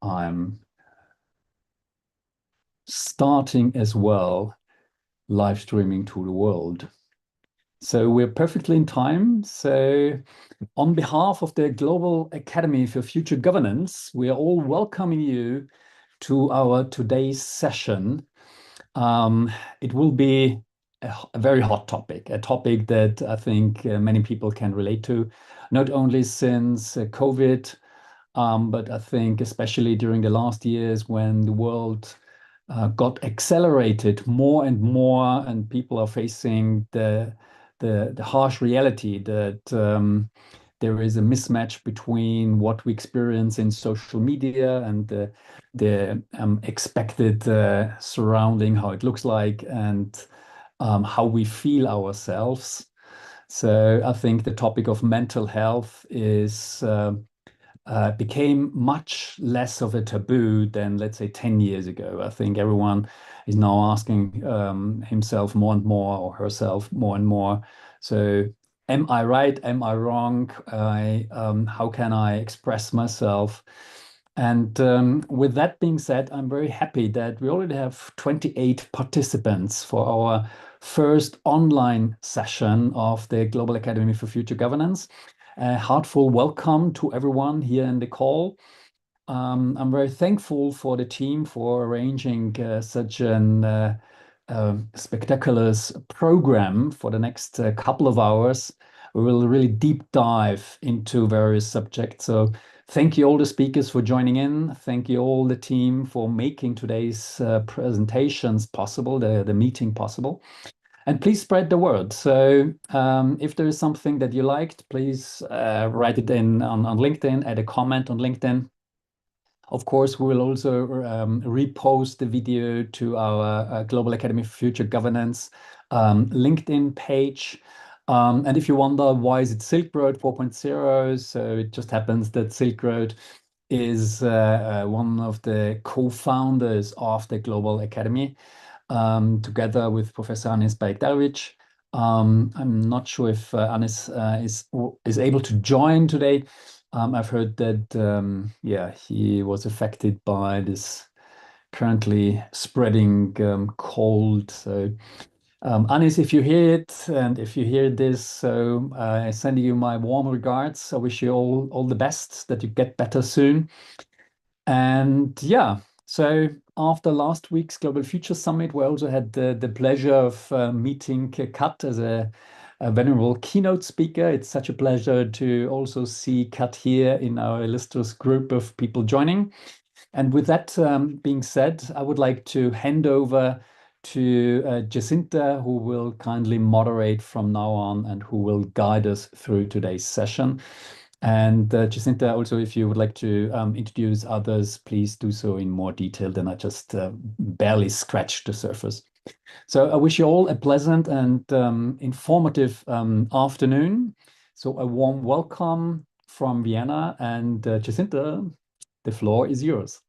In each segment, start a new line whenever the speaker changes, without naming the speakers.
I'm starting as well, live streaming to the world. So we're perfectly in time. So on behalf of the Global Academy for Future Governance, we are all welcoming you to our today's session. It will be a very hot topic, a topic that I think many people can relate to, not only since COVID, but I think especially during the last years when the world got accelerated more and more, and people are facing the harsh reality that there is a mismatch between what we experience in social media and the expected surrounding, how it looks like, and how we feel ourselves. So I think the topic of mental health is became much less of a taboo than, let's say, 10 years ago. I think everyone is now asking himself more and more, or herself more and more. So, am I right? Am I wrong? How can I express myself? And with that being said, I'm very happy that we already have 28 participants for our first online session of the Global Academy for Future Governance. A heartfelt welcome to everyone here in the call. I'm very thankful for the team for arranging such an spectacular program for the next couple of hours. We will really deep dive into various subjects. So thank you all the speakers for joining in. Thank you all the team for making today's presentations possible, the meeting possible. And please spread the word. So if there is something that you liked, please write it in on LinkedIn, add a comment on LinkedIn. Of course, we will also repost the video to our Global Academy for Future Governance LinkedIn page. And if you wonder why is it Silk Road 4.0, so it just happens that Silk Road is one of the co-founders of the Global Academy. Together with Professor Anis Baykdarovic. I'm not sure if Anis is able to join today. I've heard that yeah, he was affected by this currently spreading cold. So Anis, if you hear it and if you hear this, so I send you my warm regards. I wish you all the best, that you get better soon. And yeah, so after last week's Global Future Summit, we also had the pleasure of meeting Kat as a venerable keynote speaker. It's such a pleasure to also see Kat here in our illustrious group of people joining. And with that being said, I would like to hand over to Jacinta, who will kindly moderate from now on and who will guide us through today's session. And Jacinta, also, if you would like to introduce others, please do so in more detail than I just barely scratched the surface. So I wish you all a pleasant and informative afternoon. So a warm welcome from Vienna, and Jacinta, the floor is yours.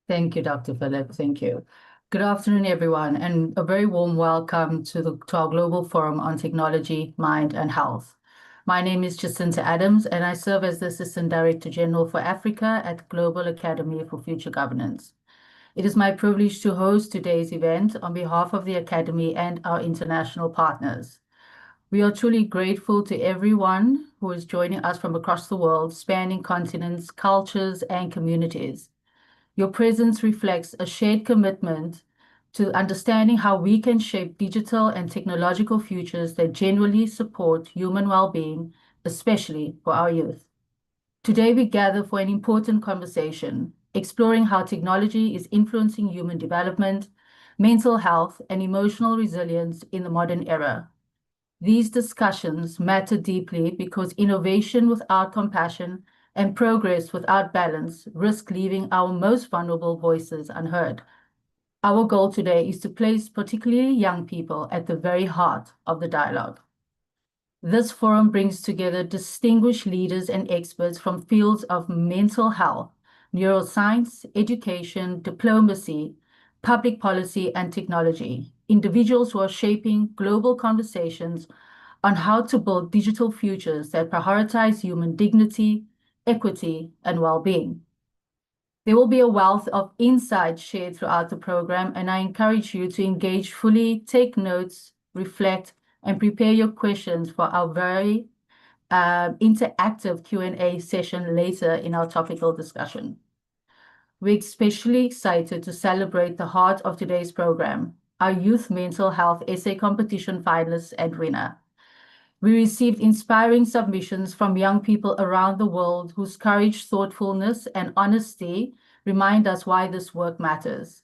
Thank you, Dr. Philip. Thank you. Good afternoon, everyone, and a very warm welcome to our Global Forum on Technology, Mind, and Health. My name is Jacinta Adams, and I serve as the Assistant Director General for Africa at Global Academy for Future Governance. It is my privilege to host today's event on behalf of the Academy and our international partners. We are truly grateful to everyone who is joining us from across the world, spanning continents, cultures, and communities. Your presence reflects a shared commitment to understanding how we can shape digital and technological futures that genuinely support human well-being, especially for our youth. Today, we gather for an important conversation, exploring how technology is influencing human development, mental health, and emotional resilience in the modern era. These discussions matter deeply because innovation without compassion and progress without balance risk leaving our most vulnerable voices unheard. Our goal today is to place particularly young people at the very heart of the dialogue. This forum brings together distinguished leaders and experts from fields of mental health, neuroscience, education, diplomacy, public policy, and technology. Individuals who are shaping global conversations on how to build digital futures that prioritize human dignity, equity, and well-being. There will be a wealth of insights shared throughout the program, and I encourage you to engage fully, take notes, reflect, and prepare your questions for our very interactive Q&A session later in our topical discussion. We're especially excited to celebrate the heart of today's program, our Youth Mental Health Essay Competition finalist and winner. We received inspiring submissions from young people around the world whose courage, thoughtfulness, and honesty remind us why this work matters.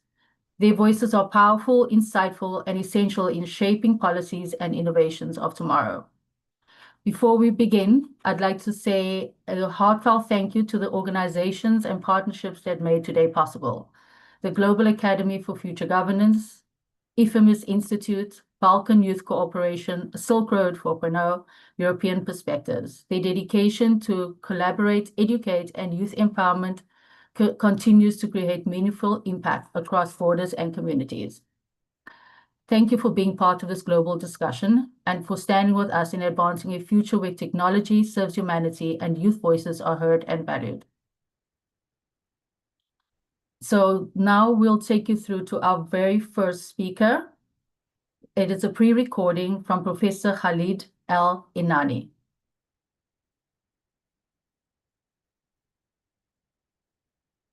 Their voices are powerful, insightful, and essential in shaping policies and innovations of tomorrow. Before we begin, I'd like to say a heartfelt thank you to the organizations and partnerships that made today possible. The Global Academy for Future Governance, IFEMIS Institute, Balkan Youth Cooperation, Silk Road 4.0, European Perspectives. Their dedication to collaborate, educate, and youth empowerment continues to create meaningful impact across borders and communities. Thank you for being part of this global discussion and for standing with us in advancing a future where technology serves humanity and youth voices are heard and valued. So now we'll take you through to our very first speaker. It is a pre-recording from Professor Khalid Al-Inani.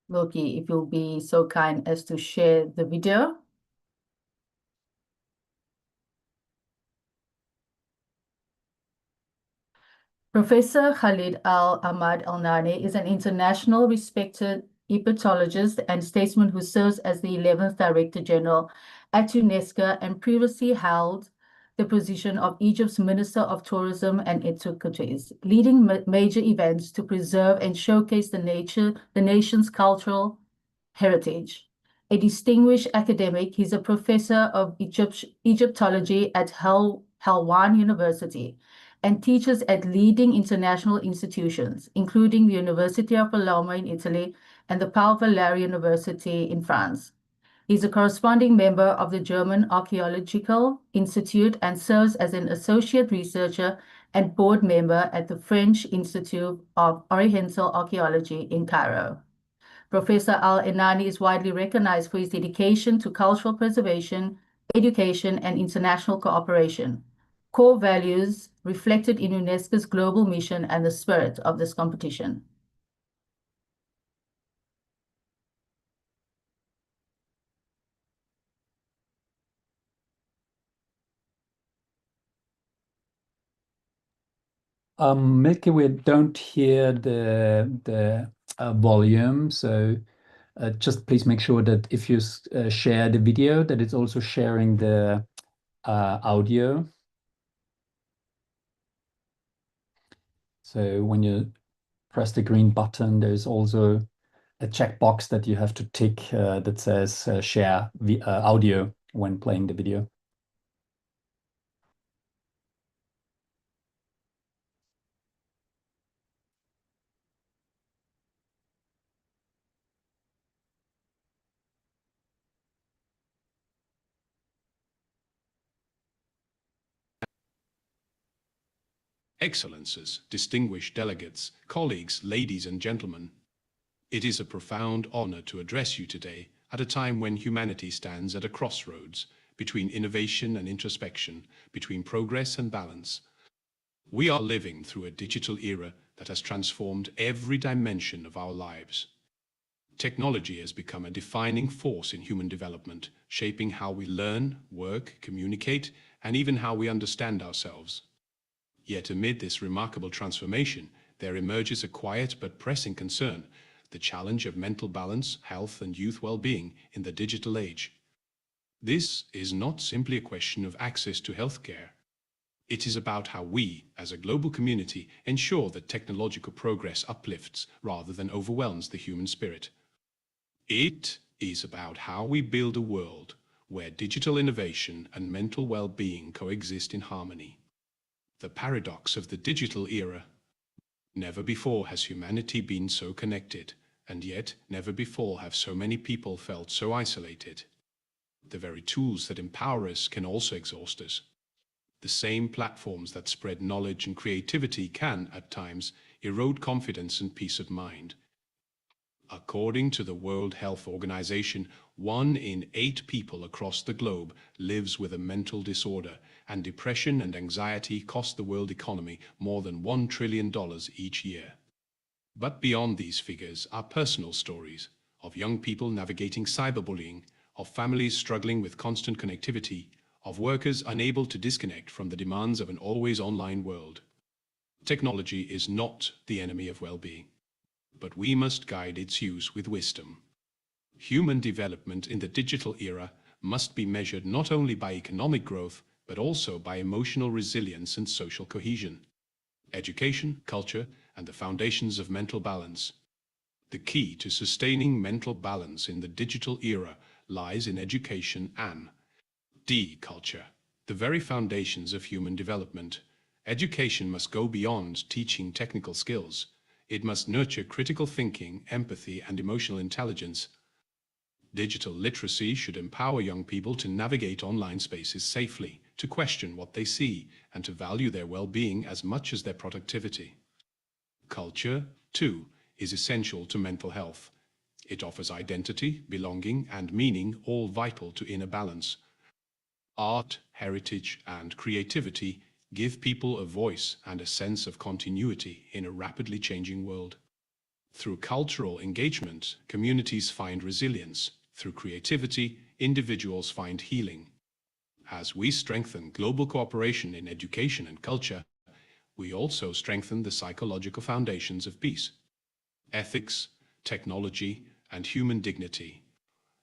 Loki, if you'll be so kind as to share the video. Professor Khalid Al-Ahmad Al-Nani is an international respected Egyptologist and statesman who serves as the 11th Director General at UNESCO and previously held the position of Egypt's Minister of Tourism and Antiquities, leading major events to preserve and showcase the nation's cultural heritage. A distinguished academic, he's a professor of Egyptology at Helwan University and teaches at leading international institutions, including the University of Palermo in Italy and the Paul Valéry University in France. He's a corresponding member of the German Archaeological Institute and serves as an associate researcher and board member at the French Institute of Oriental Archaeology in Cairo. Professor Al-Inani is widely recognized for his dedication to cultural preservation, education, and international cooperation, core values reflected in UNESCO's global mission and the spirit of this competition.
Milky, we don't hear the volume, so just please make sure that if you share the video, that it's also sharing the audio. So when you press the green button, there's also a checkbox that you have to tick that says share audio when playing the video.
Excellences, distinguished delegates, colleagues, ladies and gentlemen, it is a profound honor to address you today at a time when humanity stands at a crossroads between innovation and introspection, between progress and balance. We are living through a digital era that has transformed every dimension of our lives. Technology has become a defining force in human development, shaping how we learn, work, communicate, and even how we understand ourselves. Yet amid this remarkable transformation, there emerges a quiet but pressing concern, the challenge of mental balance, health, and youth well-being in the digital age. This is not simply a question of access to healthcare. It is about how we, as a global community, ensure that technological progress uplifts rather than overwhelms the human spirit. It is about how we build a world where digital innovation and mental well-being coexist in harmony. The paradox of the digital era. Never before has humanity been so connected, and yet never before have so many people felt so isolated. The very tools that empower us can also exhaust us. The same platforms that spread knowledge and creativity can, at times, erode confidence and peace of mind. A According to the World Health Organization, 1 in 8 people across the globe lives with a mental disorder, and depression and anxiety cost the world economy more than $1 trillion each year. But beyond these figures are personal stories of young people navigating cyberbullying, of families struggling with constant connectivity, of workers unable to disconnect from the demands of an always online world. Technology is not the enemy of well-being, but we must guide its use with wisdom. Human development in the digital era must be measured not only by economic growth, but also by emotional resilience and social cohesion. Education, culture, and the foundations of mental balance. The key to sustaining mental balance in the digital era lies in education and culture, the very foundations of human development. Education must go beyond teaching technical skills. It must nurture critical thinking, empathy, and emotional intelligence. Digital literacy should empower young people to navigate online spaces safely, to question what they see, and to value their well-being as much as their productivity. Culture, too, is essential to mental health. It offers identity, belonging, and meaning, all vital to inner balance. Art, heritage, and creativity give people a voice and a sense of continuity in a rapidly changing world. Through cultural engagement, communities find resilience. Through creativity, individuals find healing. As we strengthen global cooperation in education and culture, we also strengthen the psychological foundations of peace, ethics, technology, and human dignity.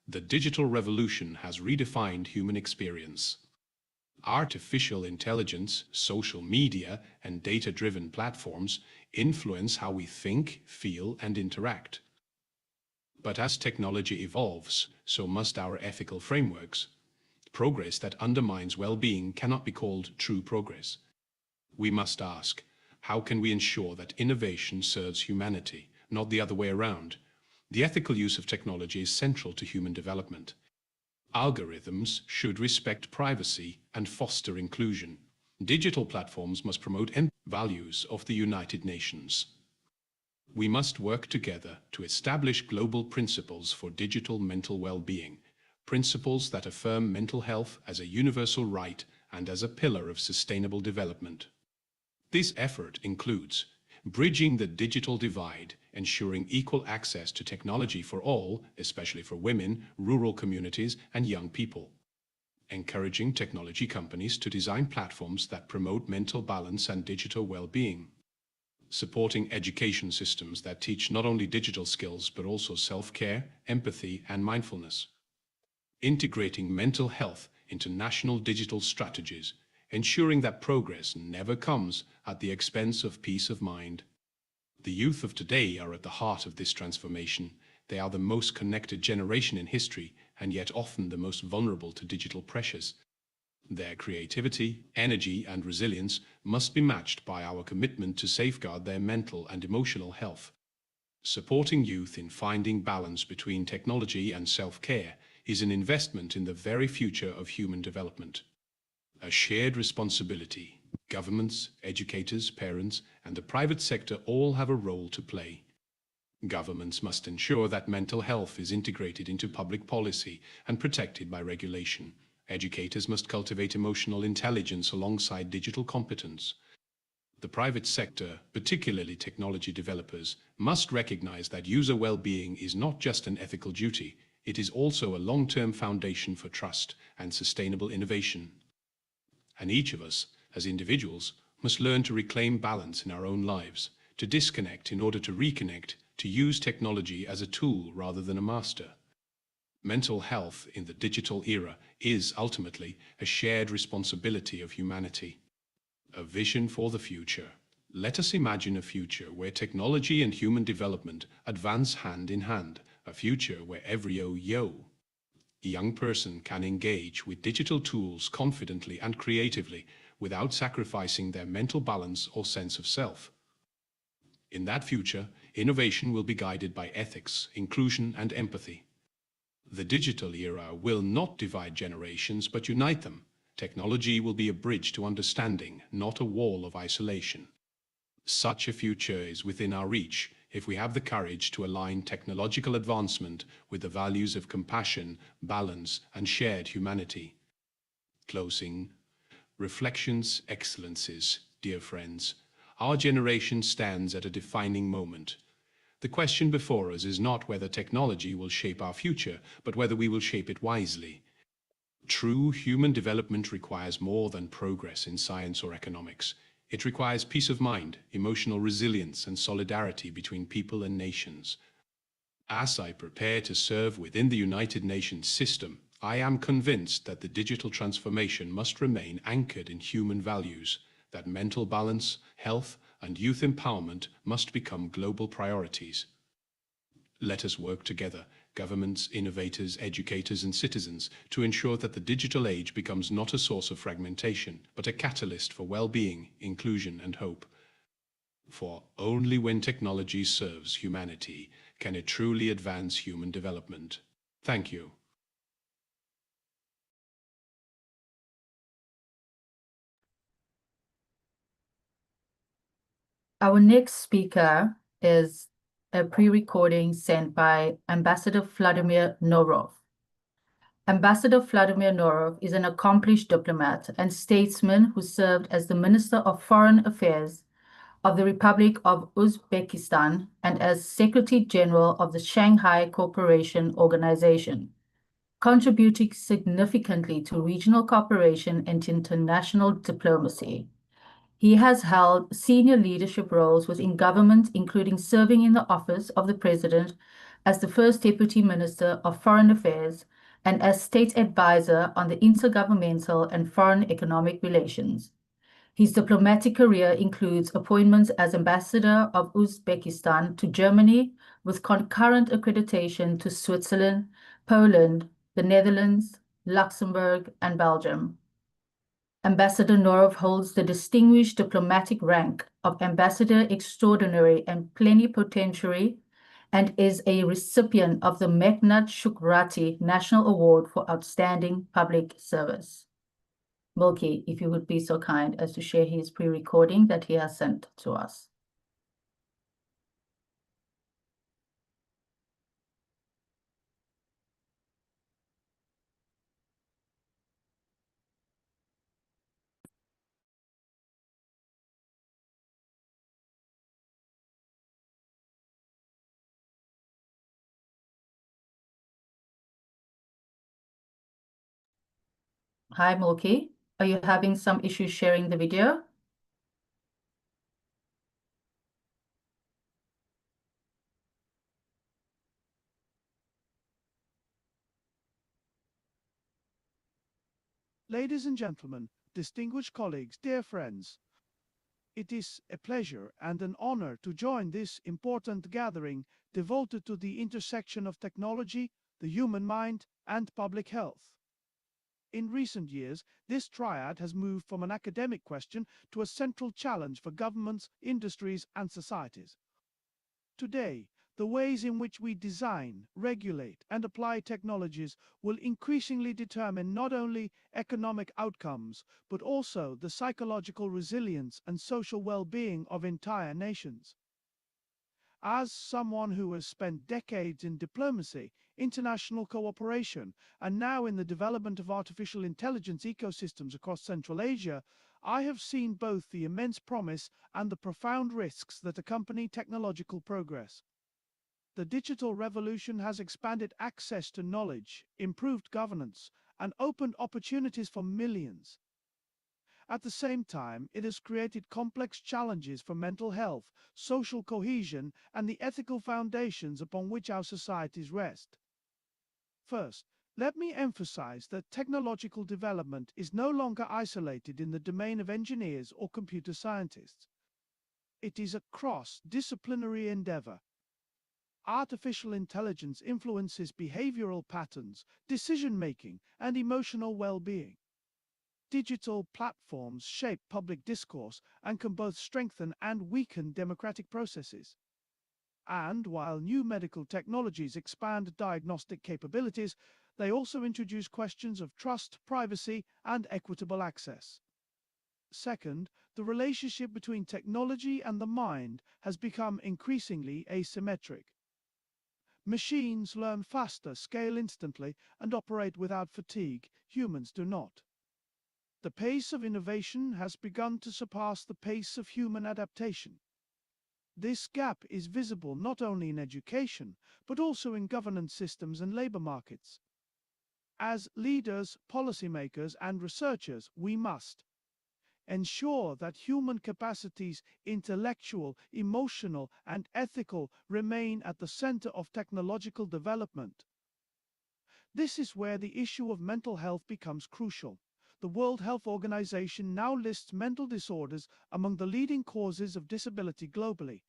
The digital revolution has redefined human experience. Artificial intelligence, social media, and data-driven platforms influence how we think, feel, and interact. But as technology evolves, so must our ethical frameworks. Progress that undermines well-being cannot be called true progress. We must ask, how can we ensure that innovation serves humanity, not the other way around? The ethical use of technology is central to human development. Algorithms should respect privacy and foster inclusion. Digital platforms must promote values of the United Nations. We must work together to establish global principles for digital mental well-being, principles that affirm mental health as a universal right and as a pillar of sustainable development. This effort includes bridging the digital divide, ensuring equal access to technology for all, especially for women, rural communities, and young people. Encouraging technology companies to design platforms that promote mental balance and digital well-being. Supporting education systems that teach not only digital skills but also self-care, empathy, and mindfulness. Integrating mental health into national digital strategies, ensuring that progress never comes at the expense of peace of mind. The youth of today are at the heart of this transformation. They are the most connected generation in history, and yet often the most vulnerable to digital pressures. Their creativity, energy, and resilience must be matched by our commitment to safeguard their mental and emotional health. Supporting youth in finding balance between technology and self-care is an investment in the very future of human development. A shared responsibility. Governments, educators, parents, and the private sector all have a role to play. Governments must ensure that mental health is integrated into public policy and protected by regulation. Educators must cultivate emotional intelligence alongside digital competence. The private sector, particularly technology developers, must recognize that user well-being is not just an ethical duty, it is also a long-term foundation for trust and sustainable innovation. And each of us, as individuals, must learn to reclaim balance in our own lives, to disconnect in order to reconnect, to use technology as a tool rather than a master. Mental health in the digital era is ultimately a shared responsibility of humanity. A vision for the future. Let us imagine a future where technology and human development advance hand in hand, a future where every young person can engage with digital tools confidently and creatively without sacrificing their mental balance or sense of self. In that future, innovation will be guided by ethics, inclusion, and empathy. The digital era will not divide generations but unite them. Technology will be a bridge to understanding, not a wall of isolation. Such a future is within our reach if we have the courage to align technological advancement with the values of compassion, balance, and shared humanity. Closing. Reflections, Excellencies, dear friends. Our generation stands at a defining moment. The question before us is not whether technology will shape our future, but whether we will shape it wisely. True human development requires more than progress in science or economics. It requires peace of mind, emotional resilience, and solidarity between people and nations. As I prepare to serve within the United Nations system, I am convinced that the digital transformation must remain anchored in human values, that mental balance, health, and youth empowerment must become global priorities. Let us work together, governments, innovators, educators, and citizens, to ensure that the digital age becomes not a source of fragmentation, but a catalyst for well-being, inclusion, and hope. For only when technology serves humanity can it truly advance human development. Thank you.
Our next speaker is a pre-recording sent by Ambassador Vladimir Norov. Ambassador Vladimir Norov is an accomplished diplomat and statesman who served as the Minister of Foreign Affairs of the Republic of Uzbekistan and as Secretary General of the Shanghai Cooperation Organization, contributing significantly to regional cooperation and international diplomacy. He has held senior leadership roles within government, including serving in the office of the President as the First Deputy Minister of Foreign Affairs and as State Advisor on the Intergovernmental and Foreign Economic Relations. His diplomatic career includes appointments as Ambassador of Uzbekistan to Germany, with concurrent accreditation to Switzerland, Poland, the Netherlands, Luxembourg, and Belgium. Ambassador Norov holds the distinguished diplomatic rank of Ambassador Extraordinary and Plenipotentiary and is a recipient of the Mekhnat Shukrati National Award for Outstanding Public Service. Milky, if you would be so kind as to share his pre-recording that he has sent to us. Hi, Milky. Are you having some issues sharing the video?
Ladies and gentlemen, distinguished colleagues, dear friends, it is a pleasure and an honor to join this important gathering devoted to the intersection of technology, the human mind, and public health. In recent years, this triad has moved from an academic question to a central challenge for governments, industries, and societies. Today, the ways in which we design, regulate, and apply technologies will increasingly determine not only economic outcomes, but also the psychological resilience and social well-being of entire nations. As someone who has spent decades in diplomacy, international cooperation, and now in the development of artificial intelligence ecosystems across Central Asia, I have seen both the immense promise and the profound risks that accompany technological progress. The digital revolution has expanded access to knowledge, improved governance, and opened opportunities for millions. At the same time, it has created complex challenges for mental health, social cohesion, and the ethical foundations upon which our societies rest. First, let me emphasize that technological development is no longer isolated in the domain of engineers or computer scientists. It is a cross-disciplinary endeavor. Artificial intelligence influences behavioral patterns, decision-making, and emotional well-being. Digital platforms shape public discourse and can both strengthen and weaken democratic processes. And while new medical technologies expand diagnostic capabilities, they also introduce questions of trust, privacy, and equitable access. Second, the relationship between technology and the mind has become increasingly asymmetric. Machines learn faster, scale instantly, and operate without fatigue. Humans do not. The pace of innovation has begun to surpass the pace of human adaptation. This gap is visible not only in education, but also in governance systems and labor markets. As leaders, policymakers, and researchers, we must ensure that human capacities, intellectual, emotional, and ethical, remain at the center of technological development. This is where the issue of mental health becomes crucial. The World Health Organization now lists mental disorders among the leading causes of disability globally.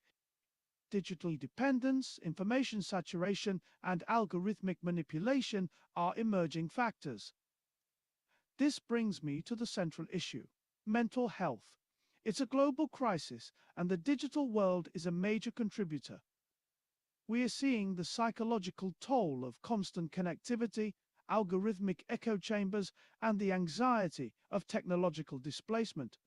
Digital dependence, information saturation, and algorithmic manipulation are emerging factors. This brings me to the central issue: mental health. It's a global crisis, and the digital world is a major contributor. We are seeing the psychological toll of constant connectivity, algorithmic echo chambers, and the anxiety of technological displacement.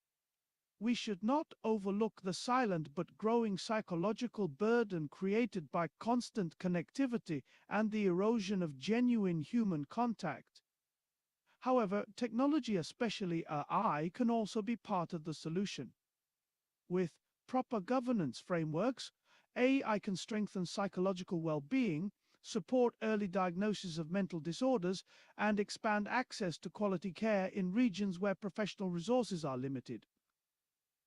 We should not overlook the silent but growing psychological burden created by constant connectivity and the erosion of genuine human contact. However, technology, especially AI, can also be part of the solution. With proper governance frameworks, AI can strengthen psychological well-being, support early diagnosis of mental disorders, and expand access to quality care in regions where professional resources are limited.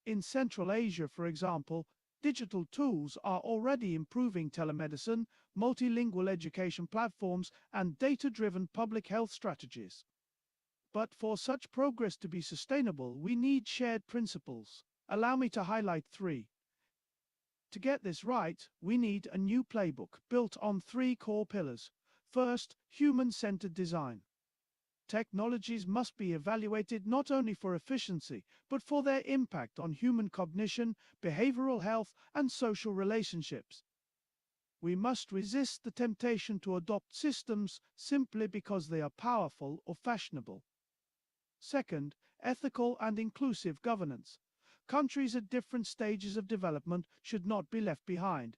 In Central Asia, for example, digital tools are already improving telemedicine, multilingual education platforms, and data-driven public health strategies. But for such progress to be sustainable, we need shared principles. Allow me to highlight three. To get this right, we need a new playbook built on three core pillars. First, human-centered design. Technologies must be evaluated not only for efficiency, but for their impact on human cognition, behavioral health, and social relationships. We must resist the temptation to adopt systems simply because they are powerful or fashionable. Second, ethical and inclusive governance. Countries at different stages of development should not be left behind.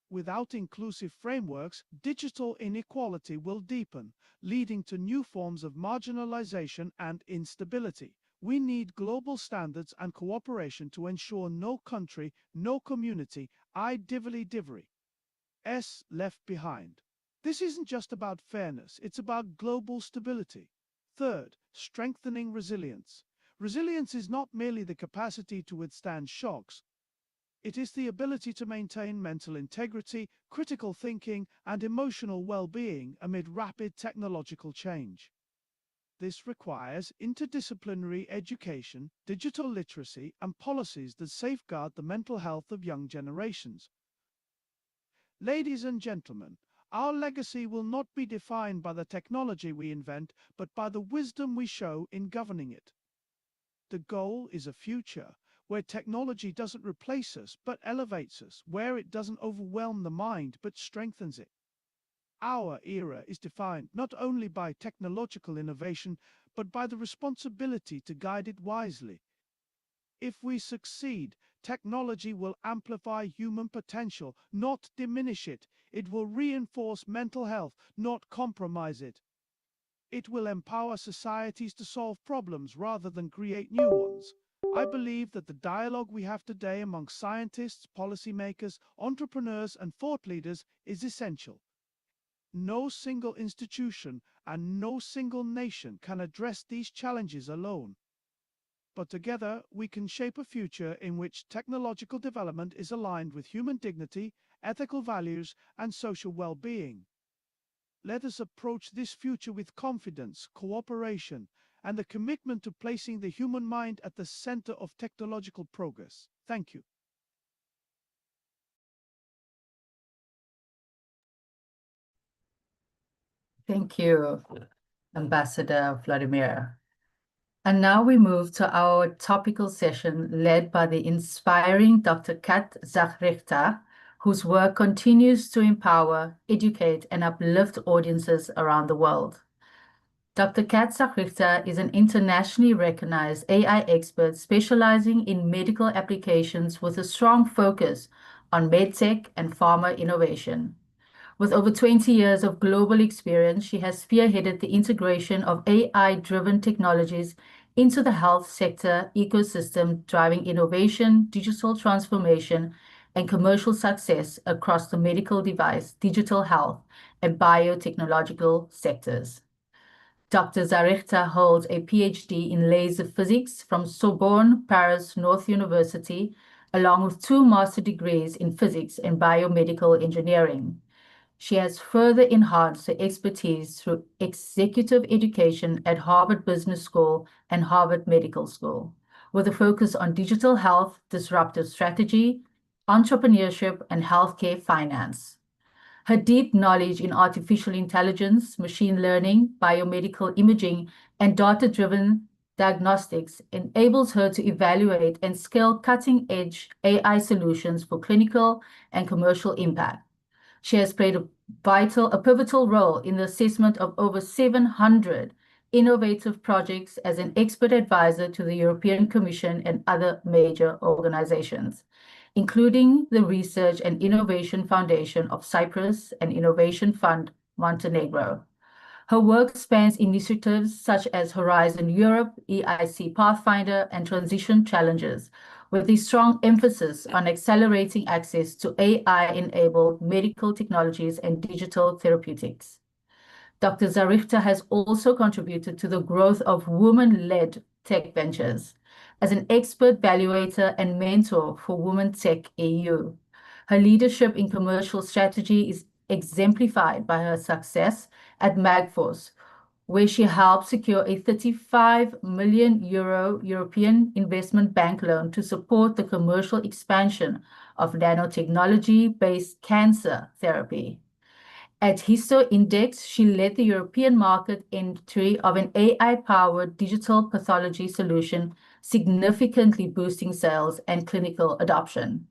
Without inclusive frameworks, digital inequality will deepen, leading to new forms of marginalization and instability. We need global standards and cooperation to ensure no country, no community, is left behind. This isn't just about fairness, it's about global stability. Third, strengthening resilience. Resilience is not merely the capacity to withstand shocks. It is the ability to maintain mental integrity, critical thinking, and emotional well-being amid rapid technological change. This requires interdisciplinary education, digital literacy, and policies that safeguard the mental health of young generations. Ladies and gentlemen, our legacy will not be defined by the technology we invent, but by the wisdom we show in governing it. The goal is a future where technology doesn't replace us, but elevates us, where it doesn't overwhelm the mind, but strengthens it. Our era is defined not only by technological innovation, but by the responsibility to guide it wisely. If we succeed, technology will amplify human potential, not diminish it. It will reinforce mental health, not compromise it. It will empower societies to solve problems rather than create new ones. I believe that the dialogue we have today among scientists, policymakers, entrepreneurs, and thought leaders is essential. No single institution and no single nation can address these challenges alone. But together, we can shape a future in which technological development is aligned with human dignity, ethical values, and social well-being. Let us approach this future with confidence, cooperation, and the commitment to placing the human mind at the center of technological progress. Thank you.
Thank you, Ambassador Vladimir. And now we move to our topical session led by the inspiring Dr. Kat Zachrichter, whose work continues to empower, educate, and uplift audiences around the world. Dr. Kat Zagrichta is an internationally recognized AI expert specializing in medical applications with a strong focus on medtech and pharma innovation. With over 20 years of global experience, she has spearheaded the integration of AI-driven technologies into the health sector ecosystem, driving innovation, digital transformation, and commercial success across the medical device, digital health, and biotechnological sectors. Dr. Zarichta holds a PhD in laser physics from Sorbonne, Paris North University, along with 2 master degrees in physics and biomedical engineering. She has further enhanced her expertise through executive education at Harvard Business School and Harvard Medical School, with a focus on digital health, disruptive strategy, entrepreneurship, and healthcare finance. Her deep knowledge in artificial intelligence, machine learning, biomedical imaging, and data-driven diagnostics enables her to evaluate and scale cutting-edge AI solutions for clinical and commercial impact. She has played a pivotal role in the assessment of over 700 innovative projects as an expert advisor to the European Commission and other major organizations, including the Research and Innovation Foundation of Cyprus and Innovation Fund Montenegro. Her work spans initiatives such as Horizon Europe, EIC Pathfinder, and Transition Challenges, with a strong emphasis on accelerating access to AI-enabled medical technologies and digital therapeutics. Dr. Zarichta has also contributed to the growth of women-led tech ventures as an expert valuator and mentor for Women Tech EU. Her leadership in commercial strategy is exemplified by her success at Magforce, where she helped secure a 35 million euro European Investment Bank loan to support the commercial expansion of nanotechnology-based cancer therapy. At HistoIndex, she led the European market entry of an AI-powered digital pathology solution, significantly boosting sales and clinical adoption.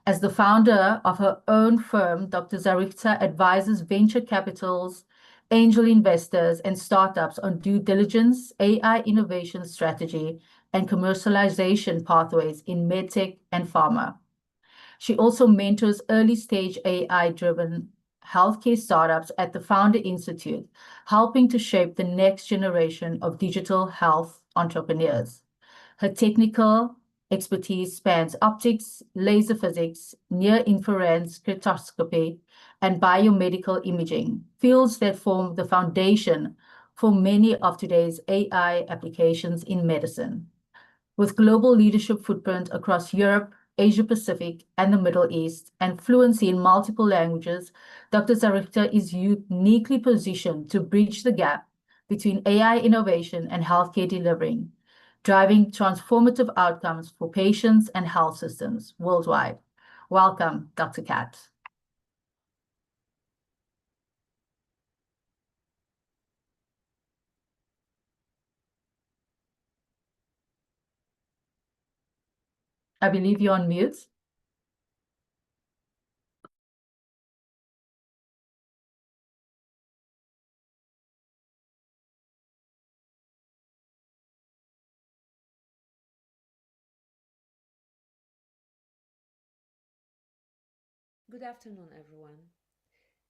As the founder of her own firm, Dr. Zarichta advises venture capitals, angel investors, and startups on due diligence, AI innovation strategy, and commercialization pathways in medtech and pharma. She also mentors early-stage AI-driven healthcare startups at the Founder Institute, helping to shape the next generation of digital health entrepreneurs. Her technical expertise spans optics, laser physics, near-infrared spectroscopy, and biomedical imaging, fields that form the foundation for many of today's AI applications in medicine. With global leadership footprint across Europe, Asia Pacific, and the Middle East, and fluency in multiple languages, Dr. Zarichta is uniquely positioned to bridge the gap between AI innovation and healthcare delivery, driving transformative outcomes for patients and health systems worldwide. Welcome, Dr. Kat. I believe you're on mute.
Good afternoon, everyone.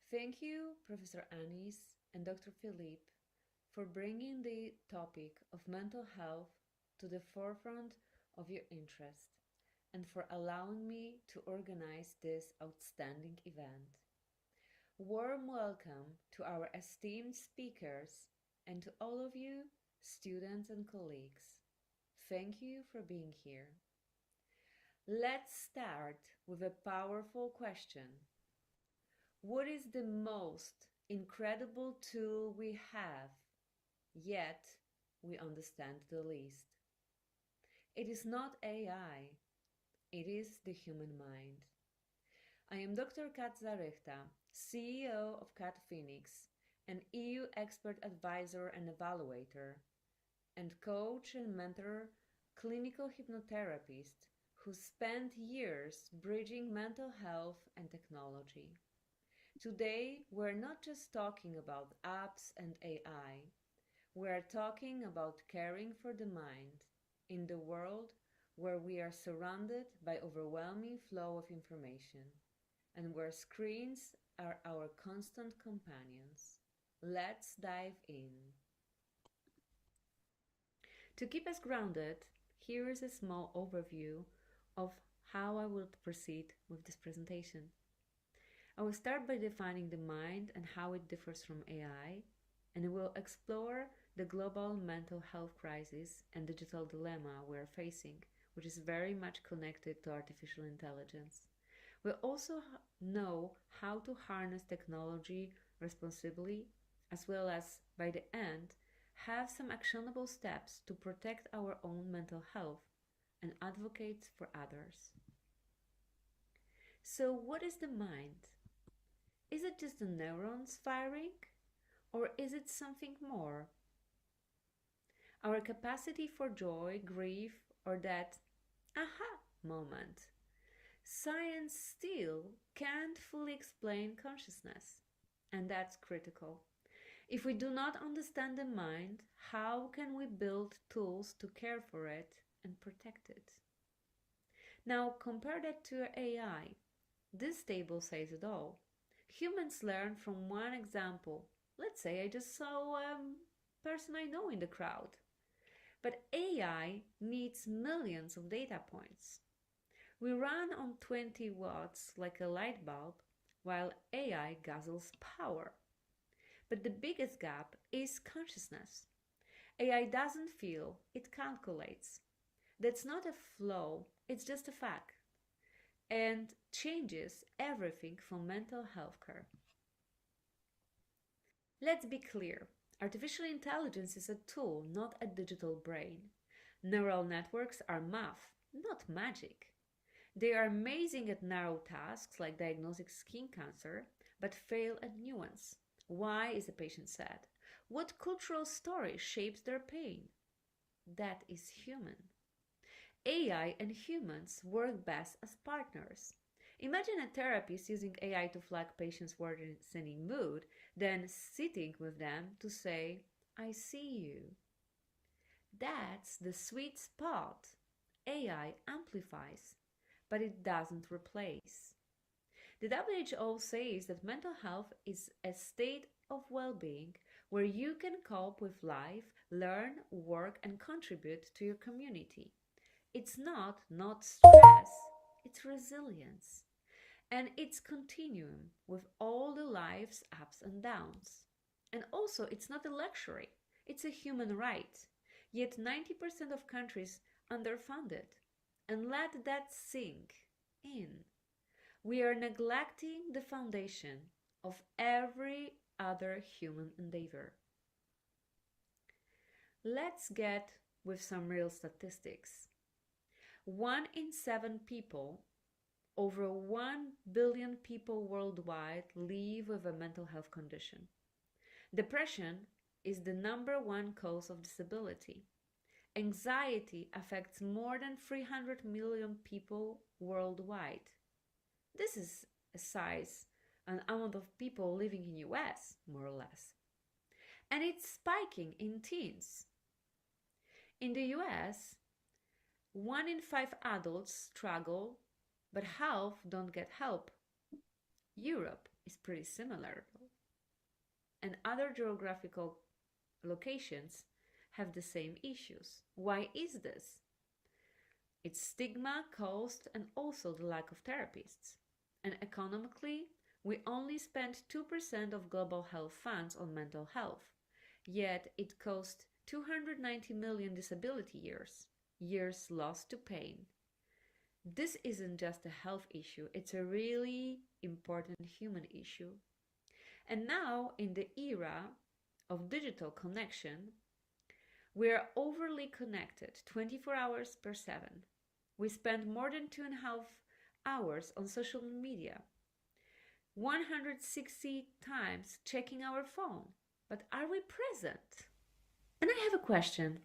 Thank you, Professor Anis and Dr. Philippe, for bringing the topic of mental health to the forefront of your interest and for allowing me to organize this outstanding event. Warm welcome to our esteemed speakers and to all of you, students and colleagues. Thank you for being here. Let's start with a powerful question. What is the most incredible tool we have, yet we understand the least? It is not AI, it is the human mind. I am Dr. Kat Zarichta, CEO of Cat Phoenix, an EU expert advisor and evaluator, and coach and mentor clinical hypnotherapist who spent years bridging mental health and technology. Today, we're not just talking about apps and AI. we're talking about caring for the mind in the world where we are surrounded by overwhelming flow of information and where screens are our constant companions. Let's dive in. To keep us grounded, here is a small overview of how I will proceed with this presentation. I will start by defining the mind and how it differs from AI, and I will explore the global mental health crisis and digital dilemma we are facing, which is very much connected to artificial intelligence. We'll also know how to harness technology responsibly, as well as, by the end, have some actionable steps to protect our own mental health and advocate for others. So, what is the mind? Is it just the neurons firing? Or is it something more? Our capacity for joy, grief, or that aha moment. Science still can't fully explain consciousness, and that's critical. If we do not understand the mind, how can we build tools to care for it and protect it? Now, compare that to AI. This table says it all. Humans learn from one example. Let's say I just saw a person I know in the crowd. But AI needs millions of data points. We run on 20 watts like a light bulb, while AI guzzles power. But the biggest gap is consciousness. AI doesn't feel, it calculates. That's not a flaw, it's just a fact. And changes everything for mental health care. Let's be clear. Artificial intelligence is a tool, not a digital brain. Neural networks are math, not magic. They are amazing at narrow tasks like diagnosing skin cancer, but fail at nuance. Why is a patient sad? What cultural story shapes their pain? That is human. AI and humans work best as partners. Imagine a therapist using AI to flag patients' worsening mood, then sitting with them to say, I see you. That's the sweet spot. AI amplifies, but it doesn't replace. The WHO says that mental health is a state of well-being where you can cope with life, learn, work, and contribute to your community. It's not stress, it's resilience. And it's continuum with all the life's ups and downs. And also, it's not a luxury, it's a human right. Yet 90% of countries underfunded. And let that sink in. We are neglecting the foundation of every other human endeavor. Let's get with some real statistics. 1 in 7 people, over 1 billion people worldwide, live with a mental health condition. Depression is the #1 cause of disability. Anxiety affects more than 300 million people worldwide. This is an amount of people living in US, more or less. And it's spiking in teens. In the US, 1 in 5 adults struggle, but half don't get help. Europe is pretty similar, and other geographical locations have the same issues. Why is this? It's stigma, cost, and also the lack of therapists. And economically, we only spend 2% of global health funds on mental health, yet it costs 290 million disability years lost to pain. This isn't just a health issue, it's a really important human issue. And now, in the era of digital connection, we are overly connected 24 hours per 7. We spend more than 2.5 hours on social media, 160 times checking our phone. But are we present? And I have a question.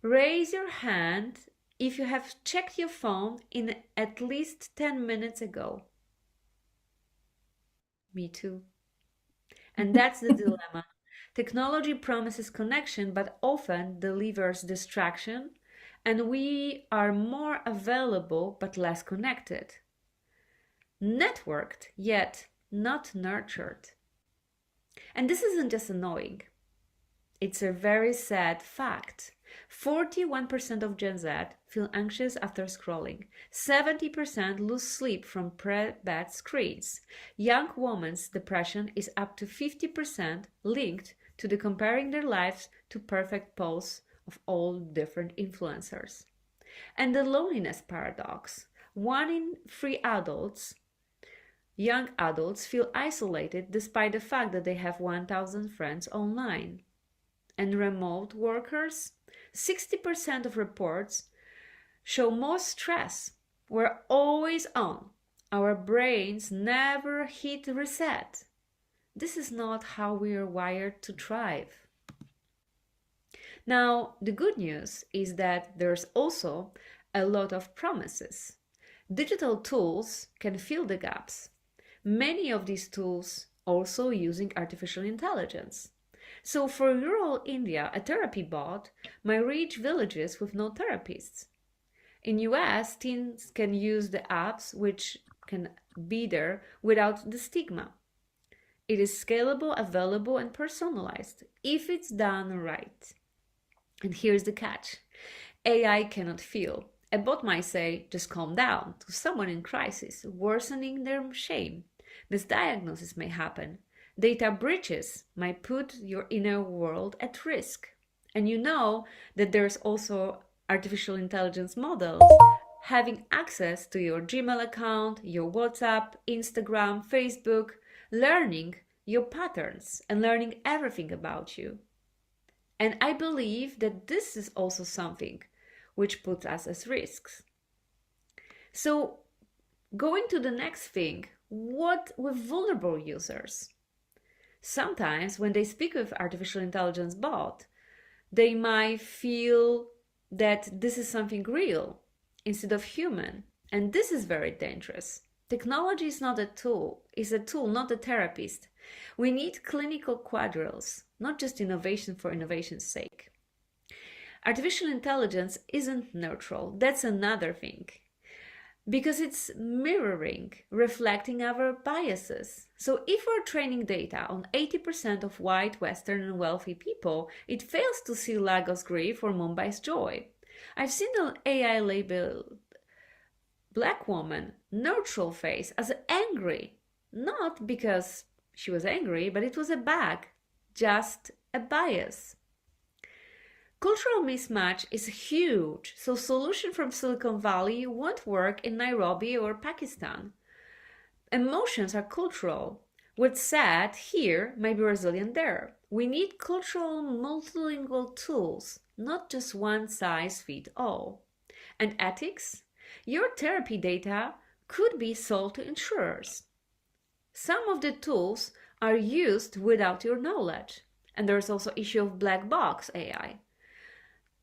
Raise your hand if you have checked your phone in at least 10 minutes ago. Me too. And that's the dilemma. Technology promises connection but often delivers distraction, and we are more available but less connected. Networked, yet not nurtured. And this isn't just annoying. It's a very sad fact. 41% of Gen Z feel anxious after scrolling. 70% lose sleep from pre-bed screens. Young women's depression is up to 50% linked to the comparing their lives to perfect posts of all different influencers. And the loneliness paradox. 1 in 3 adults, young adults, feel isolated despite the fact that they have 1,000 friends online. And remote workers, 60% of reports show more stress. We're always on. Our brains never hit reset. This is not how we are wired to thrive. Now, the good news is that there's also a lot of promises. Digital tools can fill the gaps. Many of these tools also using artificial intelligence. So for rural India, a therapy bot might reach villages with no therapists. In US, teens can use the apps which can be there without the stigma. It is scalable, available, and personalized if it's done right. And here's the catch. AI cannot feel. A bot might say, just calm down, to someone in crisis, worsening their shame. Misdiagnosis may happen. Data breaches might put your inner world at risk. And you know that there's also artificial intelligence models having access to your Gmail account, your WhatsApp, Instagram, Facebook, learning your patterns and learning everything about you. And I believe that this is also something which puts us at risks. So going to the next thing, what with vulnerable users? Sometimes when they speak with artificial intelligence bot, they might feel that this is something real instead of human. And this is very dangerous. Technology is not a tool, it's a tool, not a therapist. We need clinical quadriles, not just innovation for innovation's sake. Artificial intelligence isn't neutral, that's another thing. Because it's mirroring, reflecting our biases. So if we're training data on 80% of white, Western, and wealthy people, it fails to see Lagos grief or Mumbai's joy. I've seen an AI labeled black woman, neutral face, as angry. Not because she was angry, but it was a bug, just a bias. Cultural mismatch is huge, so solution from Silicon Valley won't work in Nairobi or Pakistan. Emotions are cultural. What's sad here might be resilient there. We need cultural multilingual tools, not just one size fits all. And ethics? Your therapy data could be sold to insurers. Some of the tools are used without your knowledge. And there's also issue of black box AI.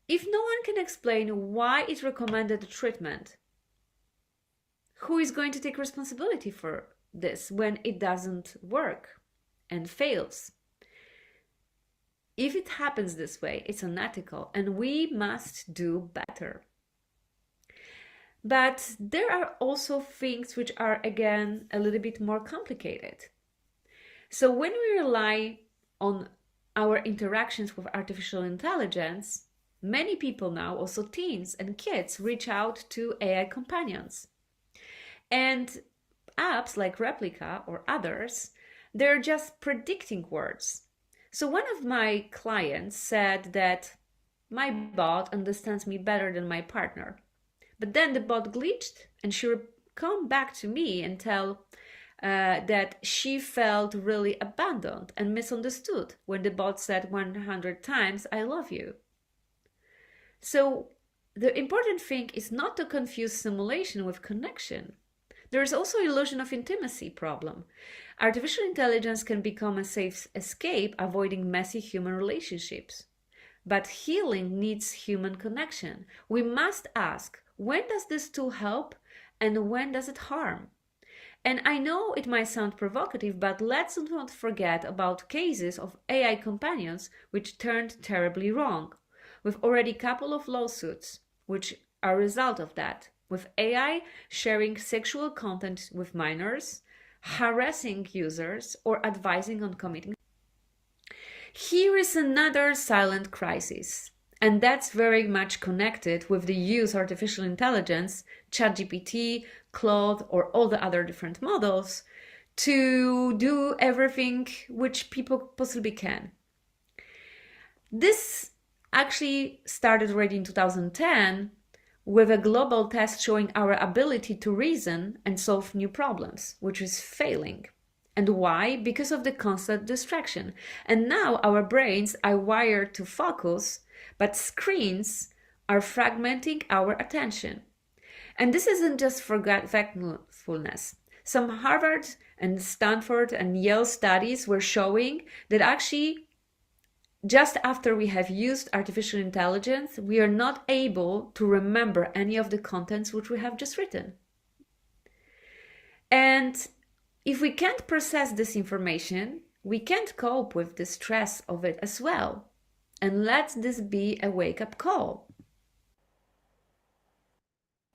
If no one can explain why it recommended the treatment, who is going to take responsibility for this when it doesn't work and fails? If it happens this way, it's unethical and we must do better. But there are also things which are, again, a little bit more complicated. So when we rely on our interactions with artificial intelligence, many people now, also teens and kids, reach out to AI companions. And apps like Replica or others, they're just predicting words. So one of my clients said that my bot understands me better than my partner. But then the bot glitched and she would come back to me and tell that she felt really abandoned and misunderstood when the bot said 100 times, I love you. So the important thing is not to confuse simulation with connection. There is also illusion of intimacy problem. Artificial intelligence can become a safe escape, avoiding messy human relationships. But healing needs human connection. We must ask, when does this tool help and when does it harm? And I know it might sound provocative, but let's not forget about cases of AI companions which turned terribly wrong. We've already a couple of lawsuits which are a result of that, with AI sharing sexual content with minors, harassing users, or advising on committing. Here is another silent crisis, and that's very much connected with the use of artificial intelligence, ChatGPT, Claude, or all the other different models to do everything which people possibly can. This actually started already in 2010 with a global test showing our ability to reason and solve new problems, which is failing. And why? Because of the constant distraction. And now our brains are wired to focus, but screens are fragmenting our attention. And this isn't just forgetfulness. Some Harvard and Stanford and Yale studies were showing that actually just after we have used artificial intelligence, we are not able to remember any of the contents which we have just written. And if we can't process this information, we can't cope with the stress of it as well. And let this be a wake-up call.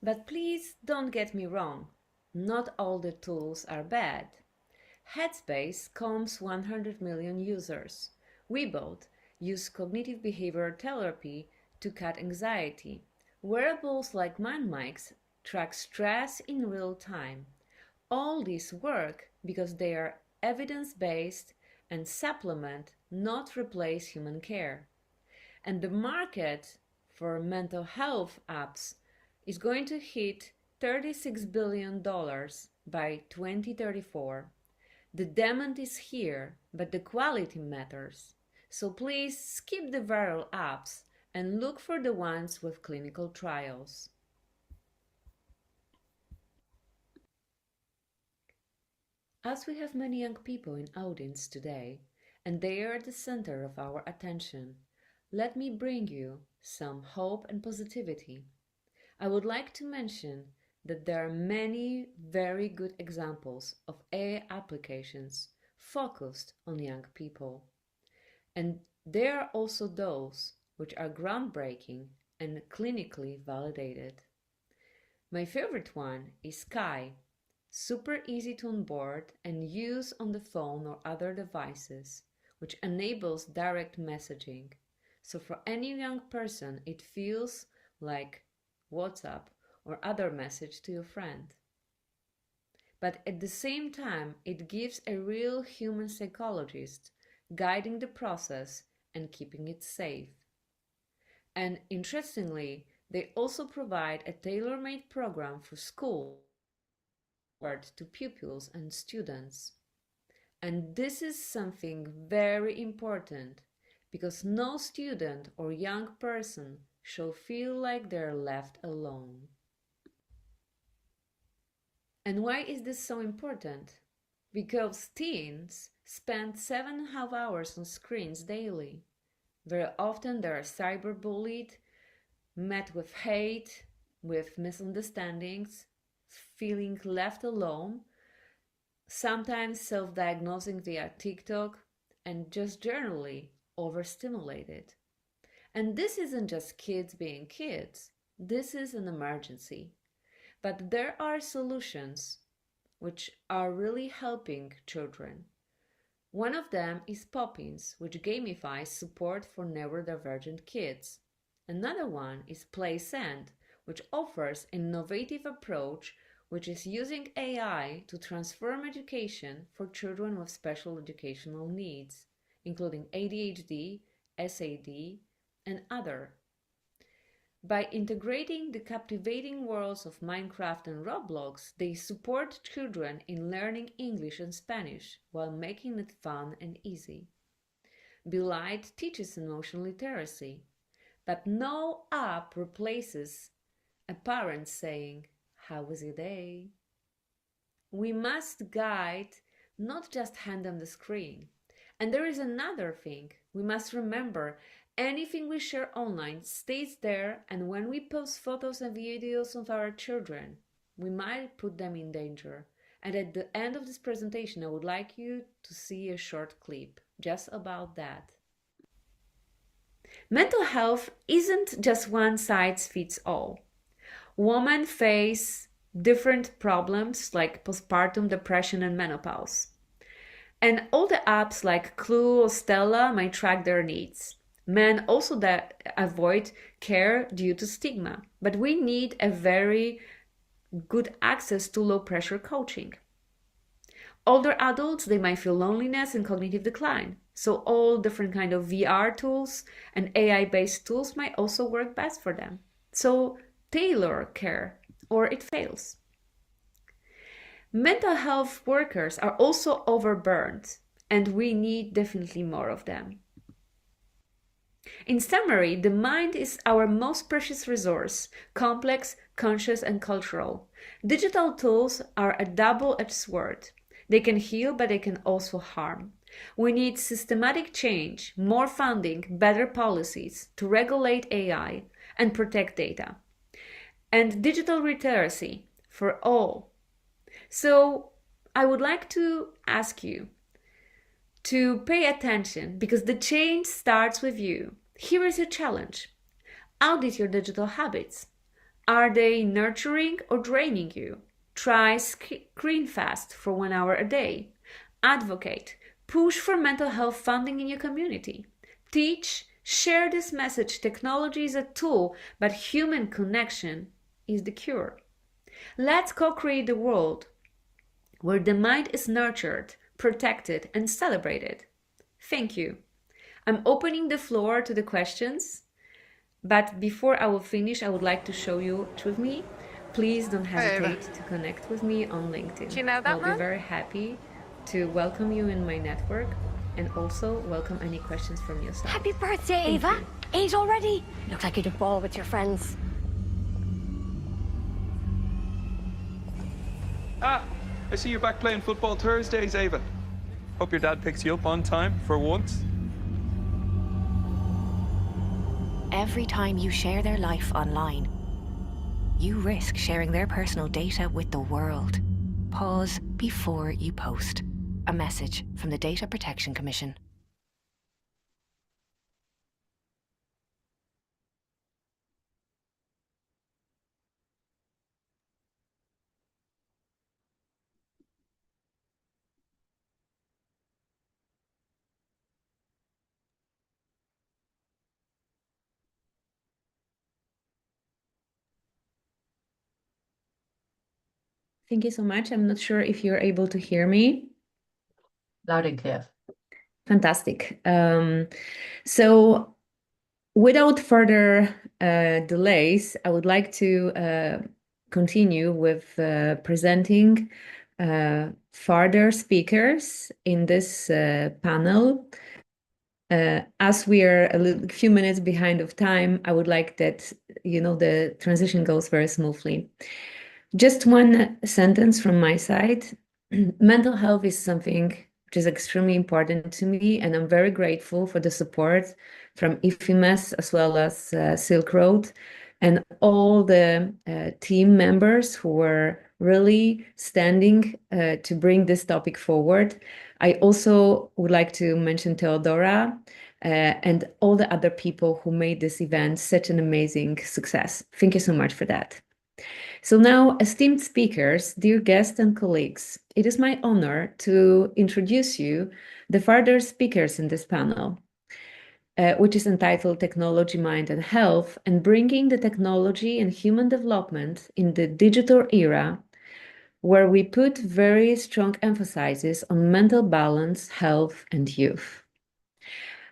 But please don't get me wrong, not all the tools are bad. Headspace calms 100 million users. Webuild use cognitive behavioral therapy to cut anxiety. Wearables like MindMics track stress in real time. All these work because they are evidence-based and supplement, not replace human care. And the market for mental health apps is going to hit $36 billion by 2034. The demand is here, but the quality matters. So please skip the viral apps and look for the ones with clinical trials. As we have many young people in audience today, and they are at the center of our attention, let me bring you some hope and positivity. I would like to mention that there are many very good examples of AI applications focused on young people. And there are also those which are groundbreaking and clinically validated. My favorite one is Sky, super easy to onboard and use on the phone or other devices, which enables direct messaging. So for any young person, it feels like WhatsApp or other message to your friend. But at the same time, it gives a real human psychologist guiding the process and keeping it safe. And interestingly, they also provide a tailor-made program for school to pupils and students. And this is something very important because no student or young person shall feel like they're left alone. And why is this so important? Because teens spend 7.5 hours on screens daily. Very often they are cyberbullied, met with hate, with misunderstandings, feeling left alone, sometimes self-diagnosing via TikTok, and just generally overstimulated. And this isn't just kids being kids. This is an emergency. But there are solutions which are really helping children. One of them is Poppins, which gamifies support for neurodivergent kids. Another one is PlaySend, which offers an innovative approach which is using AI to transform education for children with special educational needs, including ADHD, SAD, and other. By integrating the captivating worlds of Minecraft and Roblox, they support children in learning English and Spanish while making it fun and easy. Belite teaches emotional literacy, but no app replaces a parent saying, "How was your day?" We must guide, not just hand them the screen. And there is another thing. We must remember anything we share online stays there, and when we post photos and videos of our children, we might put them in danger. And at the end of this presentation, I would like you to see a short clip just about that. Mental health isn't just one size fits all. Women face different problems like postpartum depression and menopause. And all the apps like Clue or Stella might track their needs. Men also avoid care due to stigma, but we need a very good access to low pressure coaching. Older adults, they might feel loneliness and cognitive decline. So all different kind of VR tools and AI-based tools might also work best for them. So tailor care or it fails. Mental health workers are also overburdened and we need definitely more of them. In summary, the mind is our most precious resource, complex, conscious, and cultural. Digital tools are a double-edged sword. They can heal, but they can also harm. We need systematic change, more funding, better policies to regulate AI and protect data. And digital literacy for all. So I would like to ask you to pay attention because the change starts with you. Here is your challenge. Audit your digital habits. Are they nurturing or draining you? Try screen fast for 1 hour a day. Advocate. Push for mental health funding in your community. Teach. Share this message. Technology is a tool, but human connection is the cure. Let's co-create the world where the mind is nurtured, protected, and celebrated. Thank you. I'm opening the floor to the questions, but before I will finish, I would like to show you with me. Please don't hesitate to connect with me on LinkedIn.
Do you know that
I'll
man?
be very happy to welcome you in my network and also welcome any questions from your side.
Happy birthday,
Thank
Ava.
you.
8 already. Looks like you'd a ball with your friends.
Ah, I see you're back playing football Thursdays, Ava. Hope your dad picks you up on time for once.
Every time you share their life online, you risk sharing their personal data with the world. Pause before you post. A message from the Data Protection Commission.
Thank you so much. I'm not sure if you're able to hear me.
Loud and clear.
Fantastic. So without further delays, I would like to continue with presenting further speakers in this panel. As we are a few minutes behind of time, I would like that, the transition goes very smoothly. Just one sentence from my side. Mental health is something which is extremely important to me, and I'm very grateful for the support from IFIMES as well as Silk Road and all the team members who were really standing to bring this topic forward. I also would like to mention Theodora and all the other people who made this event such an amazing success. Thank you so much for that. So now, esteemed speakers, dear guests and colleagues, it is my honor to introduce you the further speakers in this panel, which is entitled Technology, Mind and Health, and Bringing the Technology and Human Development in the Digital Era, where we put very strong emphasis on mental balance, health, and youth.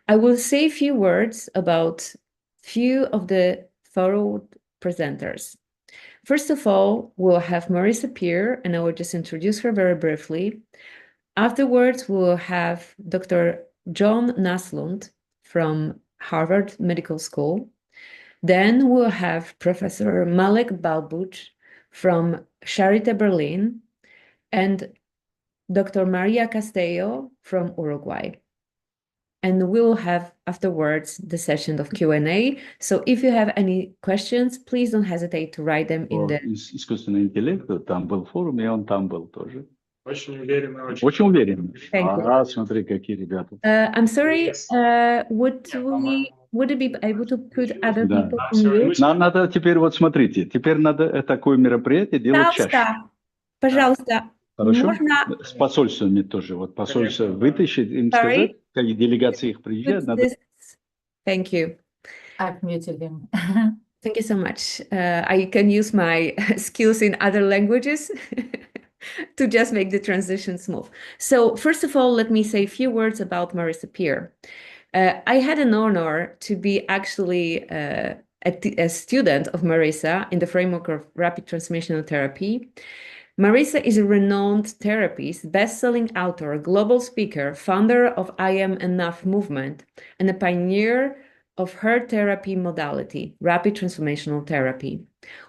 I will say a few words about few of the forward presenters. First of all, we'll have Marisa Peer, and I will just introduce her very briefly. Afterwards, we'll have Dr. John Naslund from Harvard Medical School. Then we'll have Professor Malek Balbuch from Charité Berlin and Dr. Maria Castillo from Uruguay. And we will have afterwards the session of Q&A. So if you have any questions, please don't hesitate to write them in the...
Искусственный интеллект, Tumble форуме, он там был тоже. Очень уверенно, очень.
Очень уверенно.
Thank you.
Смотри, какие ребята.
I'm sorry, would it be able to put other
Да.
people on mute?
Надо теперь, вот смотрите, теперь надо такое мероприятие делать чаще.
Пожалуйста,
Хорошо?
можно
С посольствами тоже. Вот посольство вытащить, им сказать, как делегации их приезжают,
put
надо.
this? Thank you.
I've muted him.
Thank you so much. I can use my skills in other languages to just make the transition smooth. So first of all, let me say a few words about Marisa Peer. I had an honor to be actually a student of Marisa in the framework of rapid transformational therapy. Marisa is a renowned therapist, best-selling author, global speaker, founder of I Am Enough movement, and a pioneer of her therapy modality, rapid transformational therapy.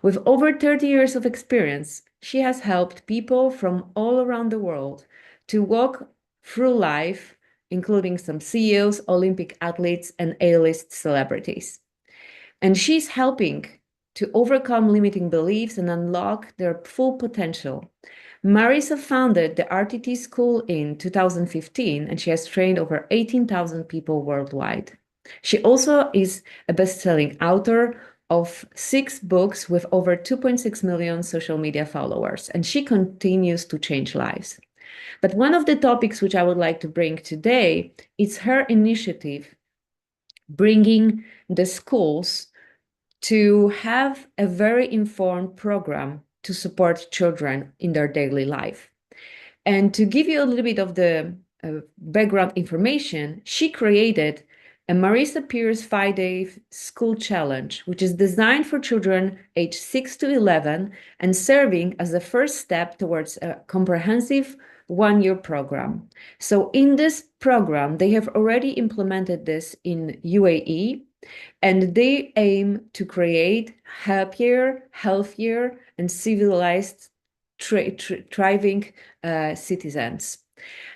With over 30 years of experience, she has helped people from all around the world to walk through life, including some CEOs, Olympic athletes, and A-list celebrities. And she's helping to overcome limiting beliefs and unlock their full potential. Marisa founded the RTT School in 2015, and she has trained over 18,000 people worldwide. She also is a best-selling author of 6 books with over 2.6 million social media followers, and she continues to change lives. But one of the topics which I would like to bring today is her initiative, bringing the schools to have a very informed program to support children in their daily life. And to give you a little bit of the background information, she created a Marisa Peer's 5-day school challenge, which is designed for children aged 6 to 11 and serving as the first step towards a comprehensive one-year program. So in this program, they have already implemented this in UAE, and they aim to create happier, healthier, and civilized, thriving citizens.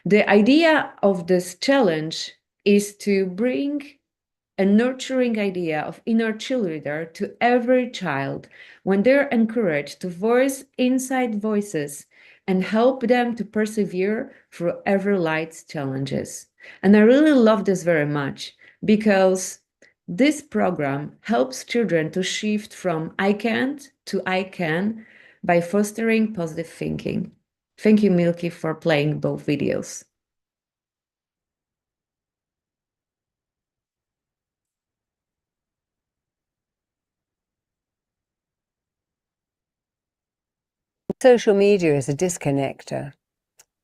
The idea of this challenge is to bring a nurturing idea of inner cheerleader to every child when they're encouraged to voice inside voices and help them to persevere through every life's challenges. And I really love this very much because this program helps children to shift from I can't to I can by fostering positive thinking. Thank you, Milky, for playing both videos.
Social media is a disconnector,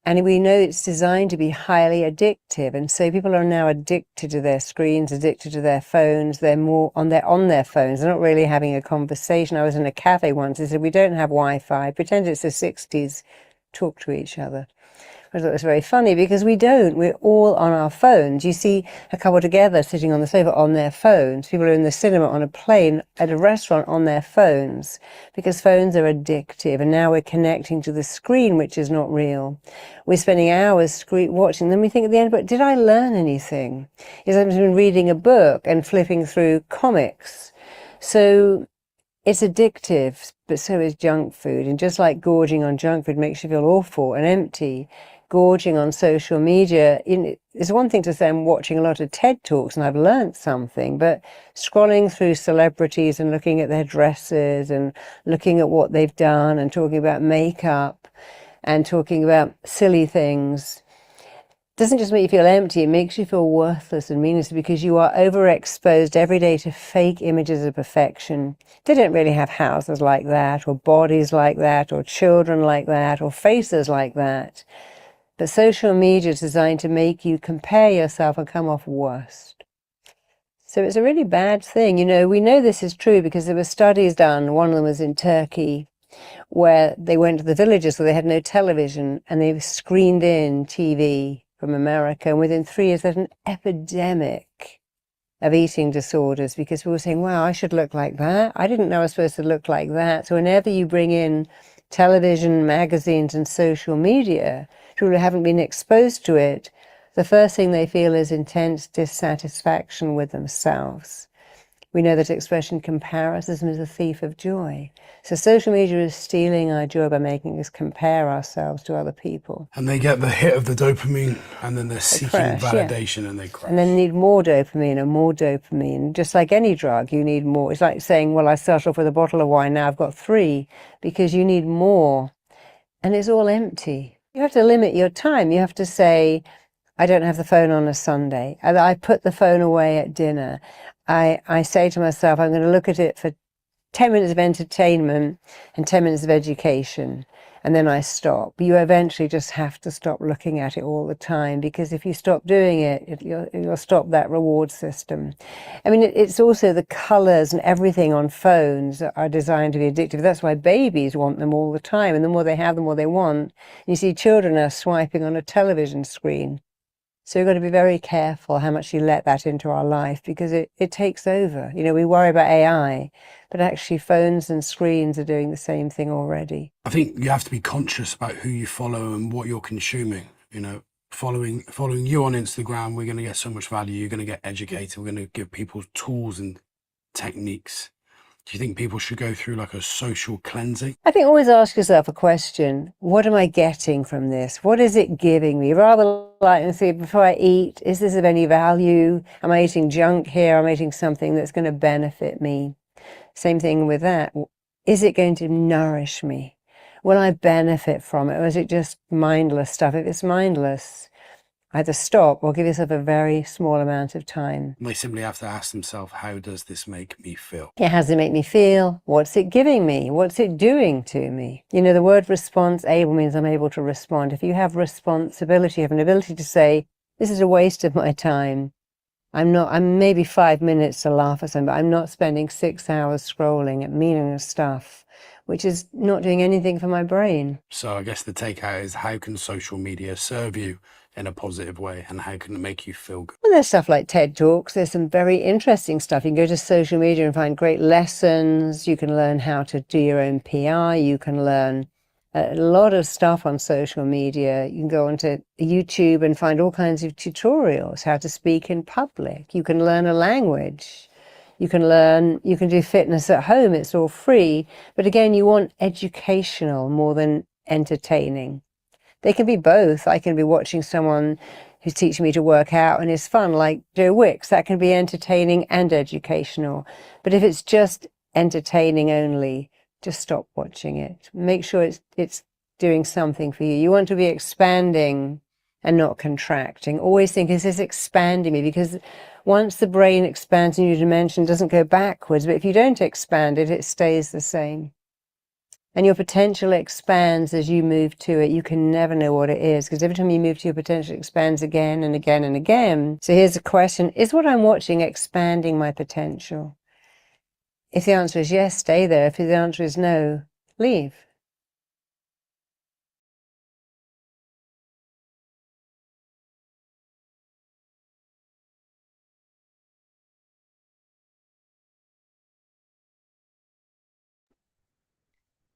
and we know it's designed to be highly addictive, and so people are now addicted to their screens, addicted to their phones. They're more on their phones. They're not really having a conversation. I was in a cafe once. They said, we don't have Wi-Fi. Pretend it's the 60s. Talk to each other. I thought it was very funny because we don't. We're all on our phones. You see a couple together sitting on the sofa on their phones. People are in the cinema, on a plane, at a restaurant on their phones because phones are addictive. And now we're connecting to the screen, which is not real. We're spending hours watching. Then we think at the end, but did I learn anything? Is I've been reading a book and flipping through comics. So it's addictive, but so is junk food. And just like gorging on junk food makes you feel awful and empty, gorging on social media, it's one thing to say I'm watching a lot of TED Talks and I've learned something, but scrolling through celebrities and looking at their dresses and looking at what they've done and talking about makeup and talking about silly things doesn't just make you feel empty, it makes you feel worthless and meaningless because you are overexposed every day to fake images of perfection. They don't really have houses like that, or bodies like that, or children like that, or faces like that. But social media is designed to make you compare yourself and come off worst. So it's a really bad thing. You know, we know this is true because there were studies done. One of them was in Turkey, where they went to the villages where they had no television and they screened in TV from America. And within 3 years, there's an epidemic of eating disorders because people were saying, wow, I should look like that. I didn't know I was supposed to look like that. So whenever you bring in television, magazines, and social media, people who haven't been exposed to it, the first thing they feel is intense dissatisfaction with themselves. We know that expression comparison is a thief of joy. So social media is stealing our joy by making us compare ourselves to other people.
And they get the hit of the dopamine, and then they're seeking validation, and they crash.
And then they need more dopamine and more dopamine. Just like any drug, you need more. It's like saying, well, I started off with a bottle of wine, now I've got 3, because you need more. And it's all empty. You have to limit your time. You have to say, I don't have the phone on a Sunday. I put the phone away at dinner. I say to myself, I'm going to look at it for 10 minutes of entertainment and 10 minutes of education, and then I stop. You eventually just have to stop looking at it all the time, because if you stop doing it, you'll stop that reward system. I mean, it's also the colors and everything on phones are designed to be addictive. That's why babies want them all the time, and the more they have, the more they want. You see children are swiping on a television screen. So you've got to be very careful how much you let that into our life, because it takes over. You know, we worry about AI, but actually phones and screens are doing the same thing already.
I think you have to be conscious about who you follow and what you're consuming. You know, following you on Instagram, we're going to get so much value. You're going to get educated. We're going to give people tools and techniques. Do you think people should go through like a social cleansing? I
think always ask yourself a question. What am I getting from this? What is it giving me? Rather like to see before I eat, is this of any value? Am I eating junk here? Am I eating something that's going to benefit me? Same thing with that. Is it going to nourish me? Will I benefit from it? Or is it just mindless stuff? If it's mindless, either stop or give yourself a very small amount of time.
They simply have to ask themselves, how does this make me feel?
Yeah, how does it make me feel? What's it giving me? What's it doing to me? You know, the word response able means I'm able to respond. If you have responsibility, you have an ability to say, this is a waste of my time. I'm maybe 5 minutes to laugh at something, but I'm not spending 6 hours scrolling at meaningless stuff, which is not doing anything for my brain.
So I guess the takeout is, how can social media serve you in a positive way, and how can it make you feel good?
Well, there's stuff like TED Talks. There's some very interesting stuff. You can go to social media and find great lessons. You can learn how to do your own PR. You can learn a lot of stuff on social media. You can go onto YouTube and find all kinds of tutorials, how to speak in public. You can learn a language. You can do fitness at home. It's all free. But again, you want educational more than entertaining. They can be both. I can be watching someone who's teaching me to work out and it's fun, like Joe Wicks. That can be entertaining and educational. But if it's just entertaining only, just stop watching it. Make sure it's doing something for you. You want to be expanding and not contracting. Always think, is this expanding me? Because once the brain expands in your dimension, it doesn't go backwards. But if you don't expand it, it stays the same. And your potential expands as you move to it. You can never know what it is, because every time you move to your potential, it expands again and again and again. So here's the question, is what I'm watching expanding my potential? If the answer is yes, stay there. If the answer is no, leave.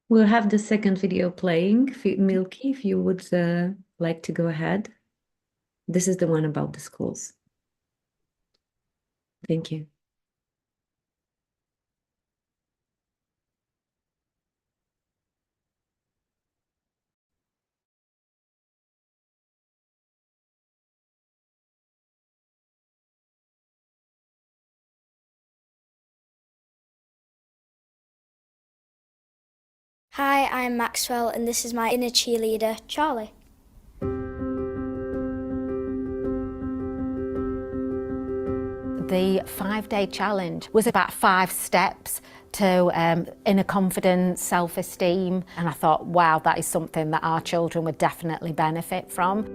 We'll have the second video playing. Milky, if you would like to go ahead. This is the one about the schools. Thank you.
Hi, I'm Maxwell, and this is my inner cheerleader, Charlie.
The 5-day challenge was about 5 steps to inner confidence, self-esteem, and I thought, wow, that is something that our children would definitely benefit from.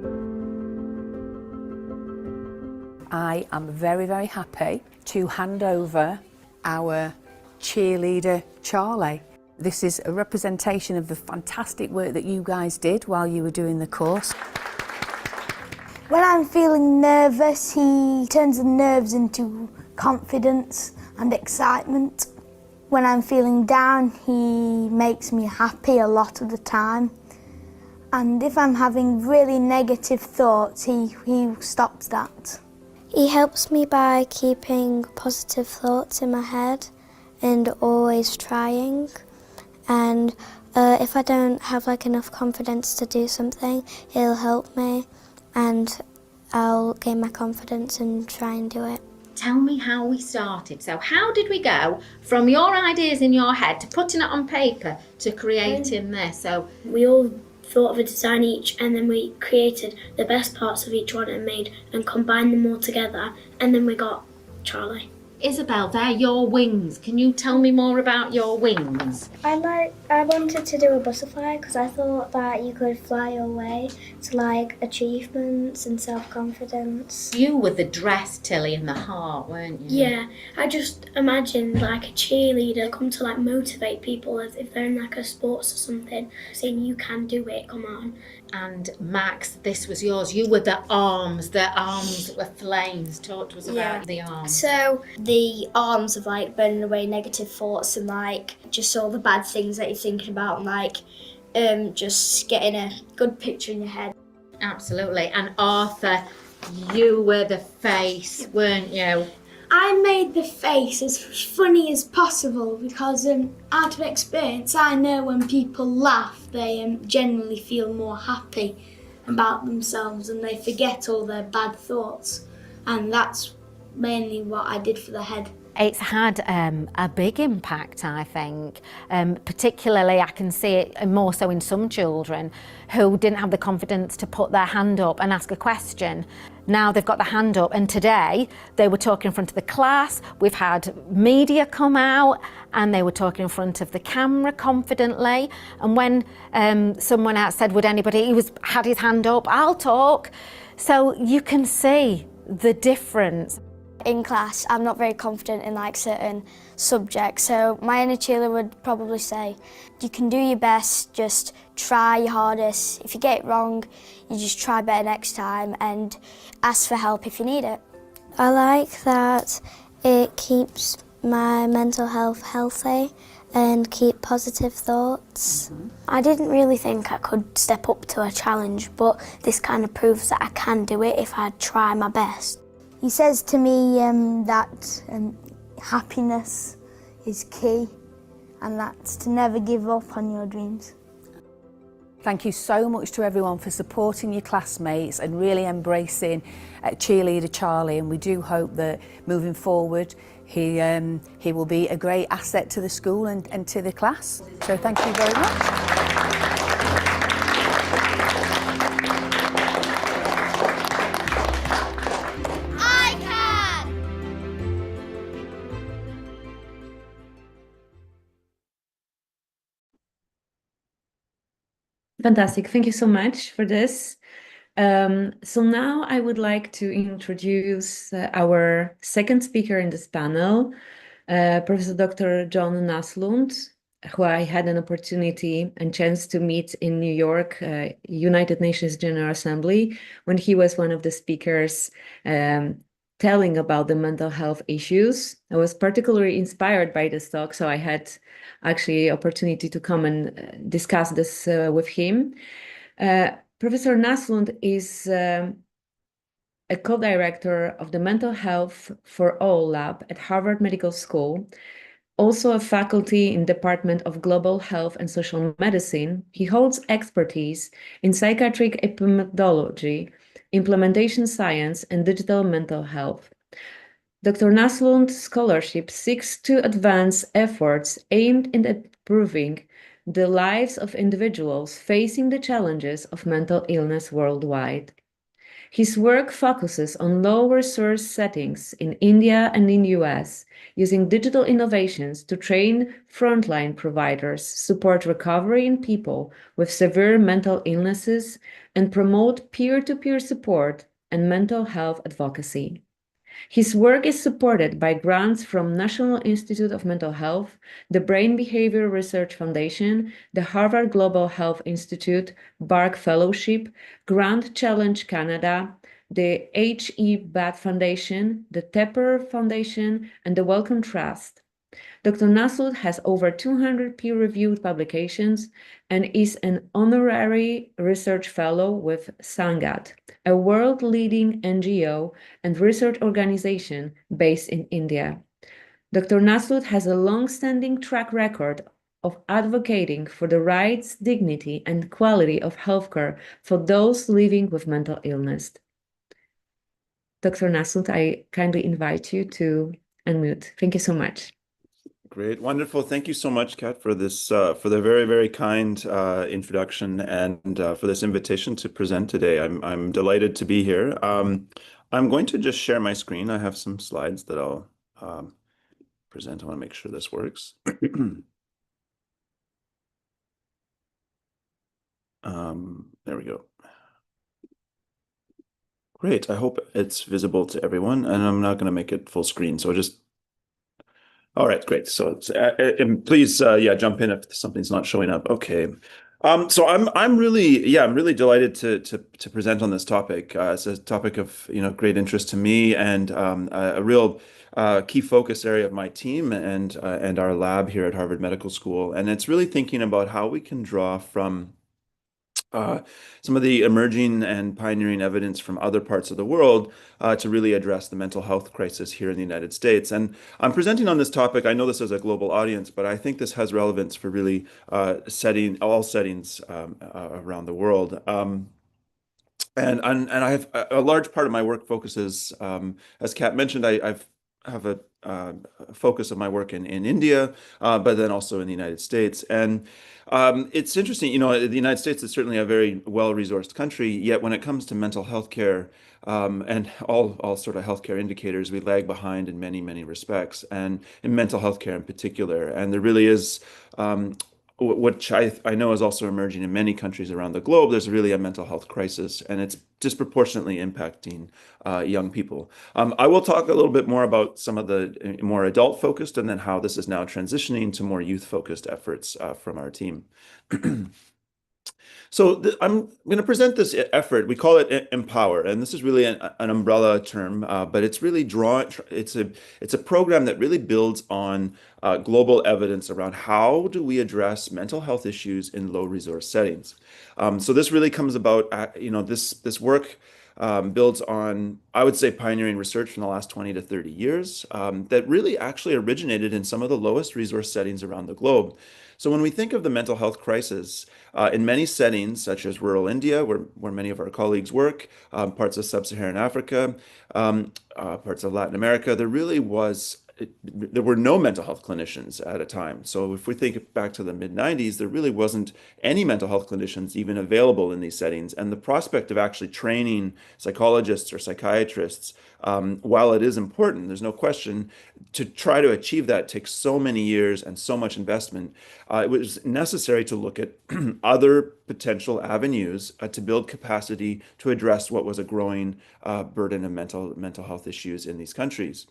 I am very, very happy to hand over our cheerleader, Charlie. This is a representation of the fantastic work that you guys did while you were doing the course.
When I'm feeling nervous, he turns the nerves into confidence and excitement. When I'm feeling down, he makes me happy a lot of the time. And if I'm having really negative thoughts, he stops that. He helps me by keeping positive thoughts in my head and always trying. And if I don't have enough confidence to do something, he'll help me and I'll gain my confidence and try and do it.
Tell me how we started. So how did we go from your ideas in your head to putting it on paper to creating this? So
we all thought of a design each, and then we created the best parts of each one and combined them all together, and then we got Charlie.
Isabel, they're your wings. Can you tell me more about your wings?
I wanted to do a butterfly because I thought that you could fly away to achievements and self-confidence.
You were the dress, Tilly, and the heart, weren't you?
Yeah, I just imagined a cheerleader come to motivate people as if they're in a sports or something, saying you can do it, come on.
And Max, this was yours. You were the arms that were flames. Talk to us about the arms.
So the arms of burning away negative thoughts and just all the bad things that you're thinking about and just getting a good picture in your head.
Absolutely. And Arthur, you were the face, weren't you?
I made the face as funny as possible because out of experience I know when people laugh they generally feel more happy about themselves and they forget all their bad thoughts, and that's mainly what I did for the head.
It's had a big impact, I think. Particularly, I can see it more so in some children who didn't have the confidence to put their hand up and ask a question. Now they've got the hand up, and today they were talking in front of the class. We've had media come out and they were talking in front of the camera confidently. And when someone else said, would anybody, had his hand up, I'll talk. So you can see the difference.
In class, I'm not very confident in certain subjects, so my inner cheerleader would probably say, you can do your best, just try your hardest. If you get it wrong, you just try better next time and ask for help if you need it. I like that it keeps my mental health healthy and keep positive thoughts. I didn't really think I could step up to a challenge, but this kind of proves that I can do it if I try my best. He says to me that happiness is key and that's to never give up on your dreams.
Thank you so much to everyone for supporting your classmates and really embracing cheerleader Charlie, and we do hope that moving forward he will be a great asset to the school and to the class. So thank you very much.
Fantastic. Thank you so much for this. So now I would like to introduce our second speaker in this panel, Professor Dr. John Naslund, who I had an opportunity and chance to meet in New York, United Nations General Assembly, when he was one of the speakers telling about the mental health issues. I was particularly inspired by this talk, so I had actually opportunity to come and discuss this with him. Professor Naslund is a co-director of the Mental Health for All Lab at Harvard Medical School, also a faculty in Department of Global Health and Social Medicine. He holds expertise in psychiatric epidemiology, implementation science, and digital mental health. Dr. Naslund's scholarship seeks to advance efforts aimed at improving the lives of individuals facing the challenges of mental illness worldwide. His work focuses on low-resource settings in India and in the US, using digital innovations to train frontline providers, support recovery in people with severe mental illnesses, and promote peer-to-peer support and mental health advocacy. His work is supported by grants from National Institute of Mental Health, the Brain Behavior Research Foundation, the Harvard Global Health Institute, BARC Fellowship, Grand Challenge Canada, the H.E. Batt Foundation, the Tepper Foundation, and the Wellcome Trust. Dr. Naslund has over 200 peer-reviewed publications and is an honorary research fellow with Sangat, a world-leading NGO and research organization based in India. Dr. Nasrud has a long-standing track record of advocating for the rights, dignity, and quality of healthcare for those living with mental illness. Dr. Nasrud, I kindly invite you to unmute. Thank you so much.
Great, wonderful. Thank you so much, Kat, for this, for the very, very kind introduction and for this invitation to present today. I'm delighted to be here. I'm going to just share my screen. I have some slides that I'll present. I want to make sure this works. There we go. Great. I hope it's visible to everyone, and I'm not going to make it full screen. So just, all right, great. So and please, yeah, jump in if something's not showing up. Okay. So I'm really delighted to present on this topic. It's a topic of great interest to me and a real key focus area of my team and our lab here at Harvard Medical School. And it's really thinking about how we can draw from some of the emerging and pioneering evidence from other parts of the world to really address the mental health crisis here in the United States. And I'm presenting on this topic. I know this is a global audience, but I think this has relevance for really all settings around the world. And I have a large part of my work focuses, as Kat mentioned, I have a focus of my work in India, but then also in the United States. And it's interesting, the United States is certainly a very well-resourced country, yet when it comes to mental health care and all sort of healthcare indicators, we lag behind in many, many respects, and in mental health care in particular. And there really is which I know is also emerging in many countries around the globe. There's really a mental health crisis, and it's disproportionately impacting young people. I will talk a little bit more about some of the more adult-focused and then how this is now transitioning to more youth-focused efforts from our team. So I'm going to present this effort. We call it Empower, and this is really an umbrella term, but it's really it's a program that really builds on global evidence around how do we address mental health issues in low resource settings. So this really comes about, this work builds on, I would say, pioneering research from the last 20 to 30 years that really actually originated in some of the lowest resource settings around the globe. So when we think of the mental health crisis, in many settings, such as rural India, where many of our colleagues work, parts of sub-Saharan Africa, parts of Latin America, there were no mental health clinicians at a time. So if we think back to the mid-90s, there really wasn't any mental health clinicians even available in these settings. And the prospect of actually training psychologists or psychiatrists, while it is important, there's no question, to try to achieve that takes so many years and so much investment. It was necessary to look at other potential avenues to build capacity to address what was a growing burden of mental health issues in these countries.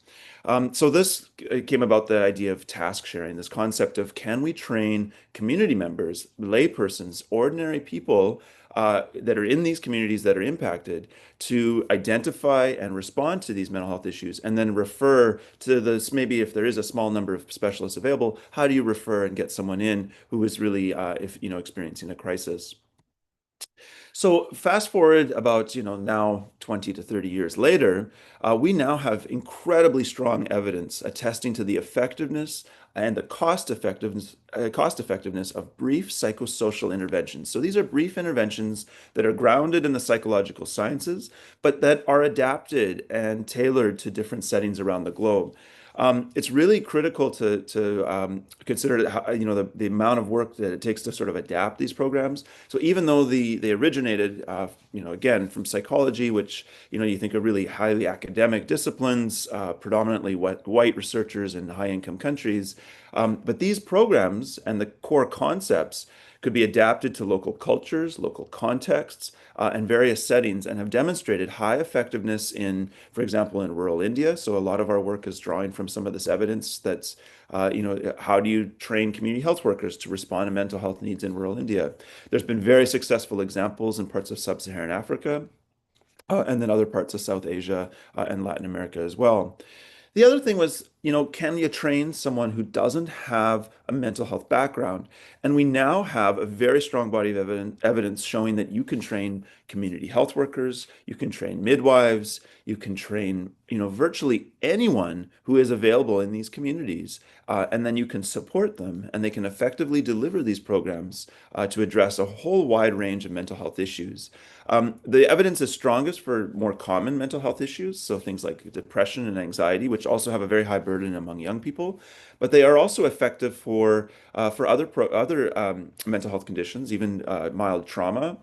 So this came about the idea of task sharing, this concept of can we train community members, laypersons, ordinary people that are in these communities that are impacted to identify and respond to these mental health issues and then refer to this, maybe if there is a small number of specialists available, how do you refer and get someone in who is really experiencing a crisis? So fast forward about, now 20 to 30 years later, we now have incredibly strong evidence attesting to the effectiveness and the cost effectiveness of brief psychosocial interventions. So these are brief interventions that are grounded in the psychological sciences, but that are adapted and tailored to different settings around the globe. It's really critical to consider how, the amount of work that it takes to sort of adapt these programs. So even though they originated, again, from psychology, which, you think of really highly academic disciplines, predominantly white researchers in high-income countries, but these programs and the core concepts could be adapted to local cultures, local contexts, and various settings, and have demonstrated high effectiveness in, for example, in rural India. So a lot of our work is drawing from some of this evidence that's, how do you train community health workers to respond to mental health needs in rural India? There's been very successful examples in parts of sub-Saharan Africa, and then other parts of South Asia and Latin America as well. The other thing was can you train someone who doesn't have a mental health background? And we now have a very strong body of evidence showing that you can train community health workers, you can train midwives, you can train, virtually anyone who is available in these communities, and then you can support them, and they can effectively deliver these programs to address a whole wide range of mental health issues. The evidence is strongest for more common mental health issues, so things like depression and anxiety, which also have a very high burden among young people. But they are also effective for other mental health conditions, even mild trauma.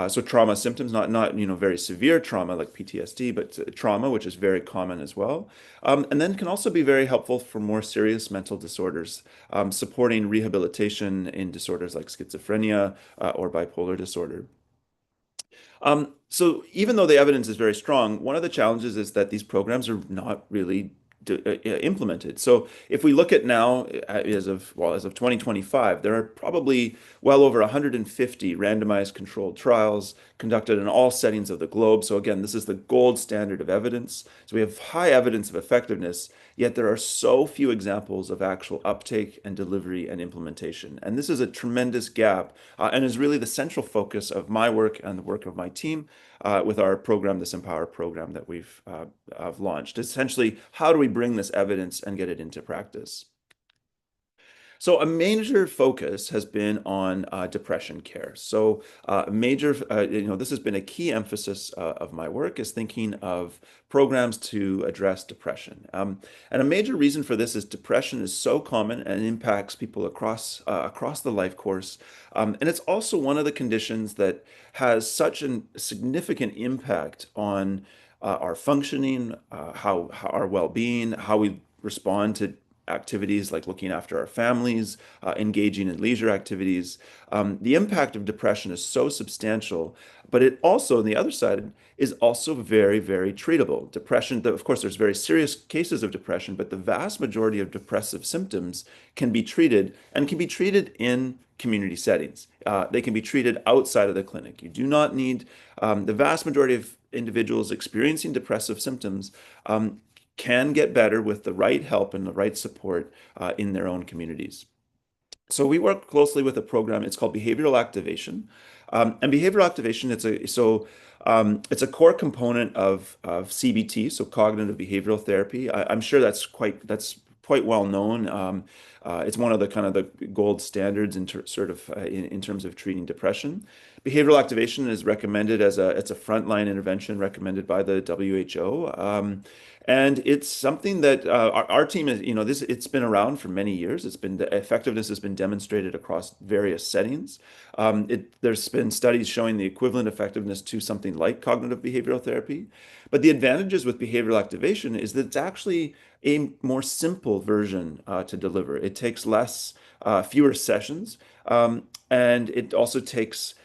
So trauma symptoms, not very severe trauma like PTSD, but trauma, which is very common as well. And then can also be very helpful for more serious mental disorders, supporting rehabilitation in disorders like schizophrenia or bipolar disorder. So even though the evidence is very strong, one of the challenges is that these programs are not really implemented. So if we look at now, as of 2025, there are probably well over 150 randomized controlled trials conducted in all settings of the globe. So again, this is the gold standard of evidence. So we have high evidence of effectiveness, yet there are so few examples of actual uptake and delivery and implementation. And this is a tremendous gap, and is really the central focus of my work and the work of my team with our program, this Empower program that we've launched. Essentially, how do we bring this evidence and get it into practice? So a major focus has been on depression care. So this has been a key emphasis of my work, is thinking of programs to address depression. And a major reason for this is depression is so common and impacts people across the life course. And it's also one of the conditions that has such a significant impact on our functioning, how our well-being, how we respond to activities like looking after our families, engaging in leisure activities. The impact of depression is so substantial, but it also, on the other side, is also very, very treatable. Depression, of course, there's very serious cases of depression, but the vast majority of depressive symptoms can be treated, and can be treated in community settings. They can be treated outside of the clinic. You do not need, the vast majority of individuals experiencing depressive symptoms can get better with the right help and the right support in their own communities. So we work closely with a program. It's called behavioral activation, and behavioral activation. It's a core component of CBT, so cognitive behavioral therapy. I'm sure that's quite well known. It's one of the kind of the gold standards in terms of treating depression. Behavioral activation is recommended it's a frontline intervention recommended by the WHO. And it's something that our team is, it's been around for many years. The effectiveness has been demonstrated across various settings. There's been studies showing the equivalent effectiveness to something like cognitive behavioral therapy. But the advantages with behavioral activation is that it's actually a more simple version to deliver. It takes fewer sessions, and it also takes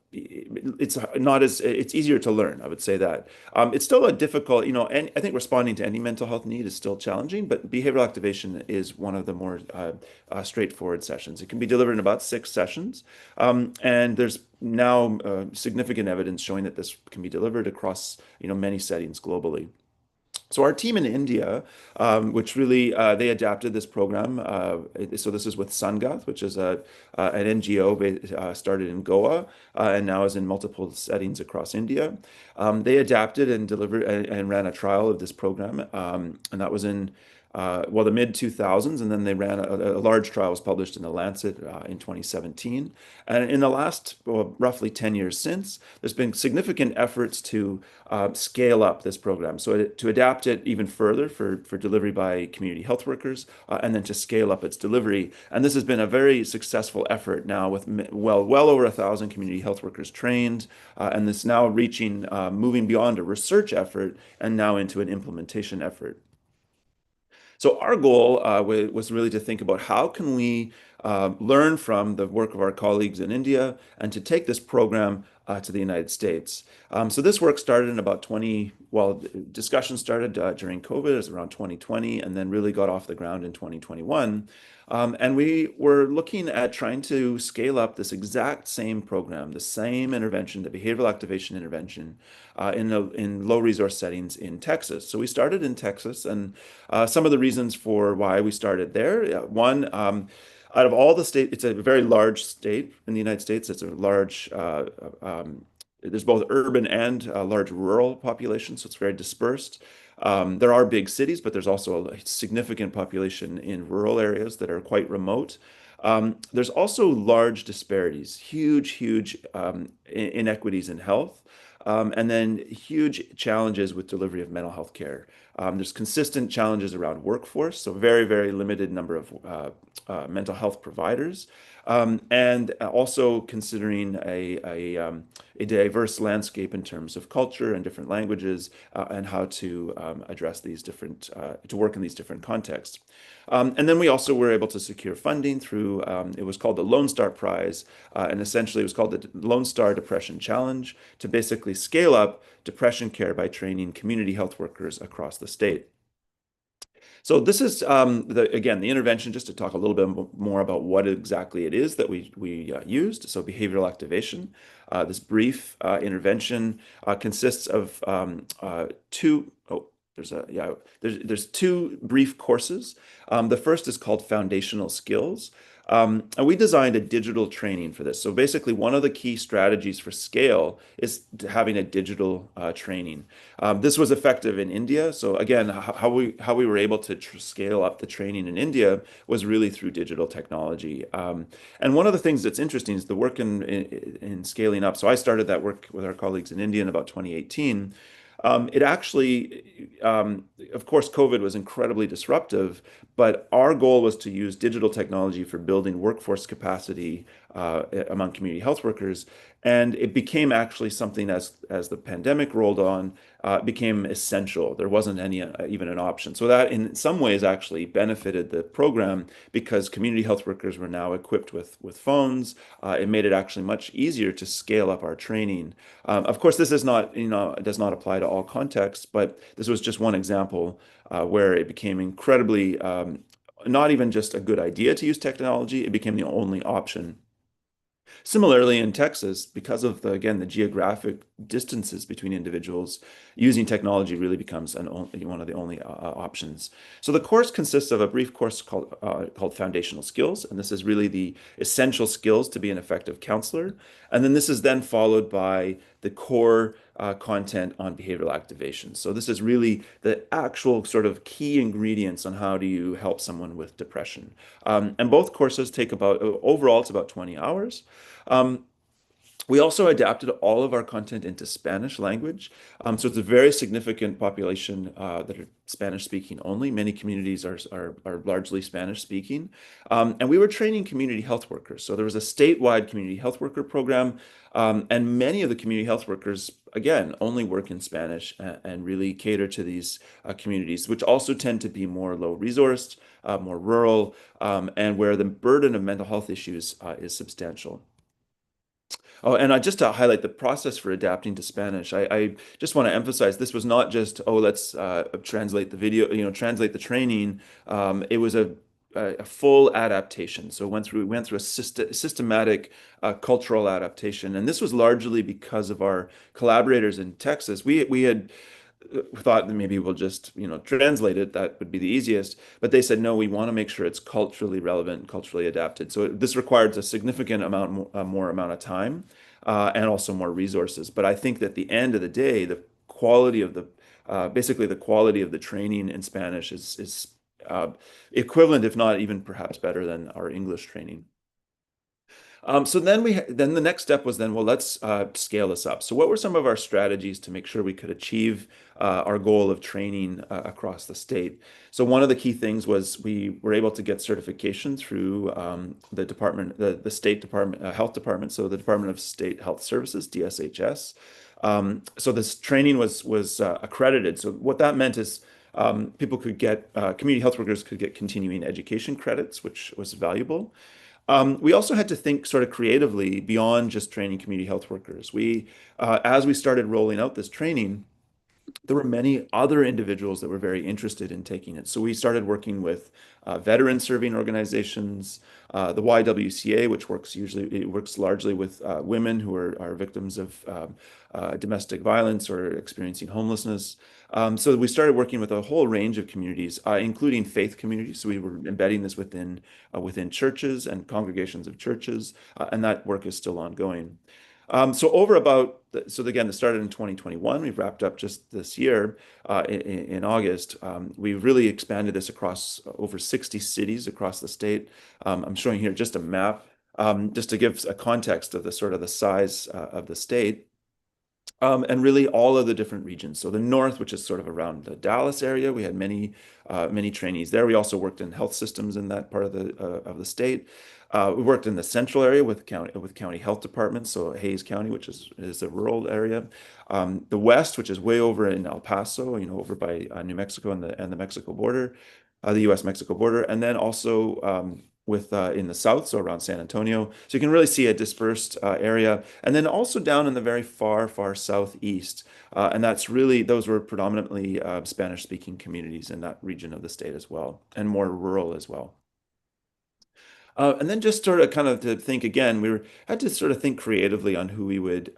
it's easier to learn, I would say that. It's still a difficult, and I think responding to any mental health need is still challenging, but behavioral activation is one of the more straightforward sessions. It can be delivered in about 6 sessions, and there's now significant evidence showing that this can be delivered across many settings globally. So our team in India, which really, they adapted this program. So this is with Sangath, which is an NGO started in Goa and now is in multiple settings across India. They adapted and delivered and ran a trial of this program, and that was in the mid-2000s, and then they ran a large trial was published in the Lancet in 2017. And in the last roughly 10 years since, there's been significant efforts to scale up this program. So to adapt it even further for delivery by community health workers, and then to scale up its delivery. And this has been a very successful effort now with well over 1,000 community health workers trained, and this now moving beyond a research effort and now into an implementation effort. So our goal was really to think about how can we learn from the work of our colleagues in India and to take this program to the United States. So this work started in about discussion started during COVID, it was around 2020, and then really got off the ground in 2021. And we were looking at trying to scale up this exact same program, the same intervention, the behavioral activation intervention, in low resource settings in Texas. So we started in Texas, and some of the reasons for why we started there. One, out of all the states, it's a very large state in the United States. It's a large, there's both urban and large rural population, so it's very dispersed. There are big cities, but there's also a significant population in rural areas that are quite remote. There's also large disparities, huge inequities in health, and then huge challenges with delivery of mental health care. There's consistent challenges around workforce, so very limited number of mental health providers, and also considering a diverse landscape in terms of culture and different languages, and how to address these different, to work in these different contexts. And then we also were able to secure funding through, it was called the Lone Star Prize, and essentially it was called the Lone Star Depression Challenge, to basically scale up depression care by training community health workers across the state. So this is, again, the intervention, just to talk a little bit more about what exactly it is that we used. So behavioral activation. This brief intervention consists of there's two brief courses. The first is called Foundational Skills. And we designed a digital training for this. So basically, one of the key strategies for scale is having a digital training. This was effective in India. So again, how we were able to scale up the training in India was really through digital technology. And one of the things that's interesting is the work in scaling up. So I started that work with our colleagues in India in about 2018. It actually, of course, COVID was incredibly disruptive, but our goal was to use digital technology for building workforce capacity among community health workers. And it became actually something as the pandemic rolled on, became essential. There wasn't even an option. So that in some ways actually benefited the program because community health workers were now equipped with phones. It made it actually much easier to scale up our training. Of course, this is not, it does not apply to all contexts, but this was just one example where it became incredibly, not even just a good idea to use technology, it became the only option. Similarly, in Texas, because of again the geographic distances between individuals, using technology really becomes one of the only options. So the course consists of a brief course called Foundational Skills, and this is really the essential skills to be an effective counselor. And then this is then followed by the core content on behavioral activation. So this is really the actual sort of key ingredients on how do you help someone with depression. And both courses take overall, it's about 20 hours. We also adapted all of our content into Spanish language. So it's a very significant population that are Spanish speaking only. Many communities are largely Spanish speaking. And we were training community health workers. So there was a statewide community health worker program. And many of the community health workers, again, only work in Spanish and really cater to these communities, which also tend to be more low resourced, more rural, and where the burden of mental health issues is substantial. Oh, and just to highlight the process for adapting to Spanish, I just want to emphasize this was not just, oh, let's translate the video, translate the training. It was a full adaptation. So we went through a systematic cultural adaptation. And this was largely because of our collaborators in Texas. We had thought that maybe we'll just translate it, that would be the easiest, but they said no, we want to make sure it's culturally relevant, culturally adapted. So this required a significant more amount of time and also more resources. But I think that at the end of the day, the quality of basically the quality of the training in Spanish is equivalent, if not even perhaps better than our English training. So then the next step was well, let's scale this up. So what were some of our strategies to make sure we could achieve our goal of training across the state? So one of the key things was we were able to get certification through the department, the state department, health department, so the Department of State Health Services, DSHS. So this training was accredited. So what that meant is people could get, community health workers could get continuing education credits, which was valuable. We also had to think sort of creatively beyond just training community health workers. As we started rolling out this training, there were many other individuals that were very interested in taking it. So we started working with veteran serving organizations, the YWCA, which works largely with women who are victims of domestic violence or experiencing homelessness. So we started working with a whole range of communities, including faith communities. So we were embedding this within churches and congregations of churches, and that work is still ongoing. So again, it started in 2021. We've wrapped up just this year in August. We've really expanded this across over 60 cities across the state. I'm showing here just a map, just to give a context of the size of the state. And really all of the different regions. So the north, which is sort of around the Dallas area, we had many trainees there. We also worked in health systems in that part of the state. We worked in the central area with county health departments, so Hays County, which is a rural area. The west, which is way over in El Paso, over by New Mexico and the Mexico border, the U.S.-Mexico border, and then also in the south, so around San Antonio. So you can really see a dispersed area. And then also down in the very far, far southeast. And those were predominantly Spanish-speaking communities in that region of the state as well, and more rural as well. And then just sort of kind of to think again, had to sort of think creatively on who we would,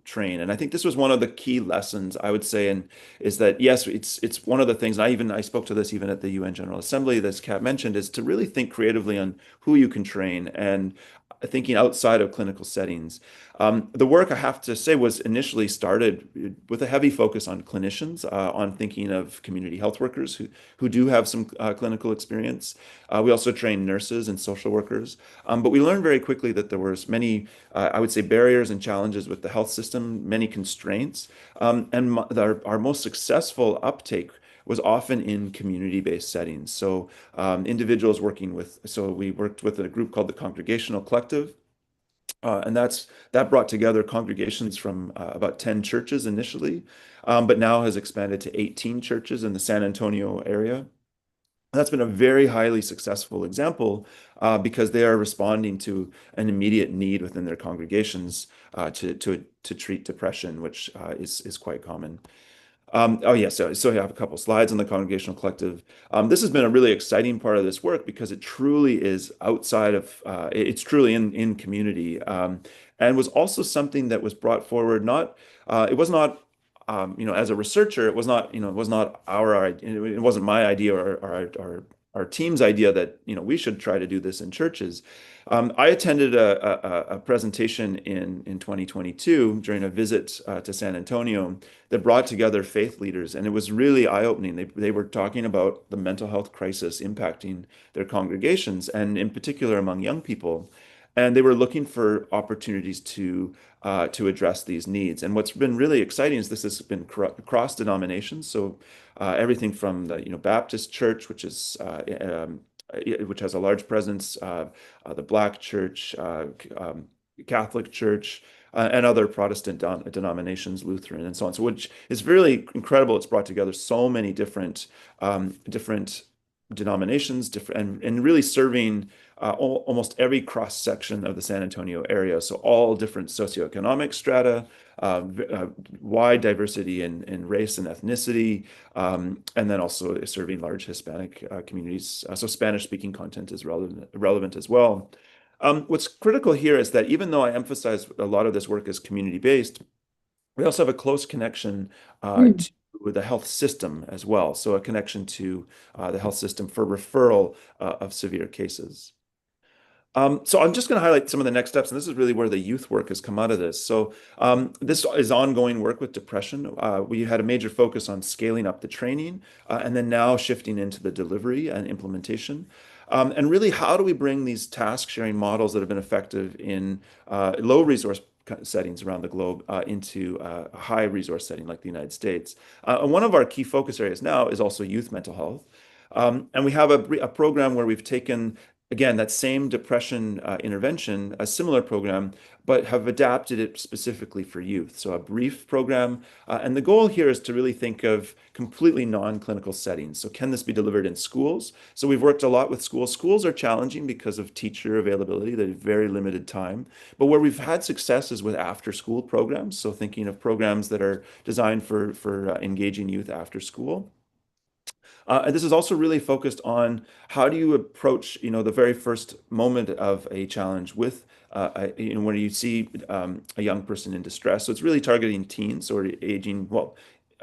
train. And I think this was one of the key lessons I would say, and is that yes, it's one of the things. And I spoke to this even at the UN General Assembly, as Kat mentioned, is to really think creatively on who you can train and thinking outside of clinical settings. The work, I have to say, was initially started with a heavy focus on clinicians, on thinking of community health workers who do have some clinical experience. We also trained nurses and social workers. But we learned very quickly that there was many, I would say, barriers and challenges with the health system, many constraints. And our most successful uptake was often in community-based settings. So individuals we worked with a group called the Congregational Collective, and that brought together congregations from about 10 churches initially, but now has expanded to 18 churches in the San Antonio area. That's been a very highly successful example because they are responding to an immediate need within their congregations to treat depression, which is quite common. So I have a couple slides on the Congregational Collective. This has been a really exciting part of this work because it truly is outside of, it's truly in community, and was also something that was brought forward. It was not, as a researcher, it was not it wasn't my idea or our team's idea that we should try to do this in churches. I attended a presentation in 2022 during a visit to San Antonio that brought together faith leaders, and it was really eye-opening. They were talking about the mental health crisis impacting their congregations, and in particular among young people. And they were looking for opportunities to address these needs. And what's been really exciting is this has been cross denominations. So everything from the Baptist Church, which has a large presence, the Black Church, Catholic Church, and other Protestant denominations, Lutheran, and so on. So, which is really incredible. It's brought together so many different denominations, and really serving almost every cross section of the San Antonio area. So all different socioeconomic strata, wide diversity in race and ethnicity, and then also serving large Hispanic communities. So Spanish-speaking content is relevant as well. What's critical here is that even though I emphasize a lot of this work is community-based, we also have a close connection to the health system as well. So a connection to the health system for referral of severe cases. So I'm just going to highlight some of the next steps, and this is really where the youth work has come out of this. So this is ongoing work with depression. We had a major focus on scaling up the training, and then now shifting into the delivery and implementation. And really, how do we bring these task-sharing models that have been effective in low resource settings around the globe into a high resource setting like the United States? And one of our key focus areas now is also youth mental health. And we have a program where we've taken again, that same depression intervention, a similar program, but have adapted it specifically for youth. So a brief program. And the goal here is to really think of completely non-clinical settings. So can this be delivered in schools? So we've worked a lot with schools. Schools are challenging because of teacher availability. They have very limited time. But where we've had success is with after-school programs. So thinking of programs that are designed for engaging youth after school. And this is also really focused on how do you approach, the very first moment of a challenge with, when you see a young person in distress. So it's really targeting teens or aging, well,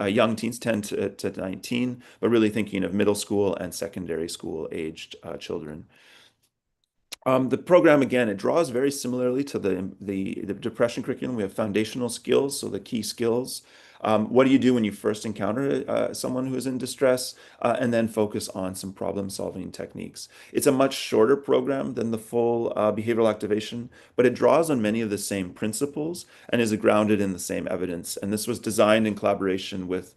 young teens, 10 to 19, but really thinking of middle school and secondary school aged children. The program, again, it draws very similarly to the depression curriculum. We have foundational skills, so the key skills. What do you do when you first encounter someone who is in distress? And then focus on some problem-solving techniques. It's a much shorter program than the full behavioral activation, but it draws on many of the same principles and is grounded in the same evidence. And this was designed in collaboration with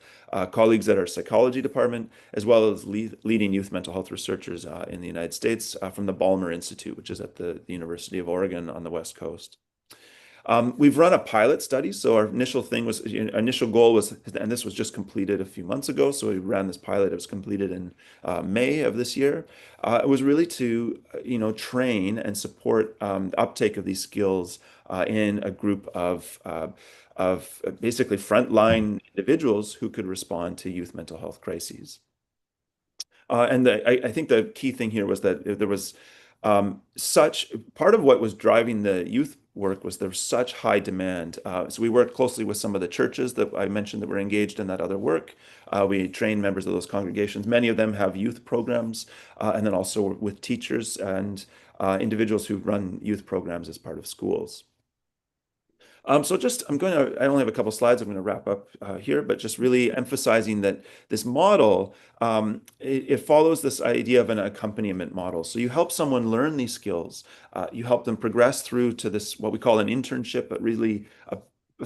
colleagues at our psychology department, as well as leading youth mental health researchers in the United States from the Balmer Institute, which is at the University of Oregon on the West Coast. We've run a pilot study. So our initial goal was, and this was just completed a few months ago. So we ran this pilot. It was completed in May of this year. It was really to, train and support uptake of these skills in a group of basically frontline individuals who could respond to youth mental health crises. And I think the key thing here was that there was part of what was driving the youth work was there was such high demand. So we worked closely with some of the churches that I mentioned that were engaged in that other work. We trained members of those congregations. Many of them have youth programs, and then also with teachers and individuals who run youth programs as part of schools. I only have a couple slides. I'm going to wrap up here, but just really emphasizing that this model, it follows this idea of an accompaniment model. So you help someone learn these skills. You help them progress through to this, what we call an internship, but really a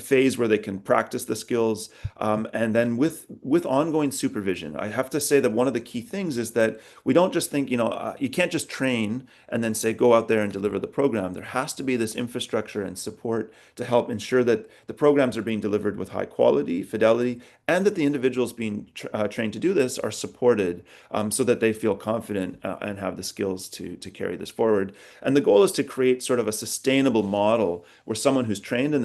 phase where they can practice the skills. And then with ongoing supervision, I have to say that one of the key things is that we don't just think, you can't just train and then say, go out there and deliver the program. There has to be this infrastructure and support to help ensure that the programs are being delivered with high quality, fidelity, and that the individuals being trained to do this are supported so that they feel confident and have the skills to carry this forward. And the goal is to create sort of a sustainable model where someone who's trained in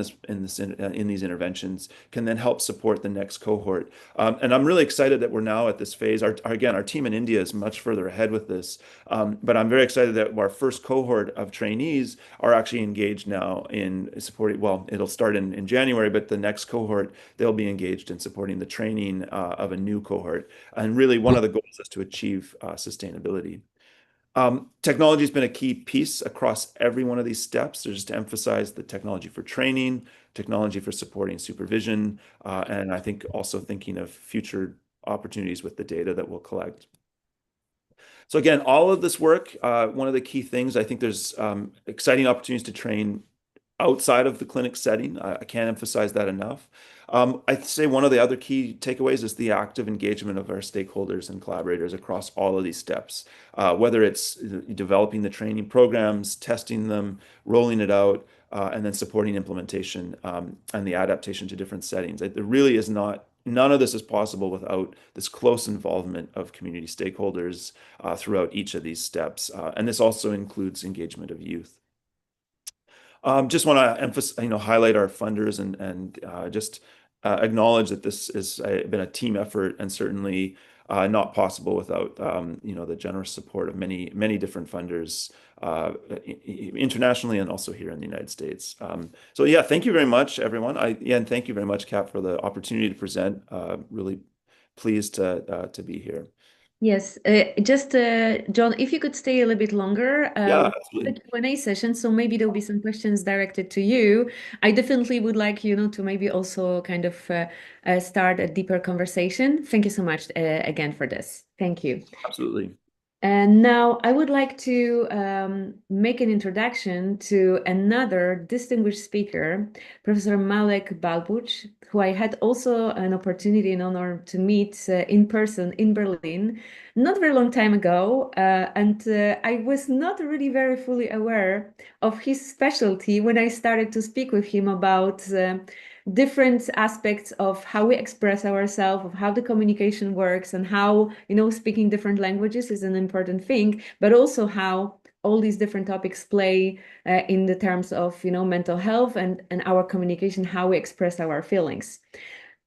these interventions can then help support the next cohort. And I'm really excited that we're now at this phase. Our team in India is much further ahead with this, but I'm very excited that our first cohort of trainees are actually engaged now in supporting, well, it'll start in January, but the next cohort, they'll be engaged in supporting the training of a new cohort. And really one of the goals is to achieve sustainability. Technology has been a key piece across every one of these steps. So just to emphasize the technology for training, technology for supporting supervision, and I think also thinking of future opportunities with the data that we'll collect. So again, all of this work, one of the key things, I think there's exciting opportunities to train outside of the clinic setting. I can't emphasize that enough. I'd say one of the other key takeaways is the active engagement of our stakeholders and collaborators across all of these steps, whether it's developing the training programs, testing them, rolling it out, and then supporting implementation and the adaptation to different settings. There really is none of this is possible without this close involvement of community stakeholders throughout each of these steps. And this also includes engagement of youth. Just want to emphasize, highlight our funders and just acknowledge that this has been a team effort and certainly not possible without the generous support of many different funders internationally and also here in the United States. So yeah, thank you very much, everyone. And thank you very much, Kat, for the opportunity to present. Really pleased to be here.
Yes, just John, if you could stay a little bit longer,
Yeah,
the Q&A session, so maybe there'll be some questions directed to you. I definitely would like to maybe also kind of start a deeper conversation. Thank you so much again for this. Thank you.
Absolutely.
And now I would like to make an introduction to another distinguished speaker, Professor Malek Balbuch, who I had also an opportunity and honor to meet in person in Berlin not very long time ago. And I was not really very fully aware of his specialty when I started to speak with him about different aspects of how we express ourselves, of how the communication works, and how, speaking different languages is an important thing, but also how all these different topics play in the terms of, mental health and our communication, how we express our feelings.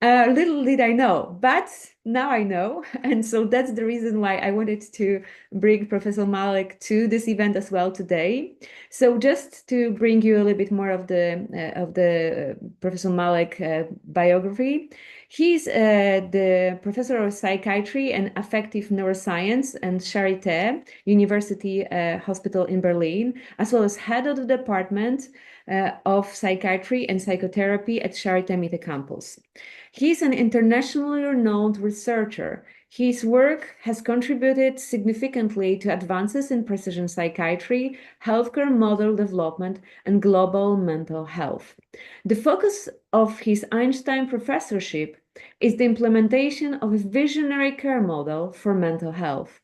Little did I know, but now I know. And so that's the reason why I wanted to bring Professor Malek to this event as well today. So just to bring you a little bit more of the Professor Malek biography. He's the professor of psychiatry and affective neuroscience and Charité University Hospital in Berlin, as well as head of the department of psychiatry and psychotherapy at Charité Mitte Campus. He's an internationally renowned researcher. His work has contributed significantly to advances in precision psychiatry, healthcare model development, and global mental health. The focus of his Einstein professorship is the implementation of a visionary care model for mental health.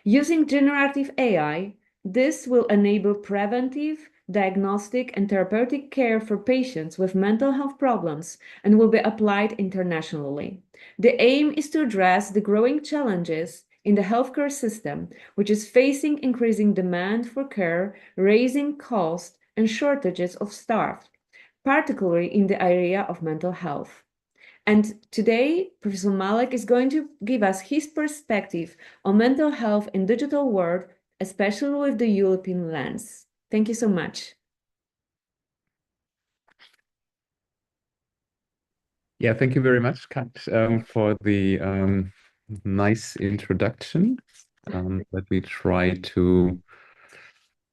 Using generative AI, this will enable preventive, diagnostic, and therapeutic care for patients with mental health problems and will be applied internationally. The aim is to address the growing challenges in the healthcare system, which is facing increasing demand for care, raising costs, and shortages of staff, particularly in the area of mental health. And today, Professor Malek is going to give us his perspective on mental health in digital world, especially with the European lens. Thank you so much.
Yeah, thank you very much, Kat, for the nice introduction. Let me try to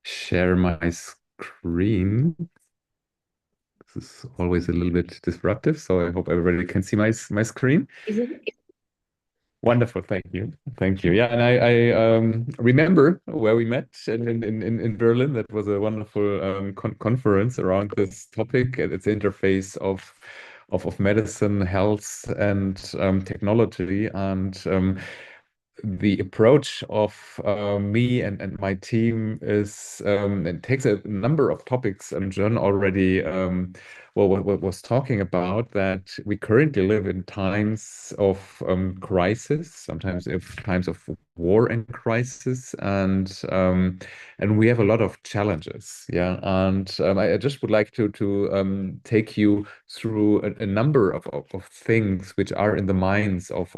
share my screen. This is always a little bit disruptive, so I hope everybody can see my screen. Wonderful, thank you. Thank you. Yeah, and I remember where we met in Berlin. That was a wonderful conference around this topic and its interface of medicine, health, and technology. And the approach of me and my team is it takes a number of topics, and John already was talking about that we currently live in times of crisis, sometimes if times of war and crisis, and we have a lot of challenges. Yeah, and I just would like to take you through a number of things which are in the minds of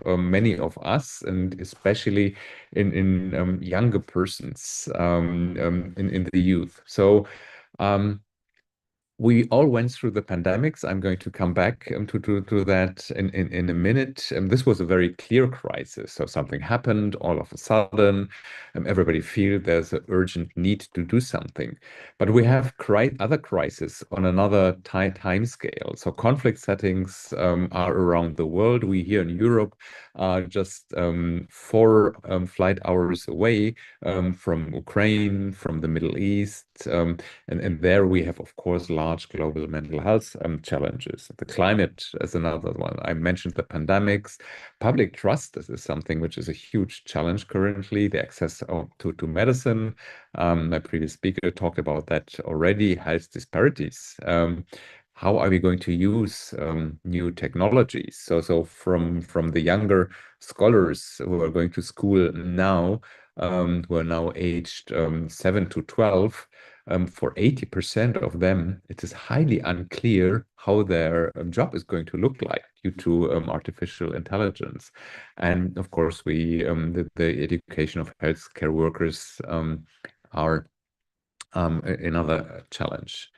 many of us, and especially in younger persons, in the youth. So we all went through the pandemics. I'm going to come back to that in a minute. This was a very clear crisis. So something happened all of a sudden. Everybody feels there's an urgent need to do something. But we have other crises on another time scale. So conflict settings are around the world. We here in Europe are just 4 flight hours away from Ukraine, from the Middle East. And there we have, of course, large global mental health challenges. The climate is another one. I mentioned the pandemics. Public trust is something which is a huge challenge currently. The access to medicine. My previous speaker talked about that already. Health disparities. How are we going to use new technologies? So from the younger scholars who are going to school now, who are now aged 7 to 12, for 80% of them, it is highly unclear how their job is going to look like due to artificial intelligence. And of course, the education of healthcare workers are another challenge.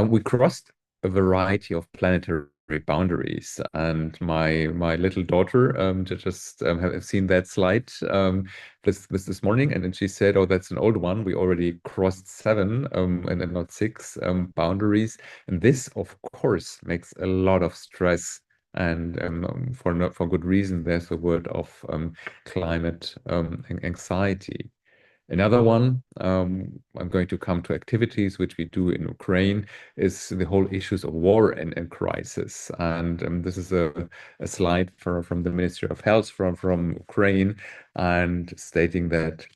We crossed a variety of planetary boundaries, and my little daughter just have seen that slide this morning, and then she said, "Oh, that's an old one. We already crossed 7 and not 6 boundaries." And this, of course, makes a lot of stress And for good reason, there's a word of climate anxiety. Another one, I'm going to come to activities which we do in Ukraine, is the whole issues of war and crisis. And this is a slide from the Ministry of Health from Ukraine, and stating that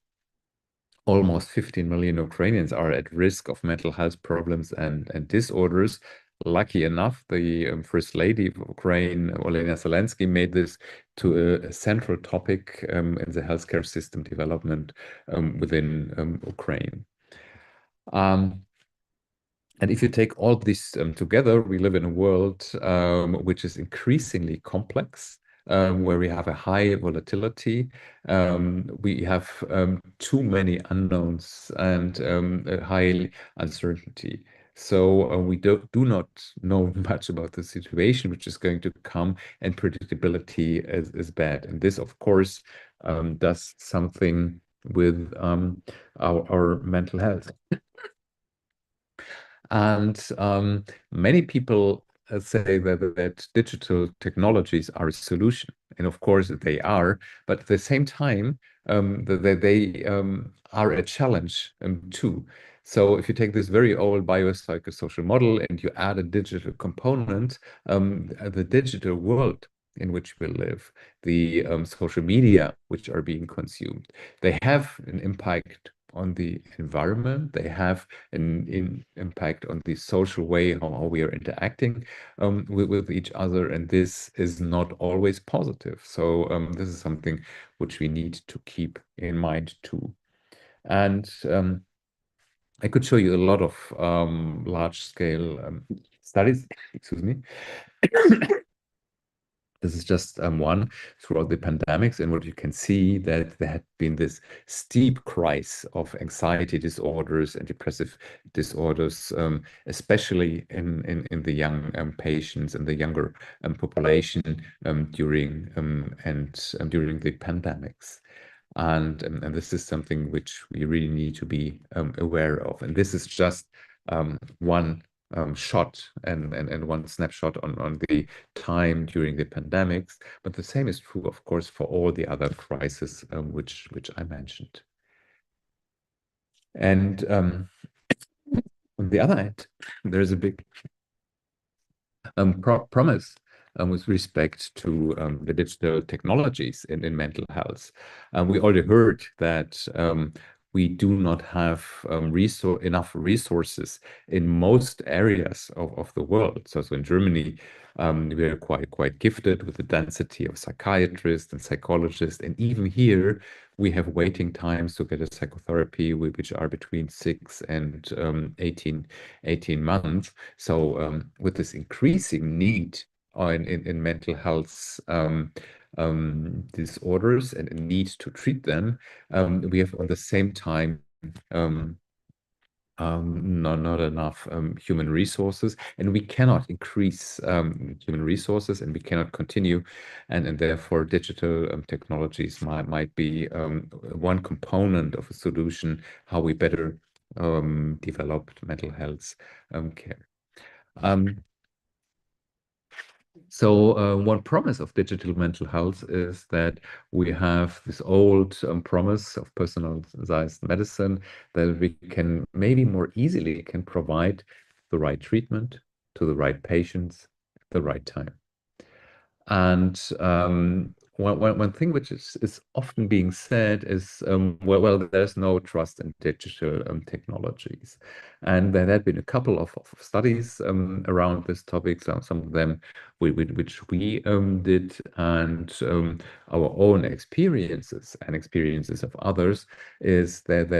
almost 15 million Ukrainians are at risk of mental health problems and disorders. Lucky enough, the First Lady of Ukraine, Olena Zelensky, made this to a central topic in the healthcare system development within Ukraine. And if you take all this together, we live in a world which is increasingly complex, where we have a high volatility. We have too many unknowns and a high uncertainty. So we do not know much about the situation which is going to come, and predictability is bad. And this, of course, does something with our mental health. And many people say that digital technologies are a solution. And of course they are, but at the same time, they are a challenge too. So if you take this very old biopsychosocial model and you add a digital component, the digital world in which we live, the social media which are being consumed, they have an impact on the environment. They have an impact on the social way how we are interacting with each other, and this is not always positive. So this is something which we need to keep in mind too. And I could show you a lot of large-scale studies. Excuse me. This is just one throughout the pandemics, and what you can see that there had been this steep rise of anxiety disorders and depressive disorders, especially in the young patients and the younger population during the pandemics. And this is something which we really need to be aware of. And this is just one shot and one snapshot on the time during the pandemics, but the same is true, of course, for all the other crises which I mentioned. And on the other hand, there is a big promise with respect to the digital technologies in mental health. We already heard that we do not have enough resources in most areas of the world. So in Germany, we are quite gifted with the density of psychiatrists and psychologists, and even here we have waiting times to get a psychotherapy which are between 6 and 18 months. So with this increasing need in mental health disorders and a need to treat them, we have at the same time not enough human resources, and we cannot increase human resources, and we cannot continue, and therefore digital technologies might be one component of a solution how we better develop mental health care. So one promise of digital mental health is that we have this old promise of personalized medicine, that we can maybe more easily can provide the right treatment to the right patients at the right time. And one thing which is often being said is, well, there's no trust in digital technologies. And there had been a couple of studies around this topic, some of them which we did, and our own experiences and experiences of others is that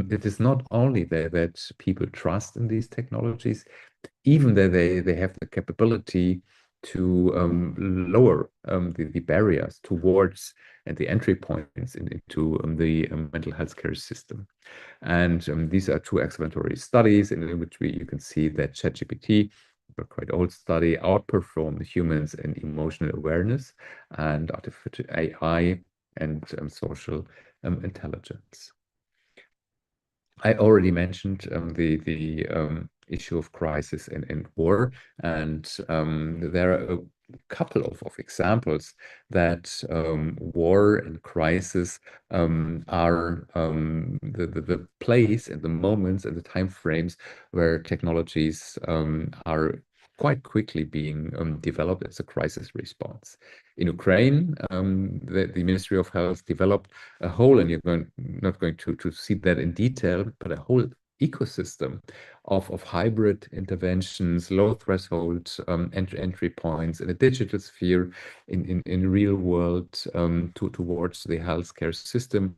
it is not only that people trust in these technologies, even that they have the capability to lower the barriers towards and the entry points into the mental health care system. And these are two explanatory studies in which you can see that ChatGPT, a quite old study, outperformed humans in emotional awareness and artificial AI and social intelligence. I already mentioned the issue of crisis and war. And there are a couple of examples that war and crisis are the place and the moments and the time frames where technologies are quite quickly being developed as a crisis response. In Ukraine, the Ministry of Health developed a whole, and you're not going to see that in detail, but a whole ecosystem of hybrid interventions, low threshold entry points in a digital sphere, in real world towards the healthcare system,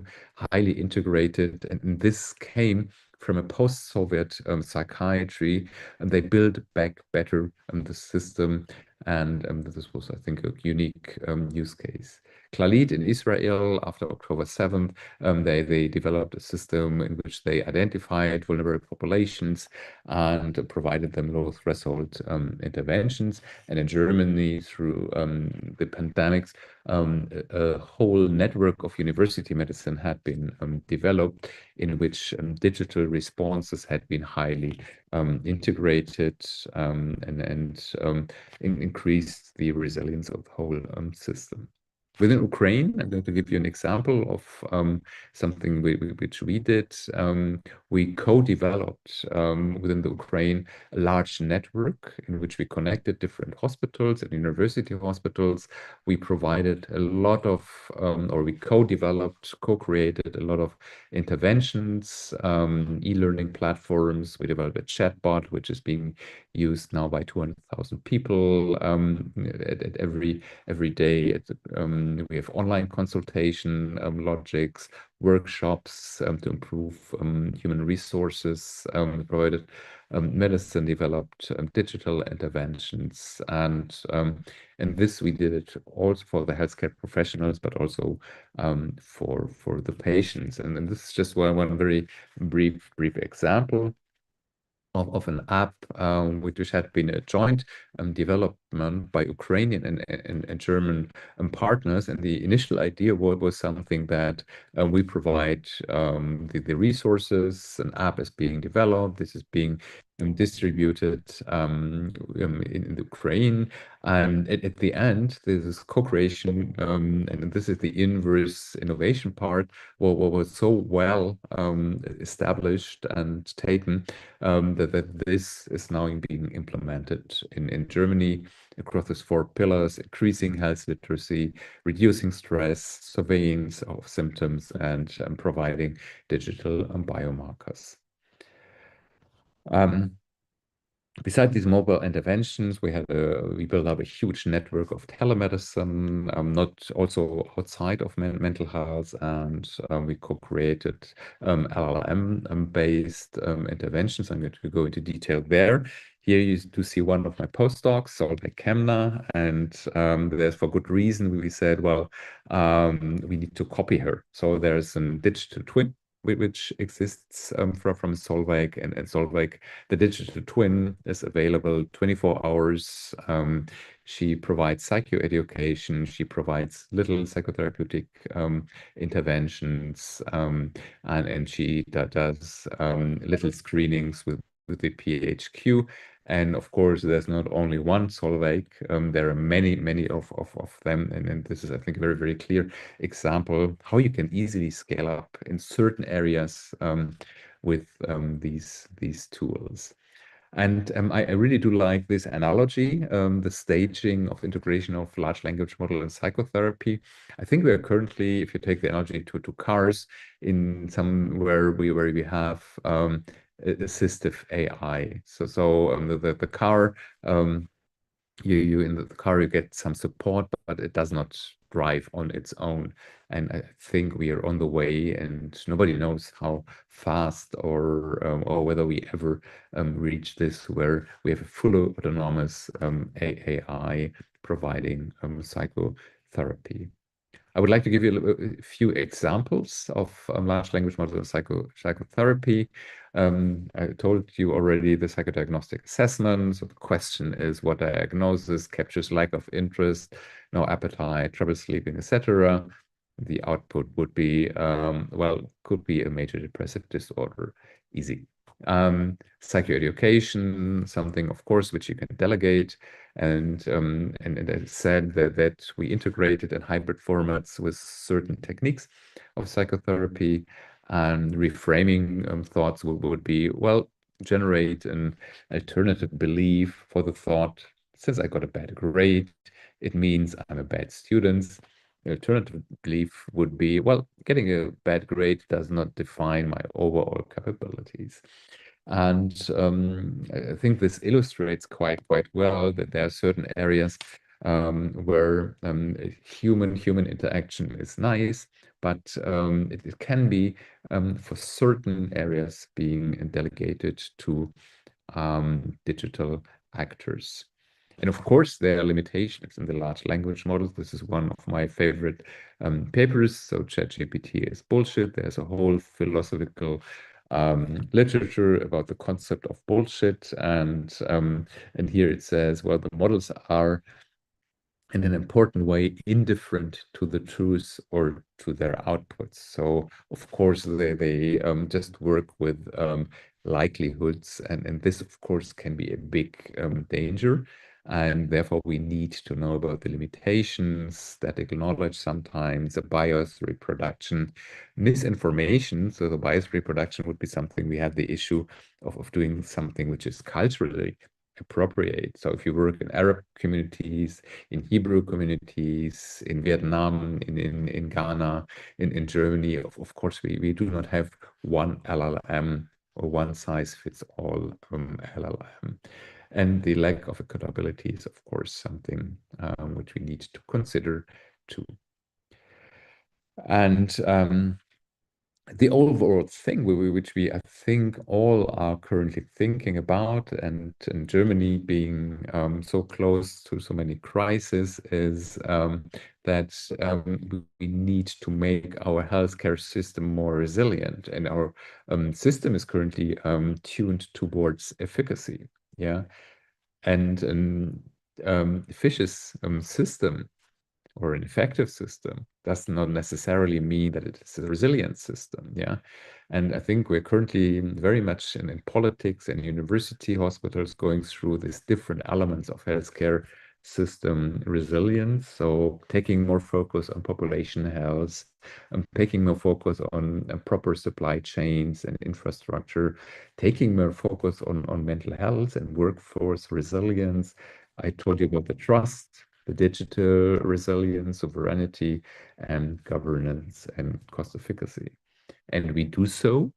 highly integrated. And this came from a post-Soviet psychiatry, and they built back better the system. And this was, I think, a unique use case. Clalit in Israel, after October 7th, they developed a system in which they identified vulnerable populations and provided them low threshold interventions. And in Germany, through the pandemics, a whole network of university medicine had been developed, in which digital responses had been highly integrated and increased the resilience of the whole system. Within Ukraine, I'm going to give you an example of something which we did. We co-developed within the Ukraine a large network in which we connected different hospitals and university hospitals. We provided a lot of, or we co-developed, co-created a lot of interventions, e-learning platforms. We developed a chatbot, which is being used now by 200,000 people at every day. We have online consultation logics, workshops to improve human resources, provided medicine, developed digital interventions, and this we did it also for the healthcare professionals, but also for the patients. And this is just one very brief example of an app which had been a joint development by Ukrainian and German partners. And the initial idea was something that we provide the resources. An app is being developed. This is being distributed in Ukraine. And at the end, there's this co-creation, and this is the inverse innovation part, what was so well established and taken that this is now being implemented in Germany across these 4 pillars: increasing health literacy, reducing stress, surveillance of symptoms, and providing digital biomarkers. Besides these mobile interventions, we built up a huge network of telemedicine, not also outside of mental health, and we co-created LLM-based interventions. I'm going to go into detail there. Here you do see one of my postdocs, Solveig Kemner, and there's, for good reason, we said, well, we need to copy her. So there's a digital twin which exists from Solveig, and Solveig, the digital twin, is available 24 hours. She provides psychoeducation, she provides little psychotherapeutic interventions, and she does little screenings with the PHQ. And of course, there's not only one Solveig, there are many of them. And this is, I think, a very clear example how you can easily scale up in certain areas with these tools. And I really do like this analogy, the staging of integration of large language model and psychotherapy. I think we are currently, if you take the analogy to cars, in somewhere where we have assistive AI. So the car, you in the car, you get some support, but it does not drive on its own. And I think we are on the way, and nobody knows how fast or whether we ever reach this where we have a fully autonomous AI providing psychotherapy. I would like to give you a few examples of large language model and psychotherapy. I told you already the psychodiagnostic assessment. So the question is, what diagnosis captures lack of interest, no appetite, trouble sleeping, etc. The output would be, well, could be a major depressive disorder. Easy. Psychoeducation, something, of course, which you can delegate. And I said that we integrated in hybrid formats with certain techniques of psychotherapy, and reframing thoughts would be, well, generate an alternative belief for the thought. Since I got a bad grade, it means I'm a bad student. The alternative belief would be, well, getting a bad grade does not define my overall capabilities. And I think this illustrates quite well that there are certain areas where human interaction is nice, but it can be for certain areas being delegated to digital actors. And of course, there are limitations in the large language models. This is one of my favorite papers. So ChatGPT is bullshit. There's a whole philosophical literature about the concept of bullshit. And here it says, well, the models are in an important way indifferent to the truth or to their outputs. So of course they just work with likelihoods, and this of course can be a big danger. And therefore we need to know about the limitations, static knowledge, sometimes a bias reproduction, misinformation. So the bias reproduction would be something we have the issue of doing something which is culturally appropriate. So if you work in Arab communities, in Hebrew communities, in Vietnam, in Ghana, in Germany, of course, we do not have one LLM or one size fits all LLM. And the lack of accountability is, of course, something which we need to consider too. And the overall thing which we, I think, all are currently thinking about, and in Germany being so close to so many crises, is that we need to make our healthcare system more resilient. And our system is currently tuned towards efficacy. Yeah. And an efficacious system or an effective system does not necessarily mean that it is a resilient system. Yeah. And I think we're currently very much in politics and university hospitals going through these different elements of healthcare system resilience. So taking more focus on population health, taking more focus on proper supply chains and infrastructure, taking more focus on mental health and workforce resilience. I told you about the trust, the digital resilience, sovereignty, and governance and cost efficacy. And we do so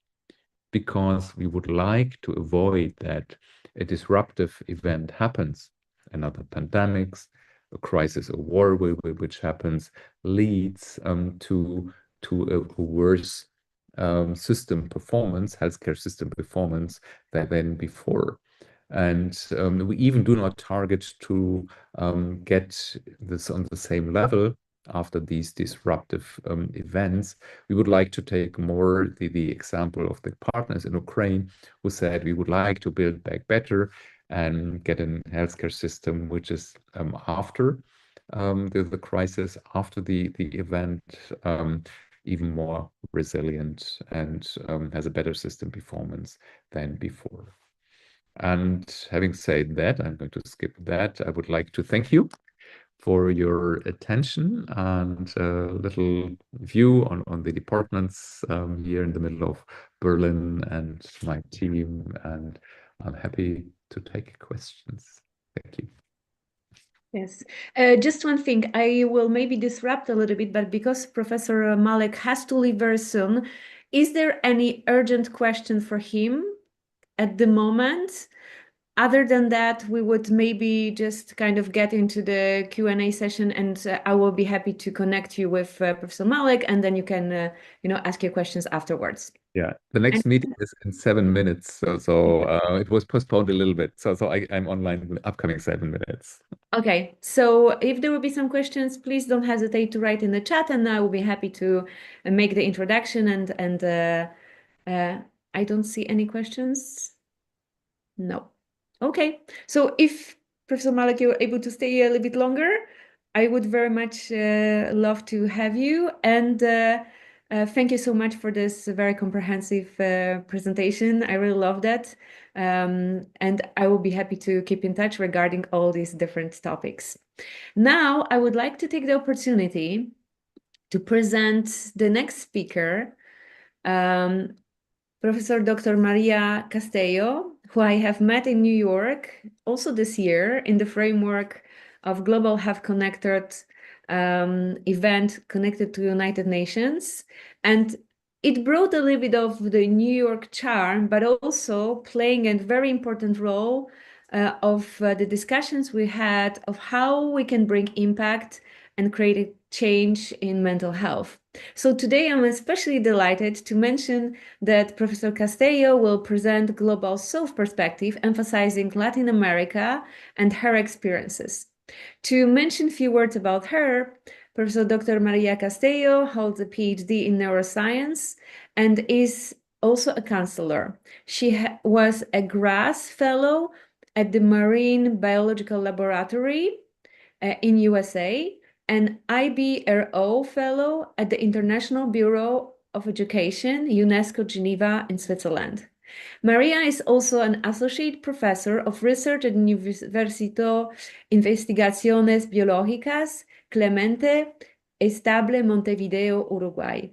because we would like to avoid that a disruptive event happens, another pandemics, a crisis, a war which happens, leads to a worse system performance, healthcare system performance than before. And we even do not target to get this on the same level after these disruptive events. We would like to take more the example of the partners in Ukraine who said we would like to build back better and get a healthcare system which is after the crisis, after the event, even more resilient and has a better system performance than before. And having said that, I'm going to skip that. I would like to thank you for your attention and a little view on the departments here in the middle of Berlin and my team. And I'm happy to take questions. Thank you.
Yes, just one thing, I will maybe disrupt a little bit, but because Professor Malek has to leave very soon, is there any urgent question for him at the moment? Other than that, we would maybe just kind of get into the Q&A session, and I will be happy to connect you with Professor Malek, and then you can, ask your questions afterwards.
Yeah, the next meeting is in 7 minutes, so it was postponed a little bit. So I'm online in the upcoming 7 minutes.
Okay, so if there will be some questions, please don't hesitate to write in the chat, and I will be happy to make the introduction. And I don't see any questions. No. Okay, so if Professor Malek, you're able to stay a little bit longer, I would very much love to have you. And Thank you so much for this very comprehensive presentation. I really love that. And I will be happy to keep in touch regarding all these different topics. Now, I would like to take the opportunity to present the next speaker, Professor Dr. Maria Castello, who I have met in New York also this year in the framework of Global Health Connected event connected to United Nations. And it brought a little bit of the New York charm, but also playing a very important role of the discussions we had of how we can bring impact and create a change in mental health. So today I'm especially delighted to mention that Professor Castello will present Global South perspective, emphasizing Latin America and her experiences. To mention a few words about her, Professor Dr. Maria Castello holds a PhD in neuroscience and is also a counselor. She was a GRASS Fellow at the Marine Biological Laboratory in USA, an IBRO Fellow at the International Bureau of Education, UNESCO Geneva in Switzerland. Maria is also an associate professor of research at Universidad Investigaciones Biológicas Clemente Estable Montevideo, Uruguay,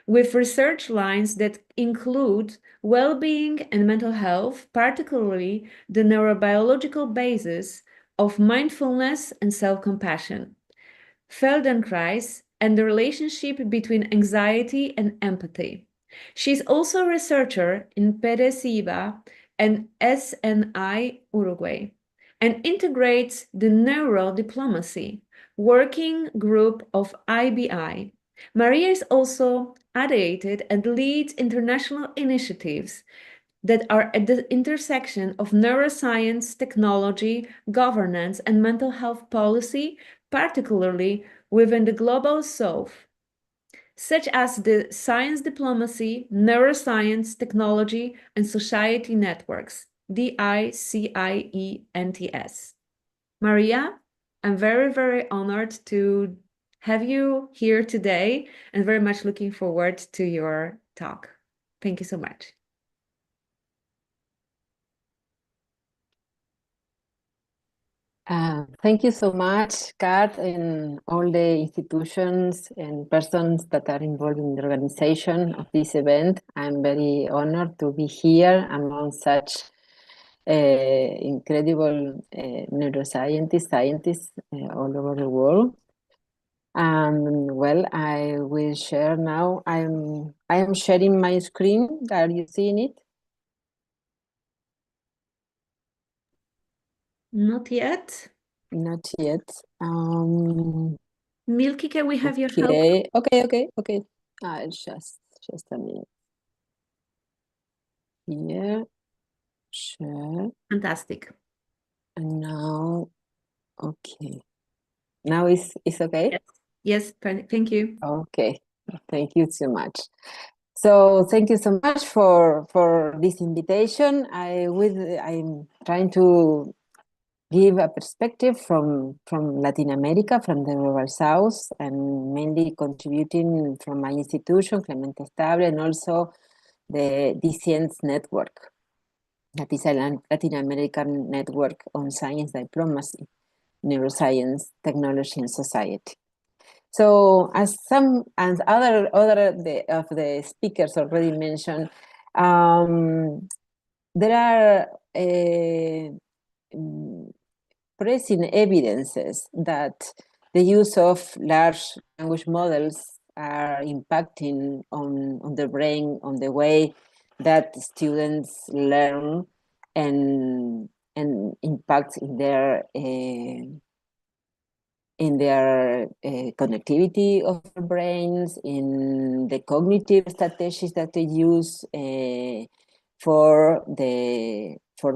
with research lines that include well-being and mental health, particularly the neurobiological basis of mindfulness and self-compassion, Feldenkrais, and the relationship between anxiety and empathy. She's also a researcher in PEDESIVA and SNI Uruguay, and integrates the neurodiplomacy working group of IBI. Maria is also ideated and leads international initiatives that are at the intersection of neuroscience, technology, governance, and mental health policy, particularly within the Global South, such as the Science Diplomacy, Neuroscience, Technology, and Society Networks, DICIENTS. Maria, I'm very, very honored to have you here today and very much looking forward to your talk. Thank you so much.
Thank you so much, Kat, and all the institutions and persons that are involved in the organization of this event. I'm very honored to be here among such incredible scientists all over the world. Well, I will share now. I am sharing my screen. Are you seeing it?
Not yet.
Not yet.
Milky, can we have your help?
Okay. Just a minute. Here, share.
Fantastic.
And now, okay. Now it's okay?
Yes, thank you.
Okay, thank you so much. So thank you so much for this invitation. I'm trying to give a perspective from Latin America, from the Global South, and mainly contributing from my institution, Clemente Estable, and also the DCNS network, that is a Latin American network on science diplomacy, neuroscience, technology, and society. So as other of the speakers already mentioned, there are present evidences that the use of large language models are impacting on the brain, on the way that students learn, and impact in their connectivity of their brains, in the cognitive strategies that they use for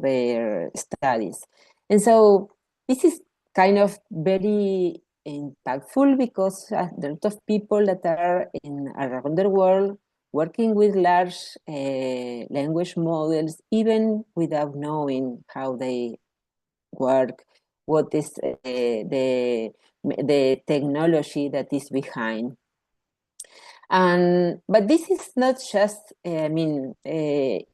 their studies. And so this is kind of very impactful because there are a lot of people that are around the world working with large language models, even without knowing how they work, what is the technology that is behind. But this is not just, this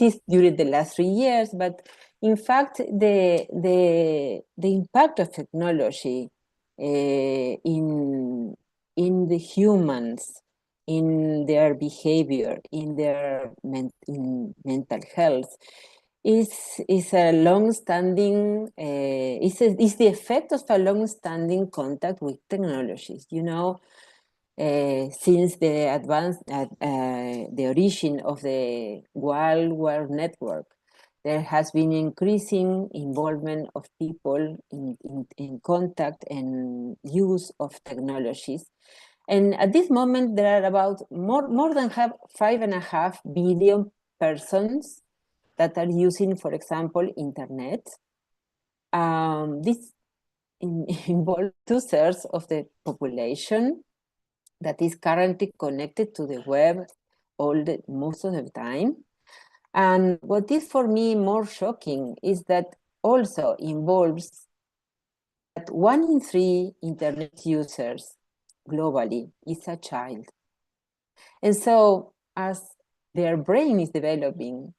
is during the last 3 years, but in fact, the impact of technology in the humans, in their behavior, in their mental health, is a long-standing, is the effect of a long-standing contact with technologies. You know, since the origin of the Wild Web network, there has been increasing involvement of people in contact and use of technologies. And at this moment, there are about more than 5.5 billion persons that are using, for example, internet. This involves 2/3 of the population that is currently connected to the web most of the time. And what is for me more shocking is that also involves that 1 in 3 internet users globally is a child. And so as their brain is developing,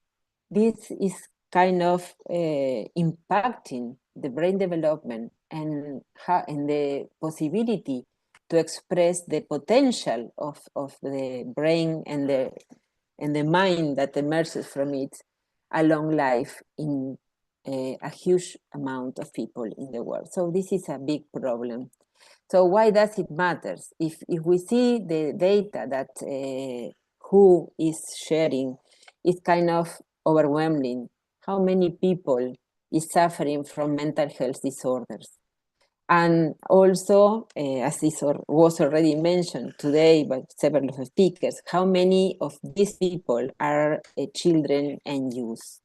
this is kind of impacting the brain development and the possibility to express the potential of the brain and the mind that emerges from it along life in a huge amount of people in the world. So this is a big problem. So why does it matter? If we see the data that WHO is sharing, it's kind of overwhelming. How many people is suffering from mental health disorders? And also, as this was already mentioned today by several of the speakers, how many of these people are children and youth?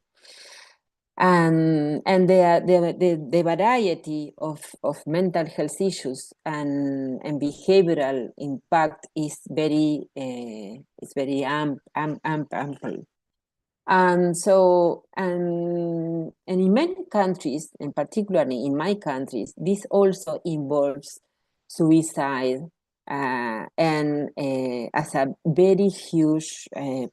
And the variety of mental health issues and behavioral impact is very ample. And so, and in many countries, and particularly in my countries, this also involves suicide and as a very huge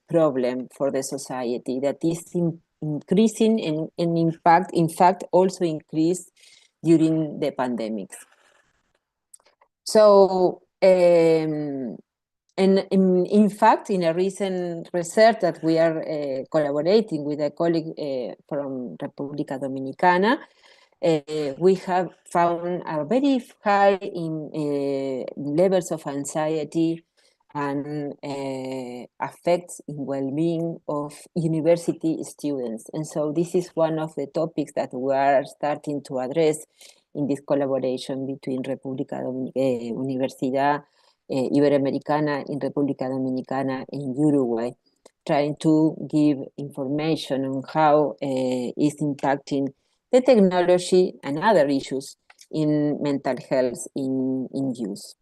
problem for the society that is increasing and in fact also increased during the pandemics. So, and in fact, in a recent research that we are collaborating with a colleague from República Dominicana, we have found a very high in levels of anxiety and affects in well-being of university students. And so this is one of the topics that we are starting to address in this collaboration between Universidad Iberoamericana in República Dominicana and Uruguay, trying to give information on how it's impacting the technology and other issues in mental health in youth.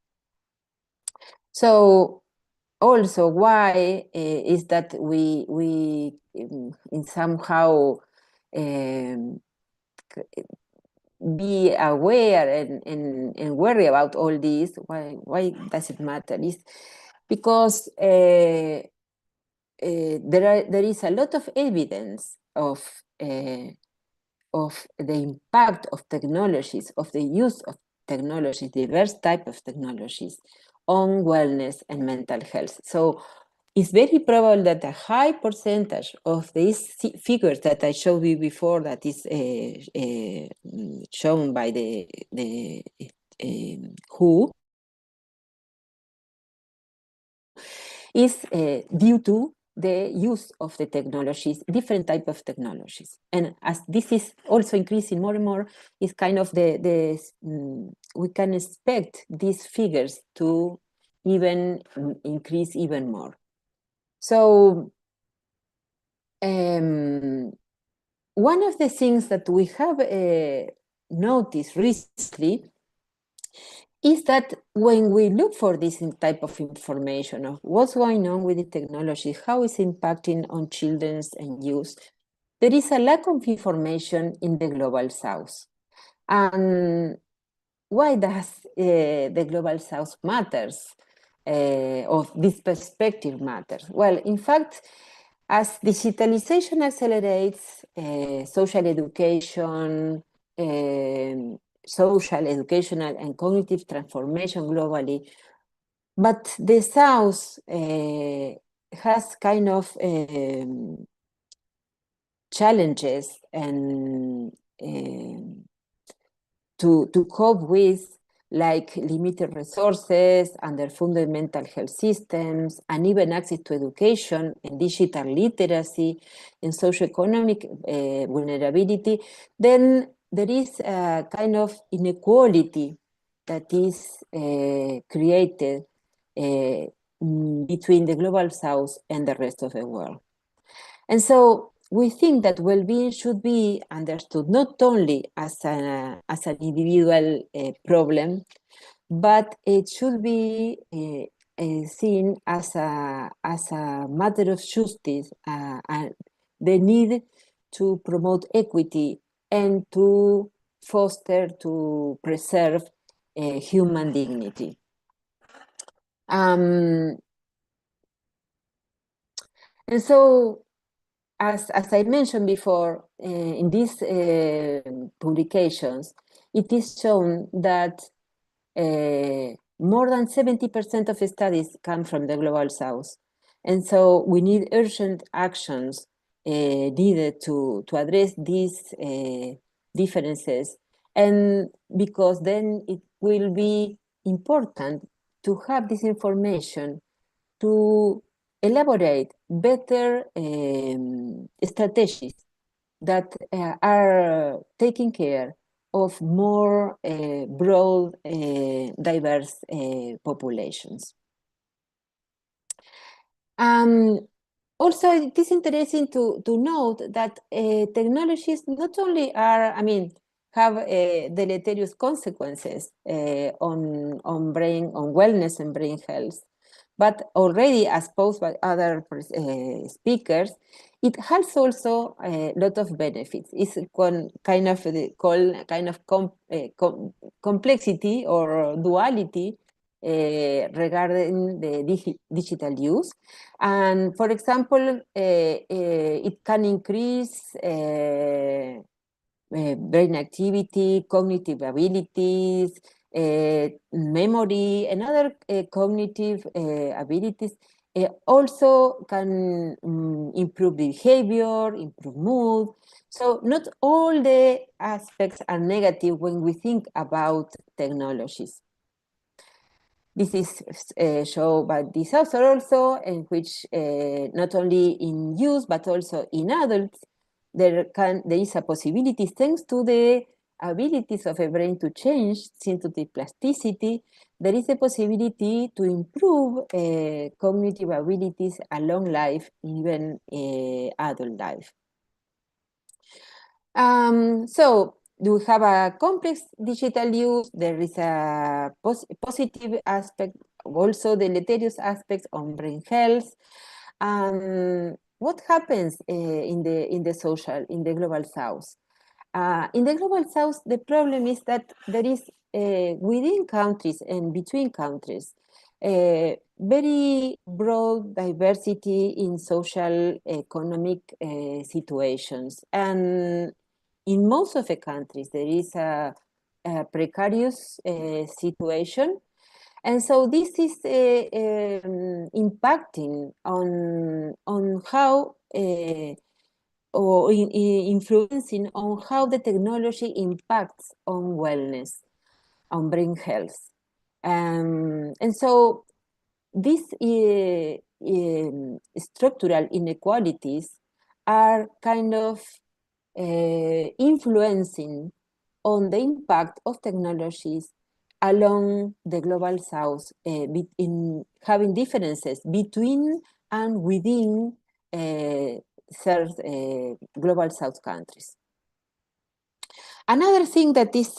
So also why is that we in somehow be aware and worry about all this? Why does it matter? It's because there is a lot of evidence of the impact of technologies, of the use of technologies, diverse type of technologies on wellness and mental health. So it's very probable that a high percentage of these figures that I showed you before, that is shown by the WHO, is due to the use of the technologies, different type of technologies. And as this is also increasing more and more, it's kind of we can expect these figures to even increase even more. So one of the things that we have noticed recently is that when we look for this type of information of what's going on with the technology, how it's impacting on children and youth, there is a lack of information in the Global South. And why does the Global South matters? of this perspective matters? Well, in fact, as digitalization accelerates social education, social, educational, and cognitive transformation globally, but the South has kind of challenges and to cope with, like limited resources, underfunded mental health systems, uneven access to education and digital literacy and socioeconomic vulnerability, then there is a kind of inequality that is created between the global South and the rest of the world. And so we think that well-being should be understood not only as an individual problem, but it should be seen as a matter of justice and the need to promote equity and to foster, to preserve human dignity. And so, as I mentioned before, in these publications, it is shown that more than 70% of studies come from the Global South. And so we need urgent actions needed to address these differences. And because then it will be important to have this information to elaborate better strategies that are taking care of more broad, diverse populations. Also, it is interesting to note that technologies not only are, have deleterious consequences on wellness and brain health, but already, as posed by other speakers, it has also a lot of benefits. It's kind of complexity or duality regarding the digital use. And for example, it can increase brain activity, cognitive abilities, memory, and other cognitive abilities. Also can improve behavior, improve mood. So not all the aspects are negative when we think about technologies. This is shown by this author also, in which not only in use, but also in adults, there is a possibility, thanks to the abilities of a brain to change, synthetic plasticity, there is a possibility to improve cognitive abilities along life, even adult life. So we have a complex digital use. There is a positive aspect, also the deleterious aspects on brain health. What happens in the global South? In the global South, the problem is that there is within countries and between countries very broad diversity in social economic situations. And in most of the countries, there is a precarious situation. And so this is impacting on how or influencing on how the technology impacts on wellness, on brain health. And so these structural inequalities are kind of influencing on the impact of technologies along the global South, in having differences between and within served global South countries. Another thing that is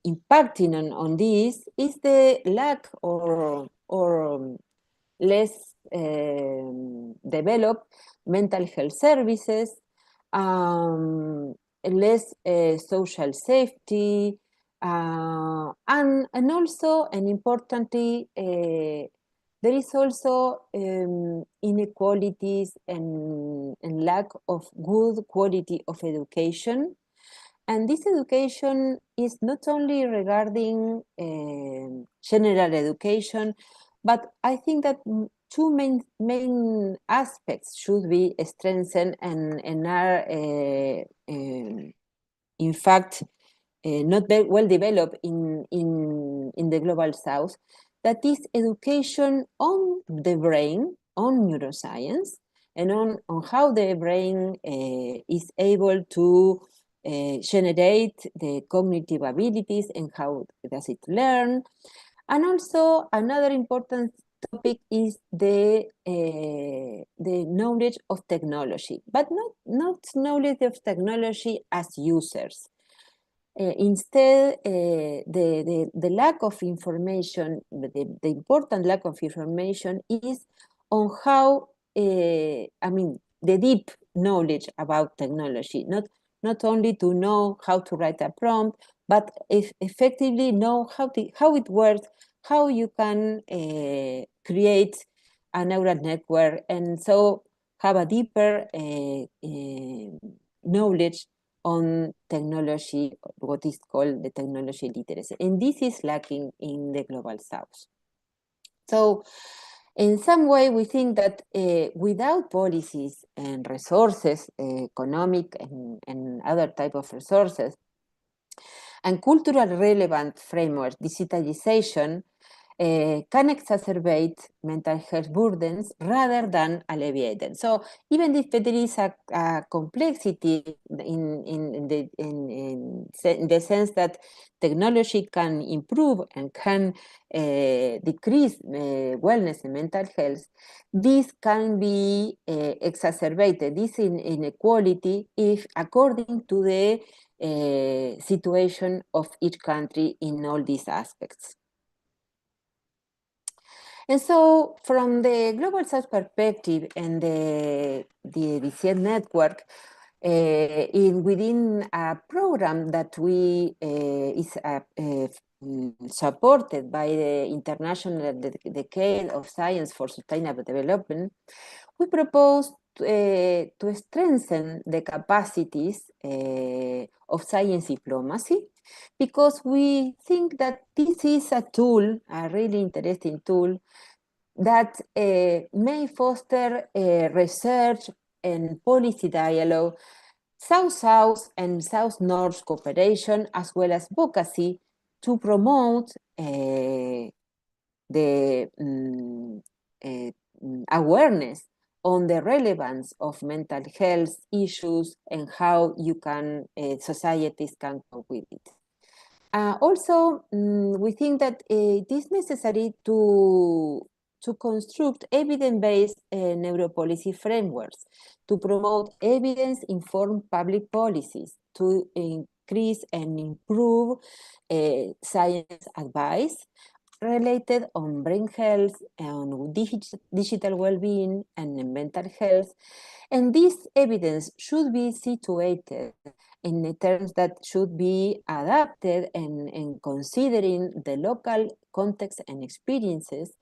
impacting on this is the lack or less developed mental health services, less social safety, And also, and importantly, there is also inequalities and lack of good quality of education. And this education is not only regarding general education, but I think that two main aspects should be strengthened and are, in fact, not very well developed in the global south. That is education on the brain, on neuroscience, and on how the brain is able to generate the cognitive abilities and how does it learn. And also another important topic is the knowledge of technology, but not knowledge of technology as users. Instead, the lack of information, the important lack of information is on how, I mean, the deep knowledge about technology, not only to know how to write a prompt, but effectively know how it works, how you can create a neural network, and so have a deeper knowledge on technology, what is called the technology literacy. And this is lacking in the global south. So in some way, we think that without policies and resources, economic and other type of resources, and cultural relevant frameworks, digitalization can exacerbate mental health burdens rather than alleviate them. So even if there is a complexity in the sense that technology can improve and can decrease wellness and mental health, this can be exacerbated, this inequality, if according to the situation of each country in all these aspects. And so from the Global South perspective and the DCN network, within a program that is supported by the International Decade of Science for Sustainable Development, we propose to strengthen the capacities of science diplomacy, because we think that this is a tool, a really interesting tool, that may foster research and policy dialogue, South-South and South-North cooperation, as well as advocacy to promote the awareness on the relevance of mental health issues and how societies can cope with it. Also, we think that it is necessary to construct evidence-based neuropolicy frameworks to promote evidence-informed public policies, to increase and improve science advice related on brain health, on digital well-being, and mental health. And this evidence should be situated in the terms that should be adapted and considering the local context and experiences,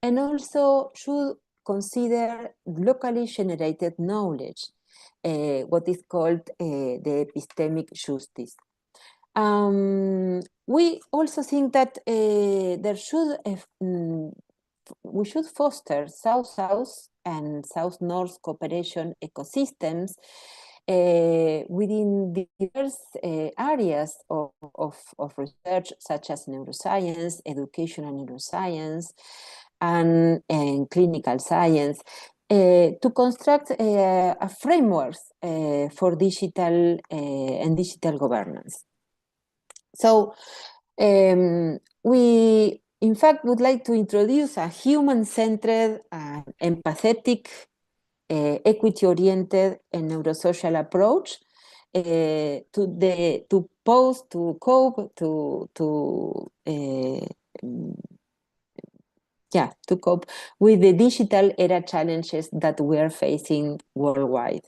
and also should consider locally generated knowledge, what is called the epistemic justice. We also think that we should foster South-South and South-North cooperation ecosystems within diverse areas of research, such as neuroscience, educational neuroscience, and clinical science, to construct a framework for digital and digital governance. So we, in fact, would like to introduce a human-centered, empathetic, equity-oriented, and neurosocial approach to cope with the digital era challenges that we are facing worldwide.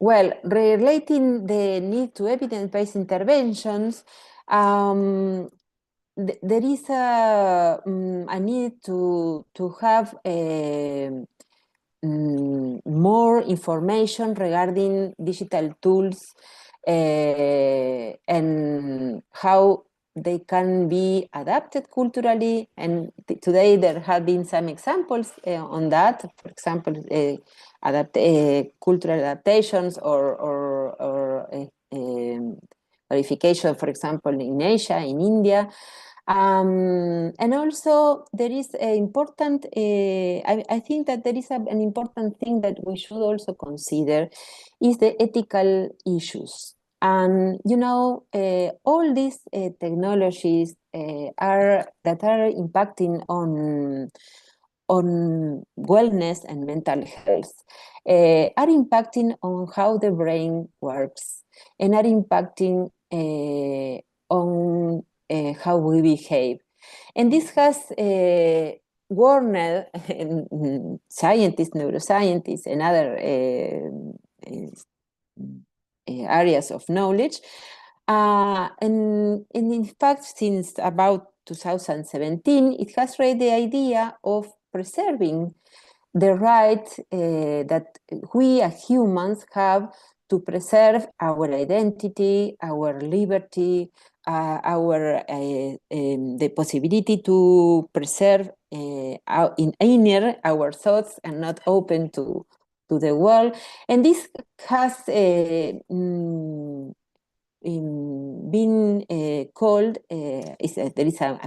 well, relating the need to evidence-based interventions, there is a need to have more information regarding digital tools and how they can be adapted culturally. And today there have been some examples on that. For example, cultural adaptations or verification, for example, in Asia, in India. And also there is an important, I think that there is an important thing that we should also consider is the ethical issues. And you know, all these technologies that are impacting on wellness and mental health are impacting on how the brain works and are impacting on how we behave. And this has warned scientists, neuroscientists, and other areas of knowledge. And in fact, since about 2017, it has raised the idea of preserving the right that we as humans have to preserve our identity, our liberty, the possibility to preserve in inner our thoughts and not open to the world. And this has been called, there is a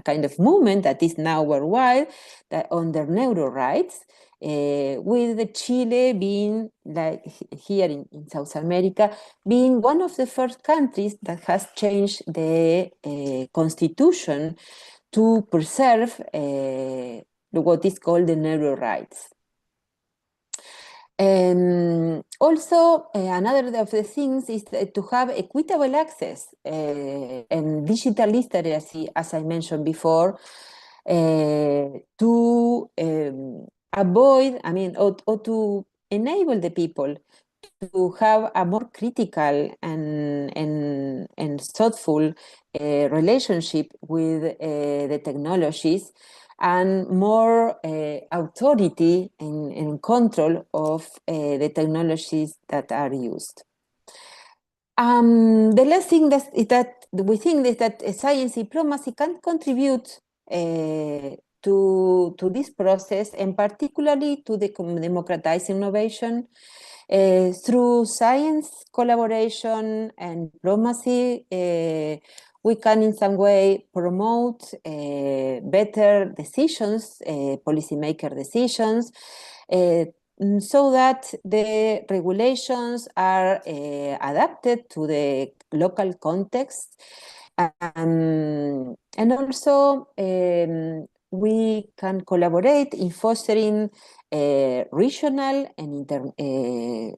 kind of movement that is now worldwide that under neuro rights, with Chile being, like here in South America, being one of the first countries that has changed the constitution to preserve what is called the neuro rights. Also, another of the things is to have equitable access and digital literacy, as I mentioned before, to avoid, or to enable the people to have a more critical and thoughtful relationship with the technologies, and more authority and control of the technologies that are used. The last thing that we think is that science diplomacy can contribute to this process, and particularly to the democratized innovation through science collaboration and diplomacy. We can in some way promote better decisions, policymaker decisions, so that the regulations are adapted to the local context. And also we can collaborate in fostering regional and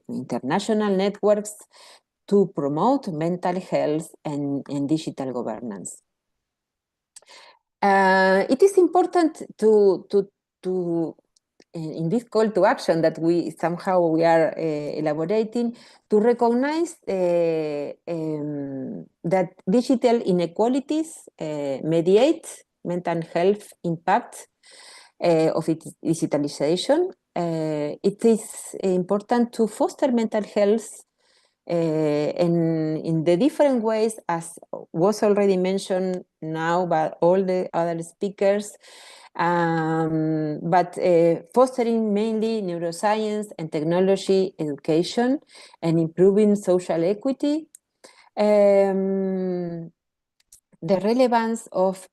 international networks to promote mental health and digital governance. It is important to in this call to action that we are elaborating, to recognize that digital inequalities mediate mental health impact of digitalization. It is important to foster mental health and in the different ways, as was already mentioned now by all the other speakers, but fostering mainly neuroscience and technology education and improving social equity. The relevance of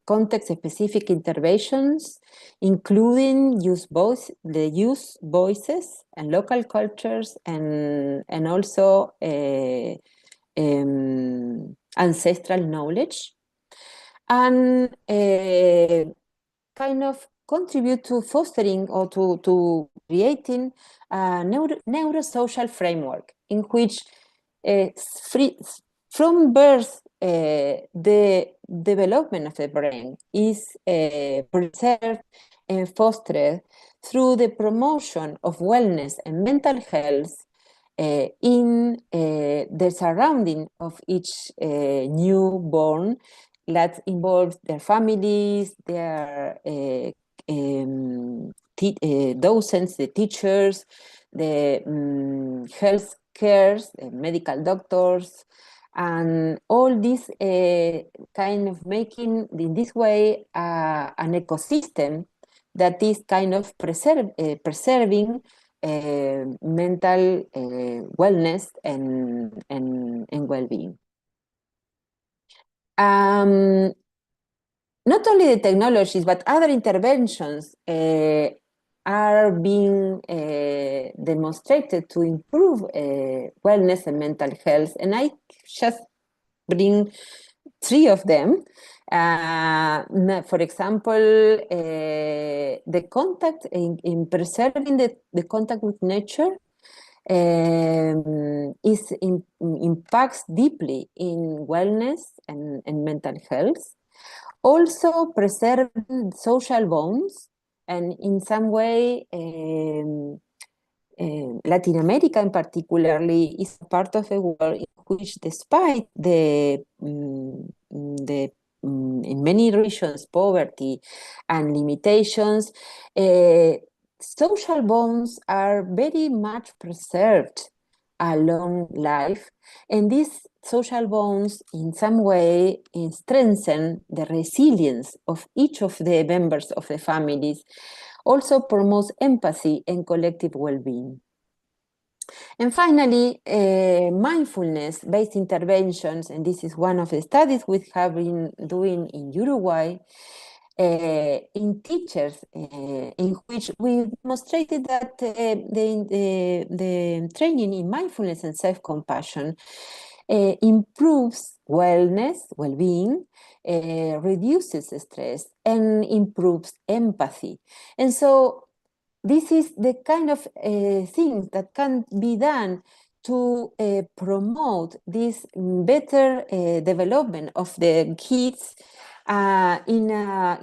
context-specific interventions, including the youth voices and local cultures, and also ancestral knowledge, and kind of contribute to fostering or to creating a neurosocial framework in which from birth the development of the brain is preserved and fostered through the promotion of wellness and mental health in the surrounding of each newborn that involves their families, their docents, the teachers, the health cares, the medical doctors, and all this kind of making, in this way, an ecosystem that is kind of preserving mental wellness and well-being. Not only the technologies, but other interventions are being demonstrated to improve wellness and mental health. And I just bring 3 of them. For example, the contact in preserving the contact with nature impacts deeply in wellness and mental health. Also preserving social bonds, and in some way Latin America in particularly is a part of the world in which, despite in many regions, poverty and limitations, social bonds are very much preserved along life, and these social bonds in some way strengthen the resilience of each of the members of the families, also promotes empathy and collective well-being. And finally, mindfulness-based interventions, and this is one of the studies we have been doing in Uruguay, in teachers, in which we demonstrated that the training in mindfulness and self-compassion improves wellness, well-being, reduces stress, and improves empathy. And so this is the kind of things that can be done to promote this better development of the kids in a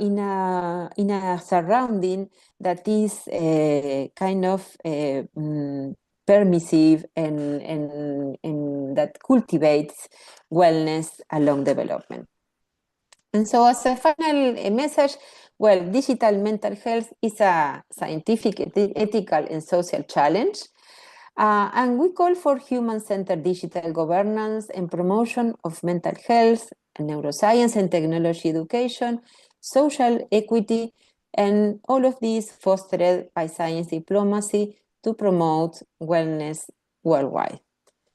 surrounding that is kind of permissive and that cultivates wellness along development. And so as a final message, well, digital mental health is a scientific, ethical, and social challenge. And we call for human-centered digital governance and promotion of mental health, neuroscience and technology education, social equity, and all of these fostered by science diplomacy to promote wellness worldwide.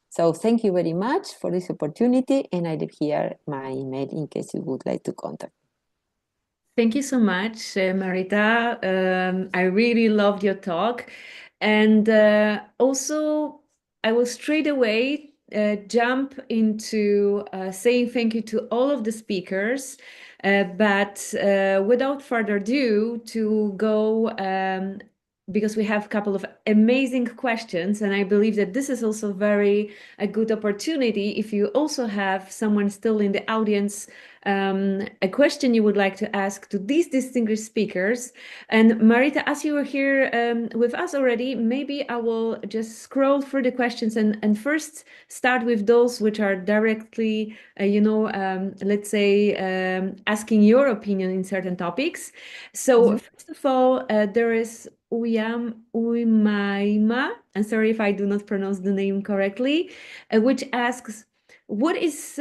So thank you very much for this opportunity, and I leave here my email in case you would like to contact.
Thank you so much, Marita. I really loved your talk. And also, I will straight away jump into saying thank you to all of the speakers. But without further ado, to go because we have a couple of amazing questions, and I believe that this is also a good opportunity if you also have someone still in the audience, a question you would like to ask to these distinguished speakers. And Marita, as you were here with us already, maybe I will just scroll through the questions and first start with those which are directly, let's say, asking your opinion in certain topics. So first of all, there is Uimaima, I'm sorry if I do not pronounce the name correctly, which asks, what is,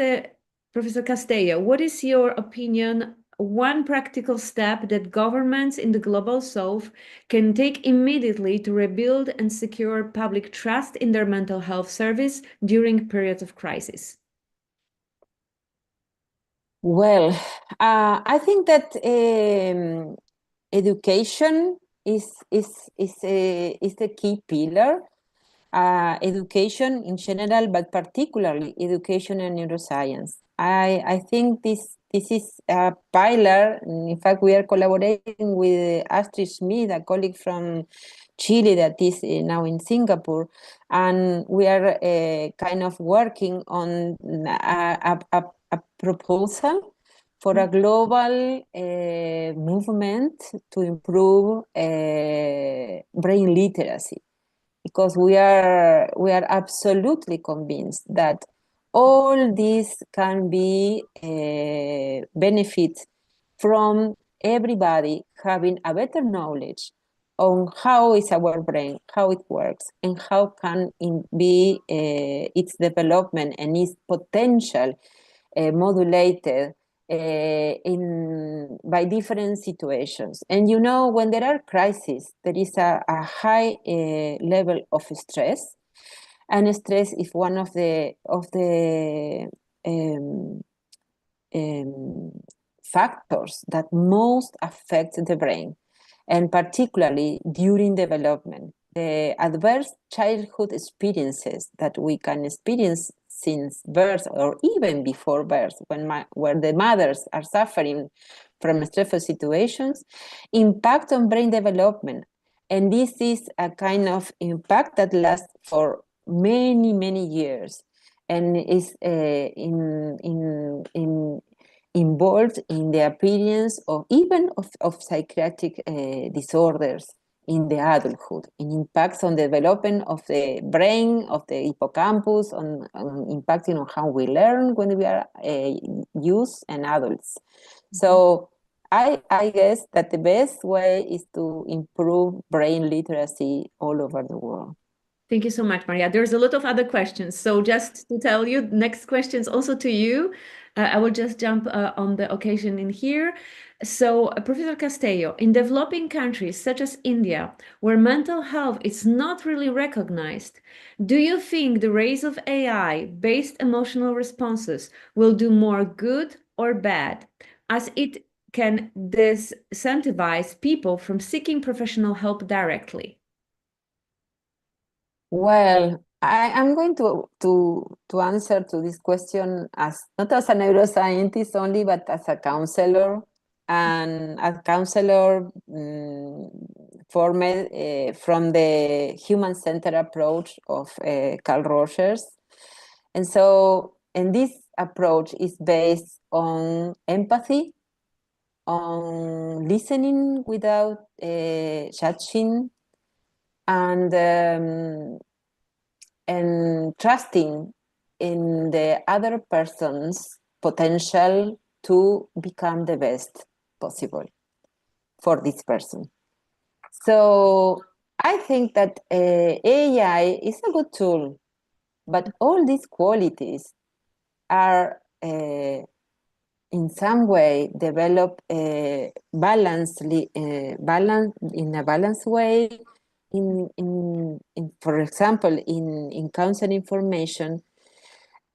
Professor Castello, what is your opinion, one practical step that governments in the Global South can take immediately to rebuild and secure public trust in their mental health service during periods of crisis?
Well, I think that education is the key pillar. Education in general, but particularly education and neuroscience. I think this is a pillar. In fact, we are collaborating with Astrid Schmid, a colleague from Chile that is now in Singapore, and we are kind of working on a proposal for a global movement to improve brain literacy. because we are absolutely convinced that all this can be benefits from everybody having a better knowledge on how is our brain, how it works, and how can it be its development and its potential modulated by different situations. And you know, when there are crises, there is a high level of stress, and stress is one of the factors that most affect the brain, and particularly during development. The adverse childhood experiences that we can experience since birth or even before birth, where the mothers are suffering from stressful situations, impact on brain development. And this is a kind of impact that lasts for many, many years and is involved in the appearance of even of psychiatric disorders in the adulthood, in impacts on the development of the brain, of the hippocampus, on impacting on how we learn when we are youth and adults. So I guess that the best way is to improve brain literacy all over the world.
Thank you so much, Maria. There's a lot of other questions. So just to tell you, next questions also to you. I will just jump on the occasion in here. So Professor Castello, in developing countries such as India, where mental health is not really recognized, do you think the rise of AI-based emotional responses will do more good or bad, as it can disincentivize people from seeking professional help directly?
Well, I'm going to answer to this question as not as a neuroscientist only, but as a counselor, and a counselor formed from the human-centered approach of Carl Rogers. And this approach is based on empathy, on listening without judging, and trusting in the other person's potential to become the best possible for this person. So I think that AI is a good tool, but all these qualities are in some way developed balanced in a balanced way. For example, in counseling information,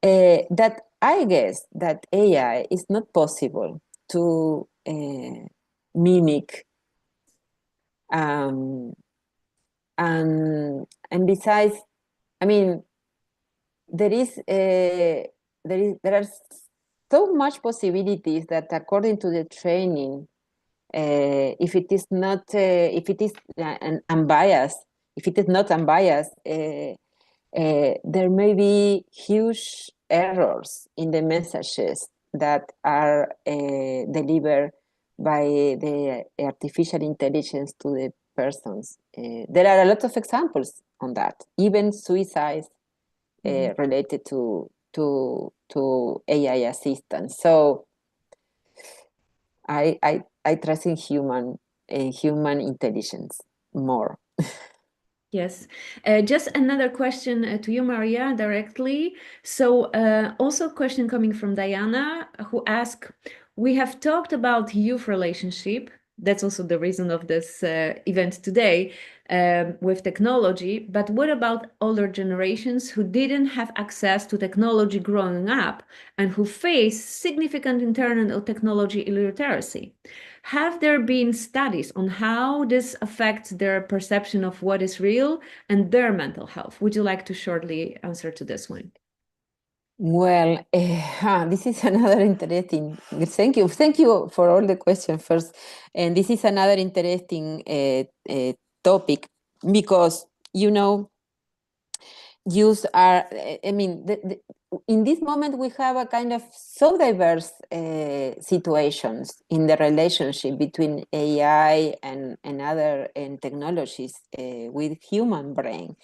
that I guess that AI is not possible to mimic, and besides, I mean, there are so much possibilities that according to the training, if it is not unbiased, there may be huge errors in the messages that are delivered by the artificial intelligence to the persons. There are a lot of examples on that, even suicides related to AI assistance. So I trust in human intelligence more.
Yes. Just another question to you, Maria, directly. So also a question coming from Diana, who asked, we have talked about youth relationship. That's also the reason of this event today with technology. But what about older generations who didn't have access to technology growing up and who face significant internet or technology illiteracy? Have there been studies on how this affects their perception of what is real and their mental health? Would you like to shortly answer to this one?
Well, this is another interesting. Thank you for all the questions first. And this is another interesting topic because, you know, use are, I mean, in this moment we have a kind of so diverse situations in the relationship between AI and other technologies with human brain,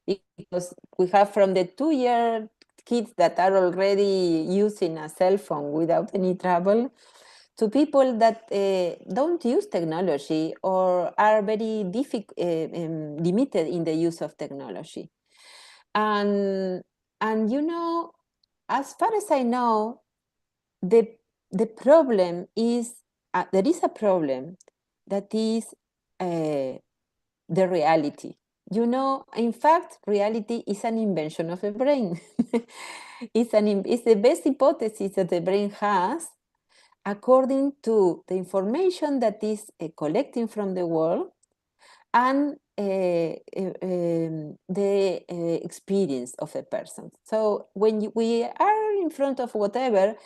because we have from the 2-year kids that are already using a cell phone without any trouble, to people that don't use technology or are very limited in the use of technology. And you know, as far as I know, the problem is there is a problem that is the reality. You know, in fact, reality is an invention of the brain. It's the best hypothesis that the brain has according to the information that is collecting from the world and the experience of a person. So when we are in front of whatever,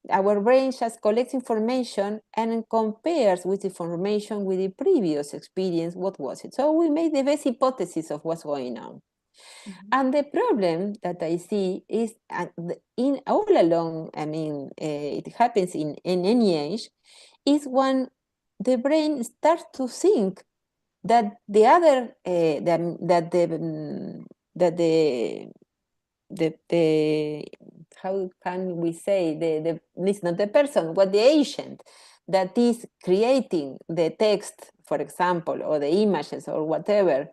our brain just collects information and compares with information with the previous experience, what was it? So we make the best hypothesis of what's going on. And the problem that I see is in all along, I mean, it happens in any age, is when the brain starts to think that the other, how can we say, it's not the person, but the agent that is creating the text, for example, or the images or whatever,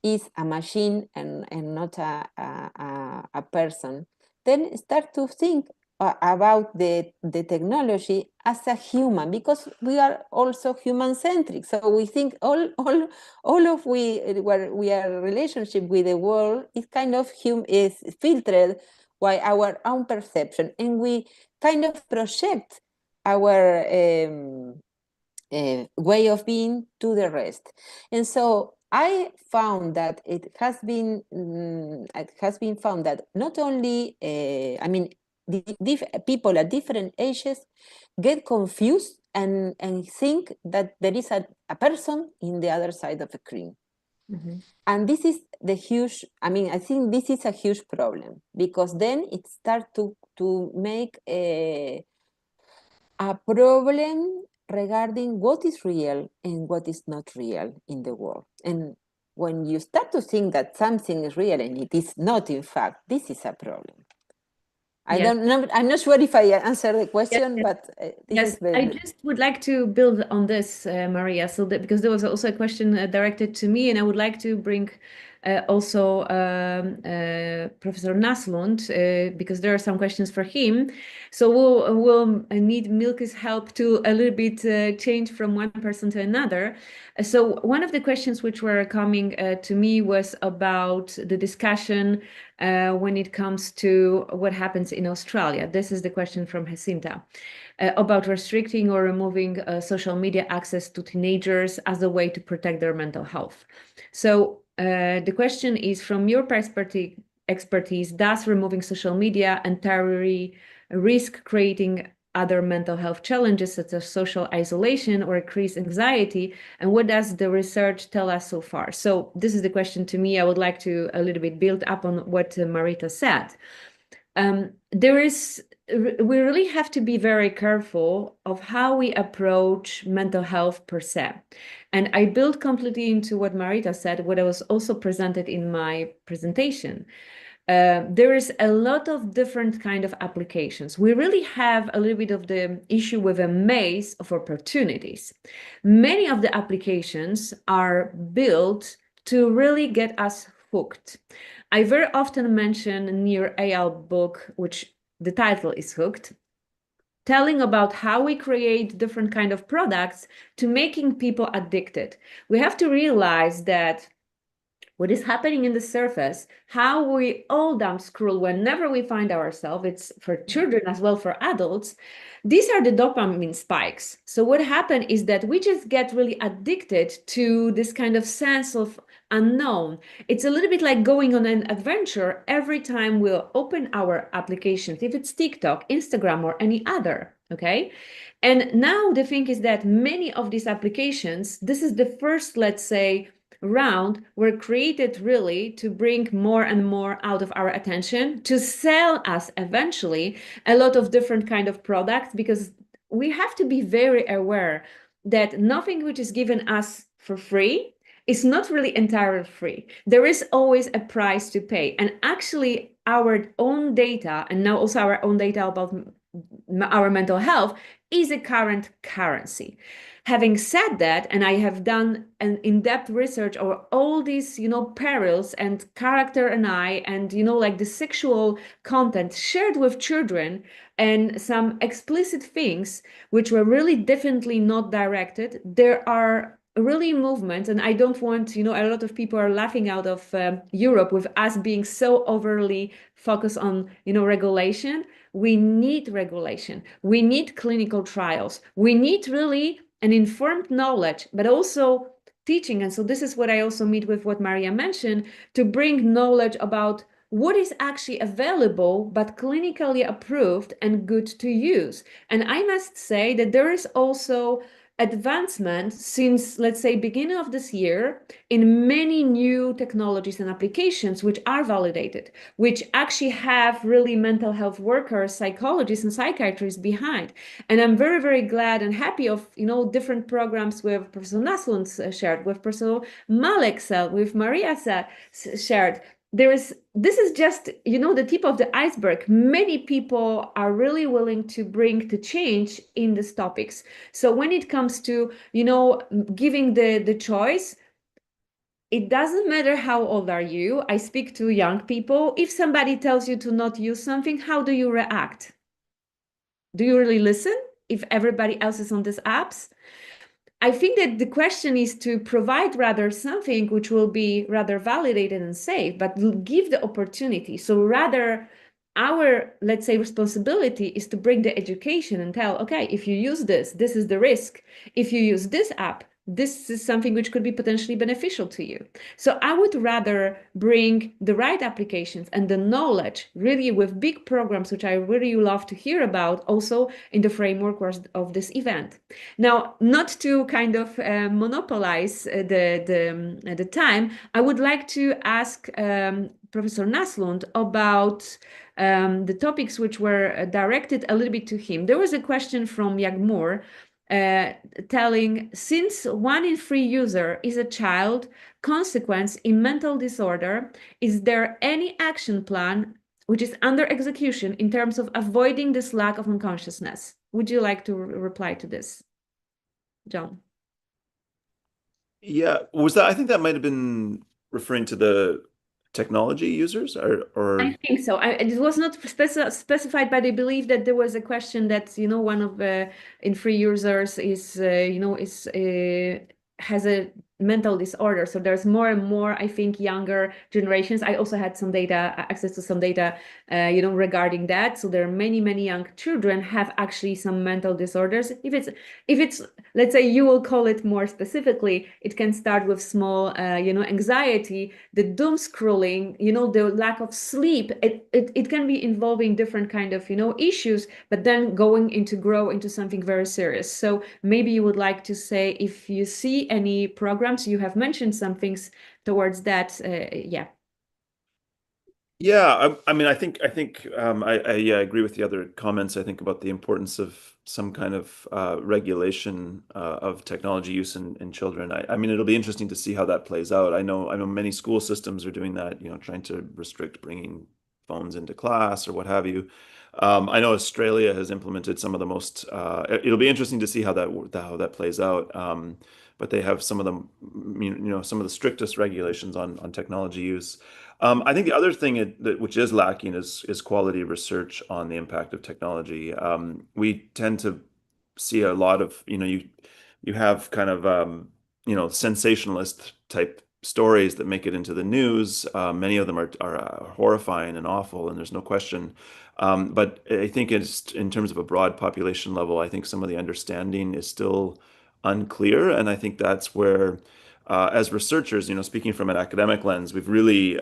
is a machine and not a person, then start to think about the technology as a human, because we are also human-centric. So we think all of where we are relationship with the world is kind of is filtered by our own perception, and we kind of project our way of being to the rest. And so I found that it has been found that not only I mean, people at different ages get confused and think that there is a person in the other side of the screen. And this is the huge, I mean, I think this is a huge problem, because then it starts to make a problem regarding what is real and what is not real in the world. And when you start to think that something is real and it is not, in fact, this is a problem. I don't know, I'm not sure if I answered the question, but this is very...
I just would like to build on this, Maria, so that, because there was also a question directed to me, and I would like to bring also Professor Naslund, because there are some questions for him. So we'll need Milky's help to a little bit change from one person to another. So one of the questions which were coming to me was about the discussion when it comes to what happens in Australia. This is the question from Jacinta about restricting or removing social media access to teenagers as a way to protect their mental health. So the question is, from your expertise, does removing social media entirely risk creating other mental health challenges such as social isolation or increased anxiety? And what does the research tell us so far? So this is the question to me. I would like to a little bit build up on what Marita said. We really have to be very careful of how we approach mental health per se. And I build completely into what Marita said, what I was also presented in my presentation. There is a lot of different kind of applications. We really have a little bit of the issue with a maze of opportunities. Many of the applications are built to really get us hooked. I very often mention Nir Eyal's book, which the title is Hooked, telling about how we create different kind of products to making people addicted. We have to realize that what is happening in the surface, how we all dumb scroll whenever we find ourselves, it's for children as well for adults, these are the dopamine spikes. So what happened is that we just get really addicted to this kind of sense of unknown. It's a little bit like going on an adventure every time we'll open our applications, if it's TikTok, Instagram, or any other, okay? And now the thing is that many of these applications, this is the first, let's say, round were created really to bring more and more out of our attention, to sell us eventually a lot of different kind of products, because we have to be very aware that nothing which is given us for free is not really entirely free. There is always a price to pay. And actually our own data, and now also our own data about our mental health, is a current currency. Having said that, and I have done an in-depth research over all these, perils and character and and, like the sexual content shared with children and some explicit things which were really definitely not directed, there are really movements, and I don't want, a lot of people are laughing out of Europe with us being so overly focused on, regulation. We need regulation. We need clinical trials. We need really an informed knowledge, but also teaching. And so this is what I also meet with what Maria mentioned, to bring knowledge about what is actually available, but clinically approved and good to use. And I must say that there is also advancement since, let's say, beginning of this year in many new technologies and applications which are validated, which actually have really mental health workers, psychologists and psychiatrists behind. And I'm very, very glad and happy of, different programs with Professor Naslund shared, with Professor Malek with Maria shared. This is just, the tip of the iceberg. Many people are really willing to bring the change in these topics. So when it comes to, giving the choice, it doesn't matter how old are you. I speak to young people. If somebody tells you to not use something, how do you react? Do you really listen if everybody else is on these apps? I think that the question is to provide rather something which will be rather validated and safe, but will give the opportunity. So rather our, let's say, responsibility is to bring the education and tell, okay, if you use this, this is the risk. If you use this app, this is something which could be potentially beneficial to you. So I would rather bring the right applications and the knowledge really with big programs, which I really love to hear about, also in the framework of this event. Now, not to kind of monopolize the time, I would like to ask Professor Naslund about the topics which were directed a little bit to him. There was a question from Yagmur telling, since 1 in 3 user is a child, consequence in mental disorder, is there any action plan which is under execution in terms of avoiding this lack of unconsciousness? Would you like to reply to this, John?
Yeah, I think that might have been referring to the technology users, or
I think so. It was not specified, but I believe that there was a question that, one of in free users is, has a mental disorder. So there's more and more, I think, younger generations. I also had some data, access to some data, regarding that. So there are many, many young children have actually some mental disorders. If it's, let's say, you will call it more specifically, it can start with small, anxiety, the doom scrolling, the lack of sleep. It can be involving different kind of, issues, but then grow into something very serious. So maybe you would like to say if you see any programs, you have mentioned some things towards that. Yeah.
Yeah, I mean, I think I agree with the other comments. I think about the importance of some kind of regulation of technology use in children. I mean, it'll be interesting to see how that plays out. I know many school systems are doing that, trying to restrict bringing phones into class or what have you. I know Australia has implemented some of the most. It'll be interesting to see how that plays out. But they have some of the some of the strictest regulations on technology use. I think the other thing which is lacking is quality research on the impact of technology. We tend to see a lot of, you have kind of, sensationalist type stories that make it into the news. Many of them are horrifying and awful, and there's no question. But I think it's, in terms of a broad population level, I think some of the understanding is still unclear. And I think that's where, as researchers, speaking from an academic lens, we've really,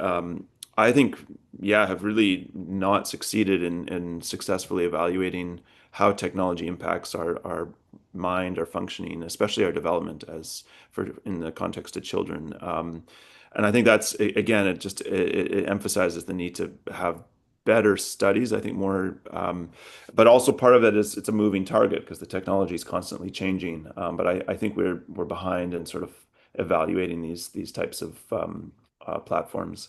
I think, have really not succeeded in successfully evaluating how technology impacts our mind, our functioning, especially our development in the context of children. And I think that's, again, it emphasizes the need to have better studies, I think more, but also part of it is it's a moving target because the technology is constantly changing. But I think we're behind in sort of evaluating these types of platforms.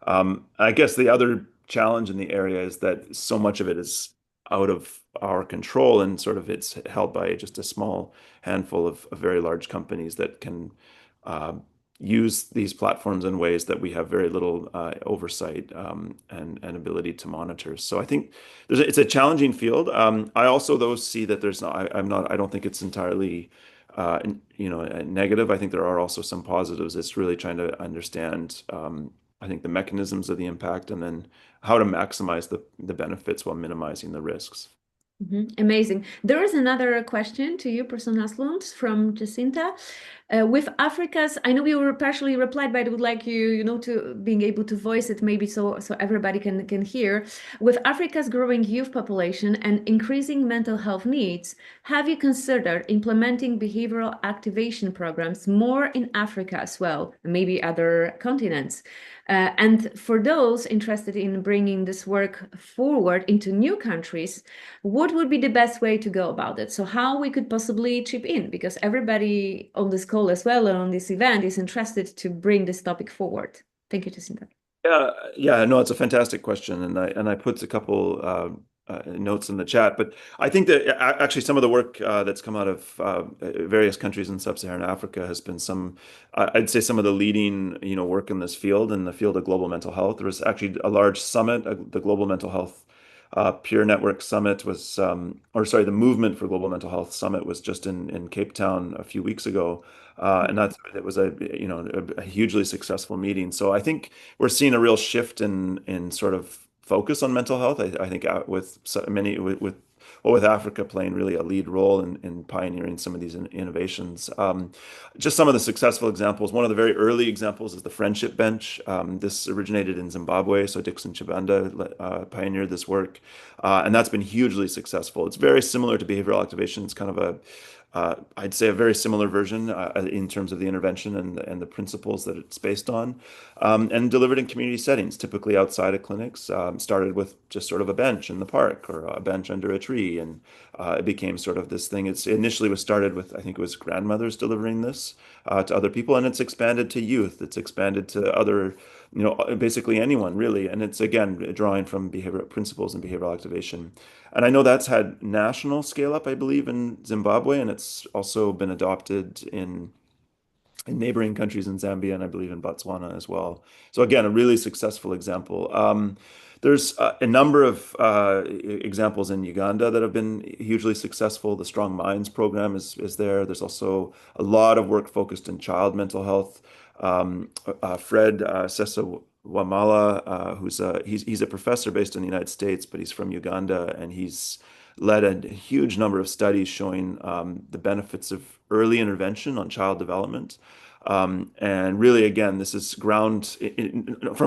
I guess the other challenge in the area is that so much of it is out of our control, and sort of it's held by just a small handful of very large companies that can use these platforms in ways that we have very little oversight and ability to monitor. So I think it's a challenging field. I also, though, see that I don't think it's entirely negative. I think there are also some positives. It's really trying to understand, I think, the mechanisms of the impact and then how to maximize the benefits while minimizing the risks.
Amazing. There is another question to you, Professor Naslund, from Jacinta. With Africa's, I know you were partially replied, but I would like you, to being able to voice it maybe so everybody can hear. With Africa's growing youth population and increasing mental health needs, have you considered implementing behavioral activation programs more in Africa as well, maybe other continents? And for those interested in bringing this work forward into new countries, what would be the best way to go about it? So how we could possibly chip in, because everybody on this call as well and on this event is interested to bring this topic forward. Thank you, Jacinta.
Yeah, no, it's a fantastic question, and I put a couple notes in the chat, but I think that actually some of the work that's come out of various countries in sub-Saharan Africa has been I'd say some of the leading work in this field, in the field of global mental health. There was actually a large summit, the Global Mental Health Peer Network Summit the Movement for Global Mental Health Summit was just in Cape Town a few weeks ago. And it was a hugely successful meeting. So I think we're seeing a real shift in sort of focus on mental health. I think with Africa playing really a lead role in pioneering some of these innovations. Just some of the successful examples. One of the very early examples is the Friendship Bench. This originated in Zimbabwe, so Dixon Chibanda pioneered this work, and that's been hugely successful. It's very similar to behavioral activation. It's kind of I'd say a very similar version in terms of the intervention and the principles that it's based on, and delivered in community settings, typically outside of clinics. Started with just sort of a bench in the park or a bench under a tree, and it became sort of this thing. It initially was started with, I think it was grandmothers delivering this to other people, and it's expanded to youth. It's expanded to other, basically anyone really. And it's, again, drawing from behavioral principles and behavioral activation. And I know that's had national scale up, I believe, in Zimbabwe, and it's also been adopted in neighboring countries in Zambia and I believe in Botswana as well. So again, a really successful example. There's a number of examples in Uganda that have been hugely successful. The Strong Minds program is there. There's also a lot of work focused in child mental health. Fred Sessa Wamala, he's a professor based in the United States, but he's from Uganda, and he's led a huge number of studies showing the benefits of early intervention on child development. And really, again, this is from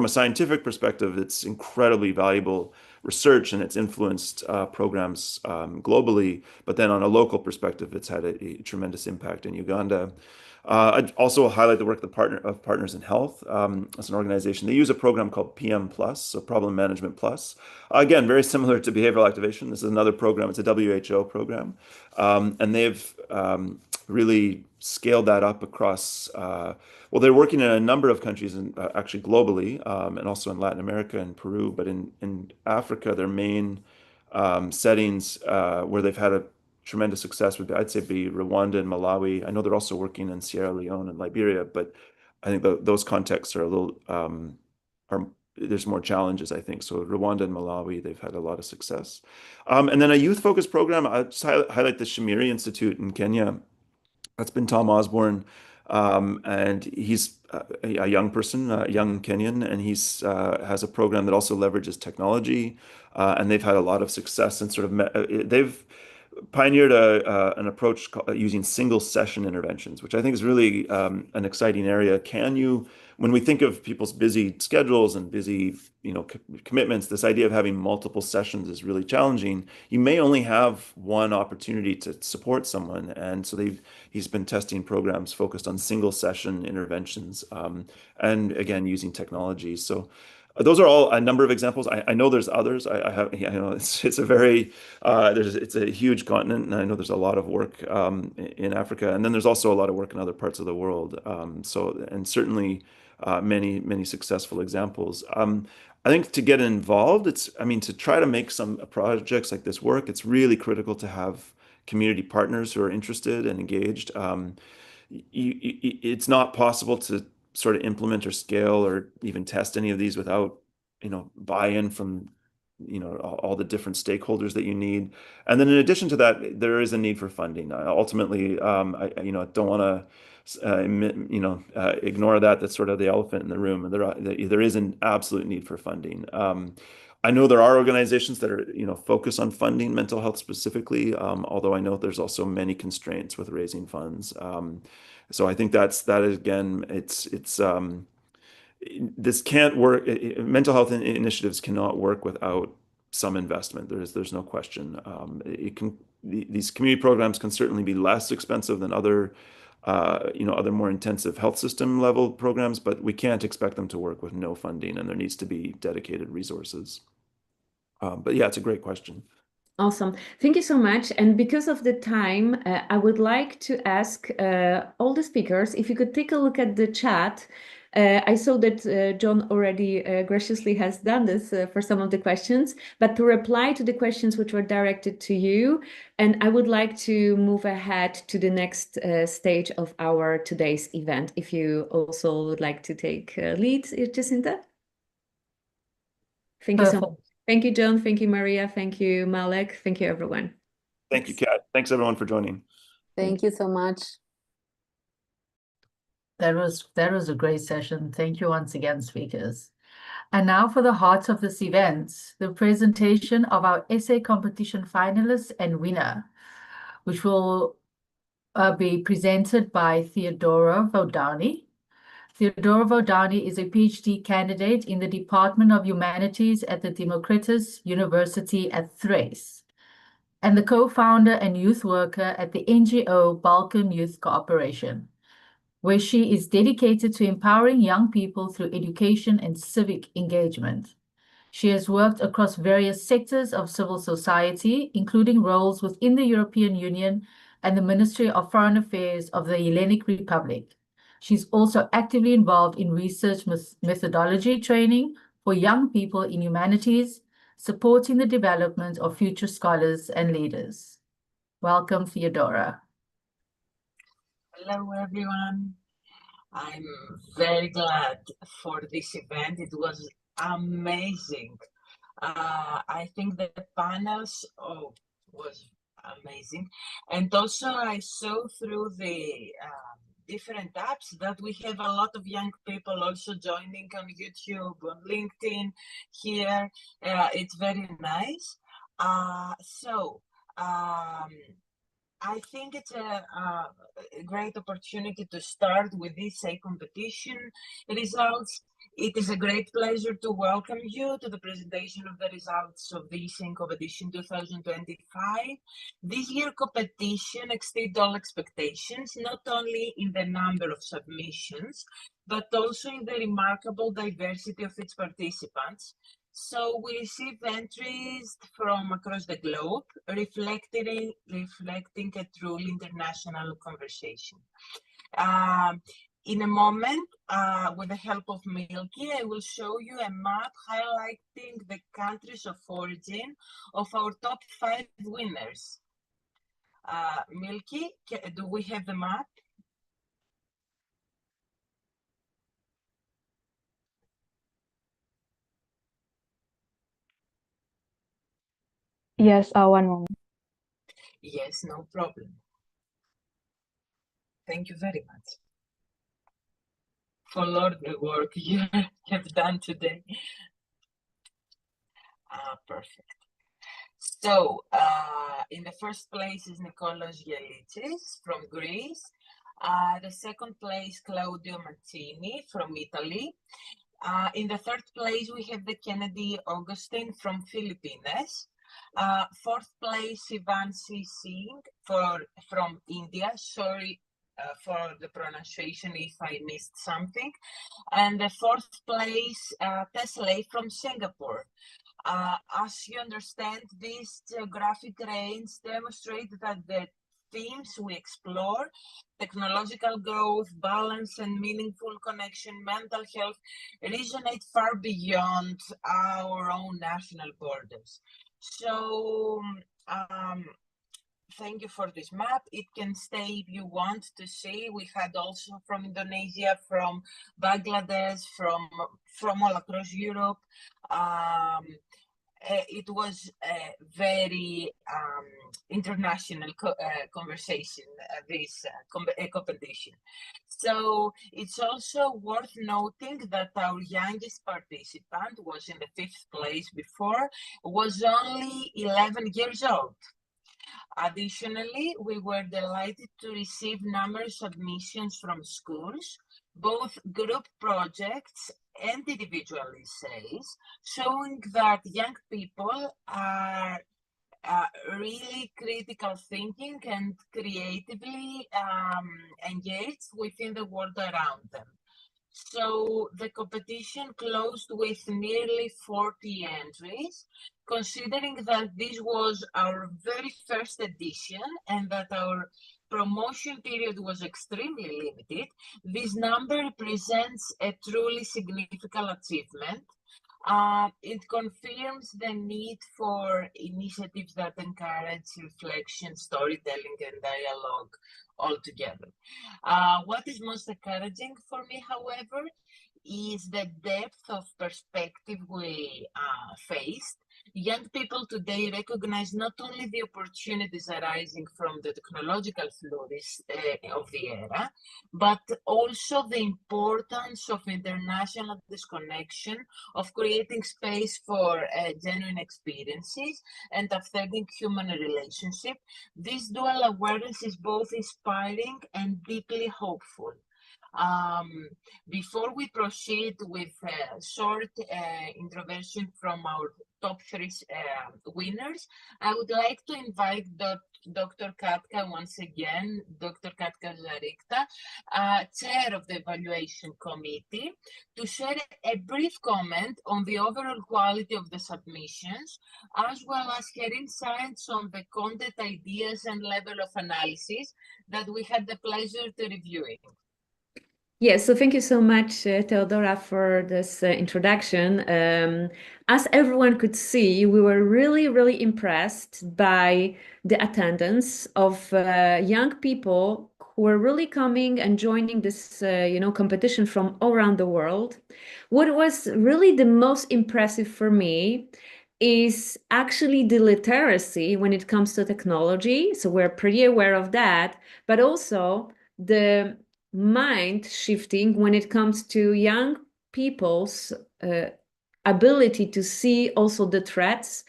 a scientific perspective, it's incredibly valuable research, and it's influenced programs globally. But then on a local perspective, it's had a tremendous impact in Uganda. I'd also highlight the work of Partners in Health as an organization. They use a program called PM Plus, so Problem Management Plus. Again, very similar to behavioral activation. This is another program. It's a WHO program. And they've really scaled that up across, they're working in a number of countries, actually globally, and also in Latin America and Peru. But in Africa, their main settings where they've had a tremendous success would, I'd say, be Rwanda and Malawi. I know they're also working in Sierra Leone and Liberia, but I think those contexts are a little, there's more challenges, I think. So Rwanda and Malawi, they've had a lot of success. And then a youth-focused program, I'll just highlight the Shamiri Institute in Kenya. That's been Tom Osborne, and he's a young person, a young Kenyan, and he's has a program that also leverages technology, and they've had a lot of success and sort of they've pioneered an approach using single session interventions, which I think is really an exciting area. when we think of people's busy schedules and busy, commitments, this idea of having multiple sessions is really challenging. You may only have one opportunity to support someone, and so he's been testing programs focused on single session interventions, and again using technology. So those are all a number of examples. I know there's others. I have, it's a very it's a huge continent, and I know there's a lot of work in Africa, and then there's also a lot of work in other parts of the world. And certainly many successful examples. I think to get involved, to try to make some projects like this work, it's really critical to have community partners who are interested and engaged. It's not possible to sort of implement or scale or even test any of these without, buy-in from, all the different stakeholders that you need. And then in addition to that, there is a need for funding. Ultimately, I don't want to ignore that. That's sort of the elephant in the room. There is an absolute need for funding. I know there are organizations that are, focus on funding mental health specifically, although I know there's also many constraints with raising funds. So I think that again, this can't work. Mental health initiatives cannot work without some investment. There's no question. These community programs can certainly be less expensive than other more intensive health system level programs, but we can't expect them to work with no funding, and there needs to be dedicated resources. But yeah, it's a great question.
Awesome. Thank you so much. And because of the time, I would like to ask all the speakers, if you could take a look at the chat. I saw that John already graciously has done this for some of the questions, but to reply to the questions which were directed to you, and I would like to move ahead to the next stage of our today's event. If you also would like to take lead, Jacinta. Thank you so much. Thank you, John. Thank you, Maria. Thank you, Malek. Thank you, everyone.
Thank you, Kat. Thanks, everyone, for joining.
Thank you so much.
That was a great session. Thank you once again, speakers. And now for the heart of this event, the presentation of our essay competition finalists and winner, which will be presented by Theodora Vodani. Theodora Vodani is a PhD candidate in the Department of Humanities at the Democritus University at Thrace, and the co-founder and youth worker at the NGO Balkan Youth Cooperation, where she is dedicated to empowering young people through education and civic engagement. She has worked across various sectors of civil society, including roles within the European Union and the Ministry of Foreign Affairs of the Hellenic Republic. She's also actively involved in research methodology training for young people in humanities, supporting the development of future scholars and leaders. Welcome, Theodora.
Hello, everyone. I'm very glad for this event. It was amazing. I think the panels was amazing. And also I saw through the different apps that we have a lot of young people also joining on YouTube, on LinkedIn here. It's very nice. I think it's a great opportunity to start with this competition results. It is a great pleasure to welcome you to the presentation of the results of the essay competition 2025. This year competition exceeded all expectations, not only in the number of submissions, but also in the remarkable diversity of its participants. So we received entries from across the globe, reflecting a truly international conversation. In a moment, with the help of Milky, I will show you a map highlighting the countries of origin of our top 5 winners. Milky, do we have the map?
Yes, one moment.
Yes, no problem. Thank you very much for all the work you have done today. Perfect. So, in the first place is Nikolaos Gelitsis from Greece. The second place, Claudio Mancini from Italy. In the third place, we have the Kennedy Augustine from Philippines. Fourth place, Shivanshi Singh from India. Sorry for the pronunciation if I missed something. And the fourth place, Tesley from Singapore. As you understand, these geographic range demonstrate that the themes we explore, technological growth, balance and meaningful connection, mental health, resonate far beyond our own national borders. So thank you for this map. It can stay if you want to see. We had also from Indonesia, from Bangladesh, from all across Europe. It was a very international conversation, this competition. So it's also worth noting that our youngest participant was in the 5th place before, was only 11 years old. Additionally, we were delighted to receive numerous submissions from schools, both group projects and individual essays, showing that young people are really critical thinking and creatively engaged within the world around them. So the competition closed with nearly 40 entries, considering that this was our very first edition and that our promotion period was extremely limited. This number represents a truly significant achievement. It confirms the need for initiatives that encourage reflection, storytelling, and dialogue altogether. What is most encouraging for me, however, is the depth of perspective we faced. Young people today recognize not only the opportunities arising from the technological flourish of the era, but also the importance of international disconnection, of creating space for genuine experiences and authentic human relationship. This dual awareness is both inspiring and deeply hopeful. Before we proceed with a short introduction from our top 3 winners, I would like to invite Dr. Katka once again, Dr. Katka Zarikta, Chair of the Evaluation Committee, to share a brief comment on the overall quality of the submissions, as well as her insights on the content, ideas, and level of analysis that we had the pleasure to reviewing.
Yes, so thank you so much, Theodora, for this introduction. As everyone could see, we were really, really impressed by the attendance of young people who were really coming and joining this, competition from all around the world. What was really the most impressive for me is actually the literacy when it comes to technology. So we're pretty aware of that, but also the mind shifting when it comes to young people's ability to see also the threats.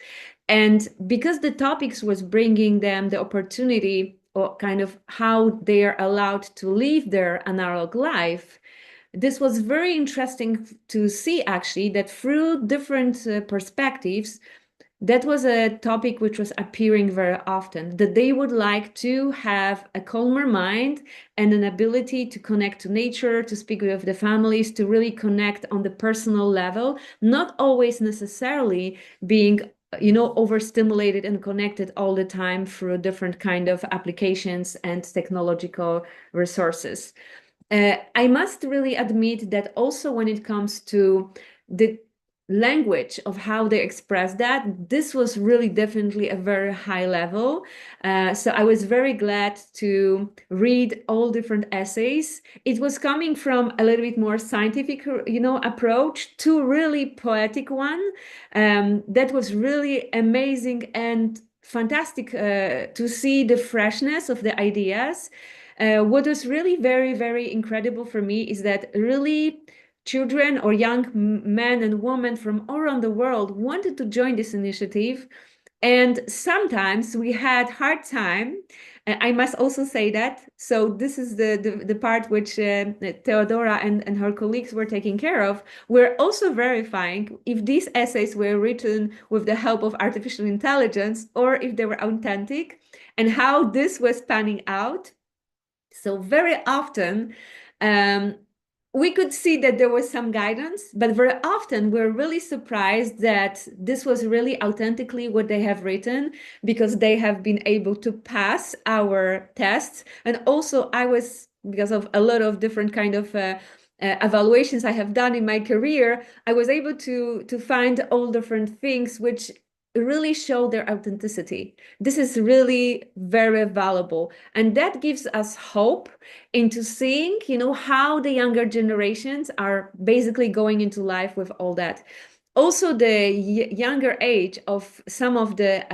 And because the topics was bringing them the opportunity or kind of how they are allowed to live their analog life, this was very interesting to see actually that through different perspectives, that was a topic which was appearing very often, that they would like to have a calmer mind and an ability to connect to nature, to speak with the families, to really connect on the personal level, not always necessarily being overstimulated and connected all the time through different kind of applications and technological resources. I must really admit that also when it comes to the language of how they express that, this was really definitely a very high level. So I was very glad to read all different essays. It was coming from a little bit more scientific, approach to really poetic one. That was really amazing and fantastic to see the freshness of the ideas. What was really very, very incredible for me is that really children or young men and women from all around the world wanted to join this initiative. And sometimes we had hard time I must also say that. So this is the part which Theodora and her colleagues were taking care of. We're also verifying if these essays were written with the help of artificial intelligence or if they were authentic and how this was panning out. So very often, we could see that there was some guidance, but very often we're really surprised that this was really authentically what they have written because they have been able to pass our tests. And also I was, because of a lot of different kind of evaluations I have done in my career, I was able to find all different things which really show their authenticity. This is really very valuable. And that gives us hope into seeing, how the younger generations are basically going into life with all that. Also, the younger age of some of the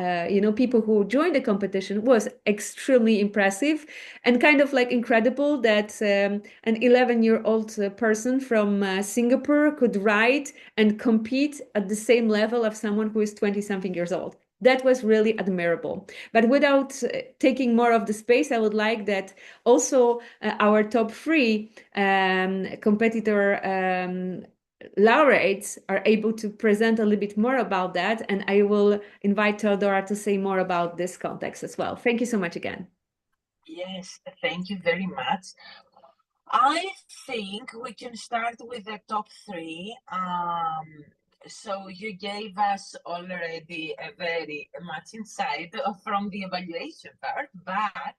people who joined the competition was extremely impressive and kind of like incredible that an 11-year-old person from Singapore could write and compete at the same level of someone who is 20-something years old. That was really admirable. But without taking more of the space, I would like that also our top three competitor laureates are able to present a little bit more about that. And I will invite Theodora to say more about this context as well. Thank you so much again.
Yes, thank you very much. I think we can start with the top three. So you gave us already a very much insight from the evaluation part, but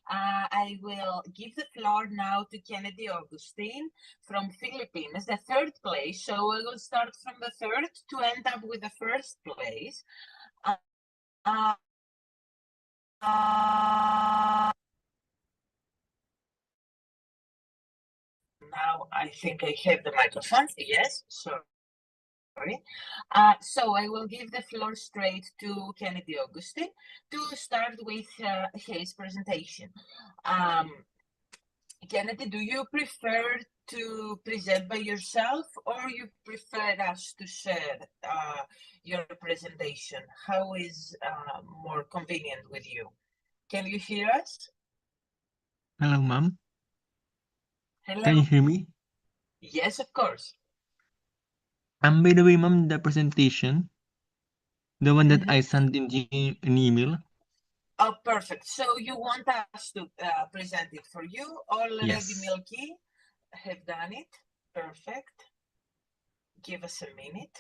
I will give the floor now to Kennedy Augustine from Philippines, the third place. So I will start from the third to end up with the first place. Now I think I have the microphone. Yes, sorry. So I will give the floor straight to Kennedy Augustine to start with his presentation. Kennedy, do you prefer to present by yourself or you prefer us to share your presentation? How is more convenient with you? Can you hear us?
Hello, ma'am.
Hello.
Can you hear me?
Yes, of course.
And by the way, ma'am, the presentation, the one that I sent in an email.
Oh, perfect. So you want us to present it for you? Already,
Yes.
Milky have done it. Perfect. Give us a minute.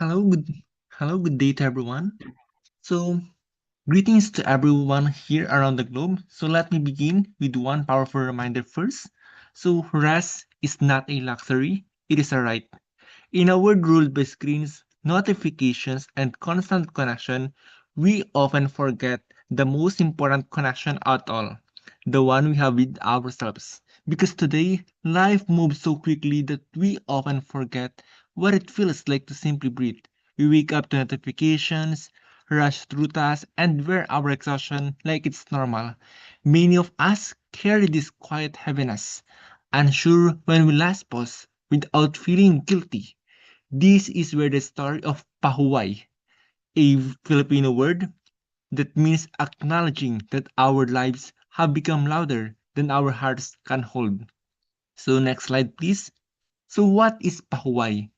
Hello, good day to everyone. So, greetings to everyone here around the globe. So let me begin with one powerful reminder first. So rest is not a luxury, it is a right. In a world ruled by screens, notifications, and constant connection, we often forget the most important connection at all, the one we have with ourselves. Because today, life moves so quickly that we often forget what it feels like to simply breathe. We wake up to notifications, rush through tasks, and wear our exhaustion like it's normal. Many of us carry this quiet heaviness, unsure when we last pause, without feeling guilty. This is where the story of pahuway, a Filipino word that means acknowledging that our lives have become louder than our hearts can hold. So next slide, please. So what is pahuway?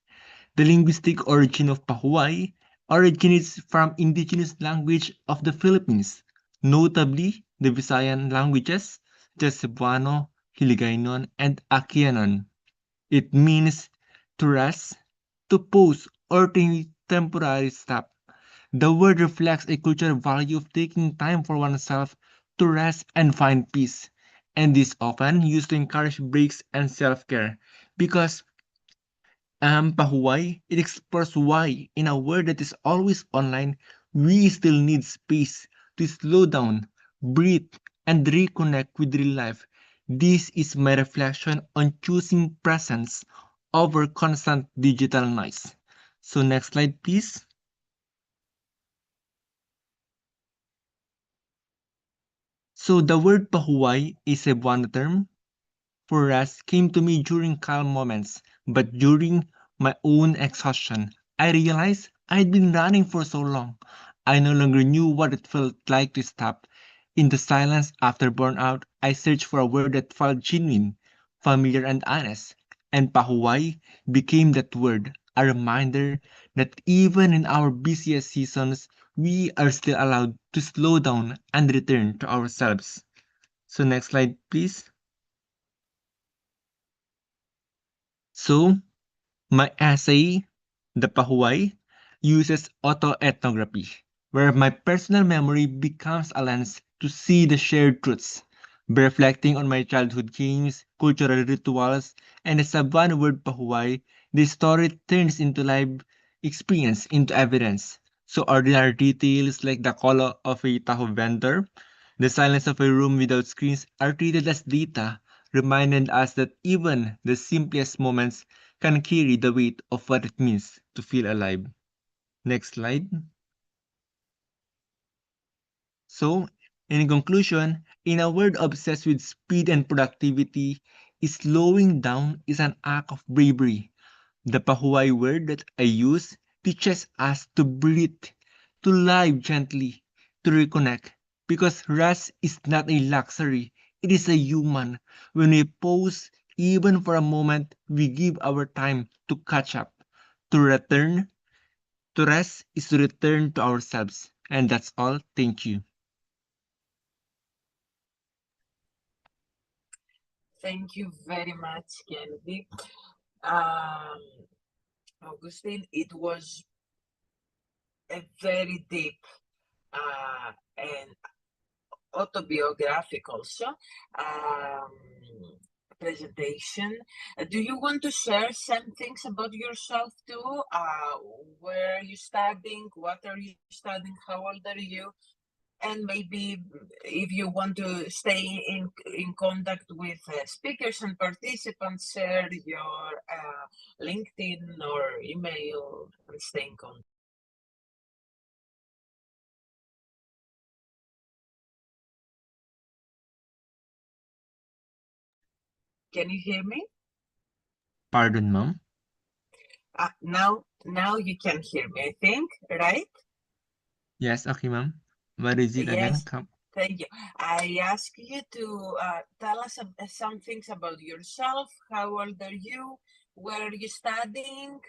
The linguistic origin of pahuway originates from indigenous language of the Philippines, notably the Visayan languages, such as Cebuano, Hiligaynon, and Aquianon. It means to rest, to pause, or to temporarily stop. The word reflects a cultural value of taking time for oneself to rest and find peace. And is often used to encourage breaks and self-care. Because pahuway, it explores why, in a world that is always online, we still need space to slow down, breathe, and reconnect with real life. This is my reflection on choosing presence over constant digital noise. So next slide, please. So the word pahuway is a Cebuano term for us came to me during calm moments, but during my own exhaustion, I realized I'd been running for so long. I no longer knew what it felt like to stop. In the silence after burnout, I searched for a word that felt genuine, familiar, and honest. And pahuway became that word, a reminder that even in our busiest seasons, we are still allowed to slow down and return to ourselves. So next slide, please. So my essay, The Pahuway, uses autoethnography, where my personal memory becomes a lens to see the shared truths. By reflecting on my childhood games, cultural rituals, and the Cebuano word pahuway, the story turns into live experience into evidence. So ordinary details like the color of a taho vendor, the silence of a room without screens are treated as data, reminding us that even the simplest moments can carry the weight of what it means to feel alive. Next slide. So, in conclusion, in a world obsessed with speed and productivity, slowing down is an act of bravery. The Pahuay word that I use teaches us to breathe, to live gently, to reconnect. Because rest is not a luxury, it is a human. When we pause, even for a moment, we give our time to catch up, to return. To rest is to return to ourselves. And that's all. Thank you.
Thank you very much, Kennedy. Augustine, it was a very deep and autobiographical also presentation. Do you want to share some things about yourself too? Where are you studying? What are you studying? How old are you? And maybe if you want to stay in contact with speakers and participants, share your LinkedIn or email and stay in contact. Can you hear me?
Pardon, ma'am?
Now you can hear me, I think, right?
Yes, okay, ma'am. What is it again?
Yes, thank you. I ask you to tell us some things about yourself. How old are you? Where are you studying?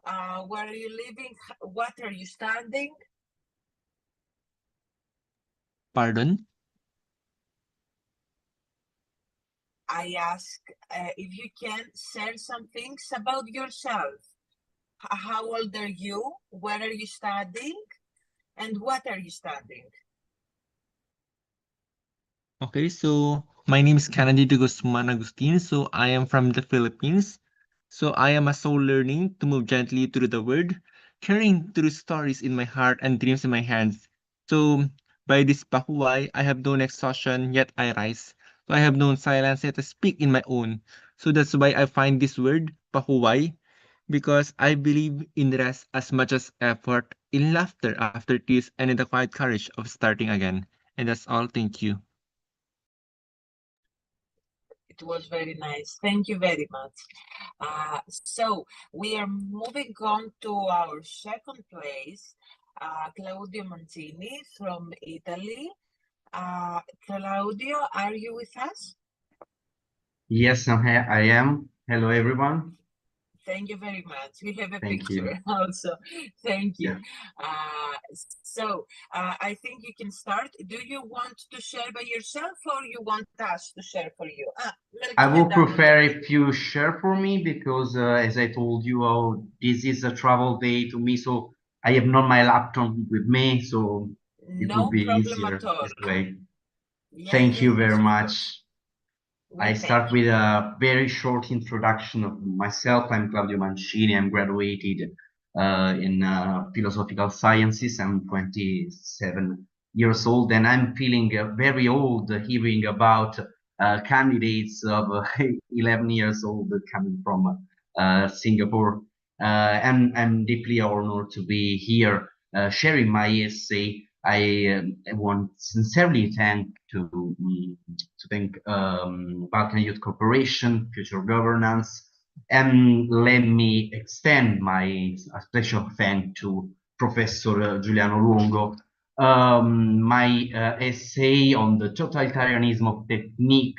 Where are you living? What are you studying?
Pardon?
I ask if you can share some things about yourself. How old are you? Where are you studying? And what are you studying?
Okay, so my name is Kennedy de Guzman Agustin. So I am from the Philippines. So I am a soul learning to move gently through the word, carrying through stories in my heart and dreams in my hands. So by this pahuway, I have known exhaustion, yet I rise. So I have known silence, yet I speak in my own. So that's why I find this word, pahuway, because I believe in rest as much as effort, in laughter after tears, and in the quiet courage of starting again. And that's all. Thank you.
It was very nice. Thank you very much. So we are moving on to our second place, Claudio Mancini from Italy. Claudio, are you with us?
Yes, I'm here. I am. Hello, everyone.
Thank you very much. We have a
Thank
picture
you.
also. Thank you.
Yeah.
I think you can start. Do you want to share by yourself or you want us to share for you?
I would prefer if you share for me because, as I told you, this is a travel day to me, so I have not my laptop with me, so it would
No
be
problem
easier
at all.
this way. Thank
Yes,
you very
of
much.
course.
I start with a very short introduction of myself. I'm Claudio Mancini. I'm graduated in philosophical sciences. I'm 27 years old, and I'm feeling very old hearing about candidates of 11 years old coming from Singapore. And I'm deeply honored to be here sharing my essay. I want sincerely to thank Balkan Youth Corporation, Future Governance, and let me extend my special thanks to Professor Giuliano Luongo. My essay on the totalitarianism of technique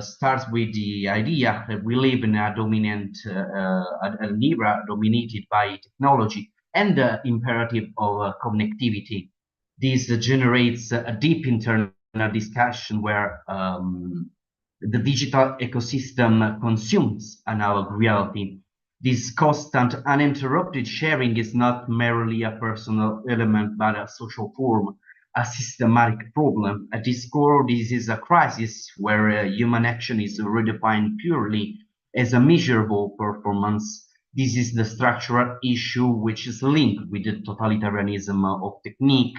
starts with the idea that we live in a dominant, an era dominated by technology and the imperative of connectivity. This generates a deep internal discussion where the digital ecosystem consumes analog reality. This constant, uninterrupted sharing is not merely a personal element, but a social form, a systematic problem. At its core, this is a crisis where human action is redefined purely as a measurable performance. This is the structural issue which is linked with the totalitarianism of technique.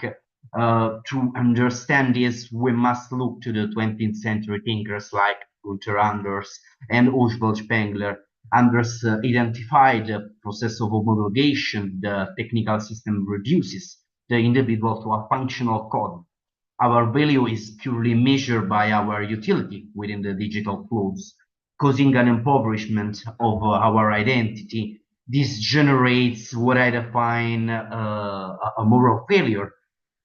To understand this, we must look to the 20th century thinkers like Gunther Anders and Oswald Spengler. Anders identified the process of homologation. The technical system reduces the individual to a functional code. Our value is purely measured by our utility within the digital flows, causing an impoverishment of our identity. This generates what I define a moral failure.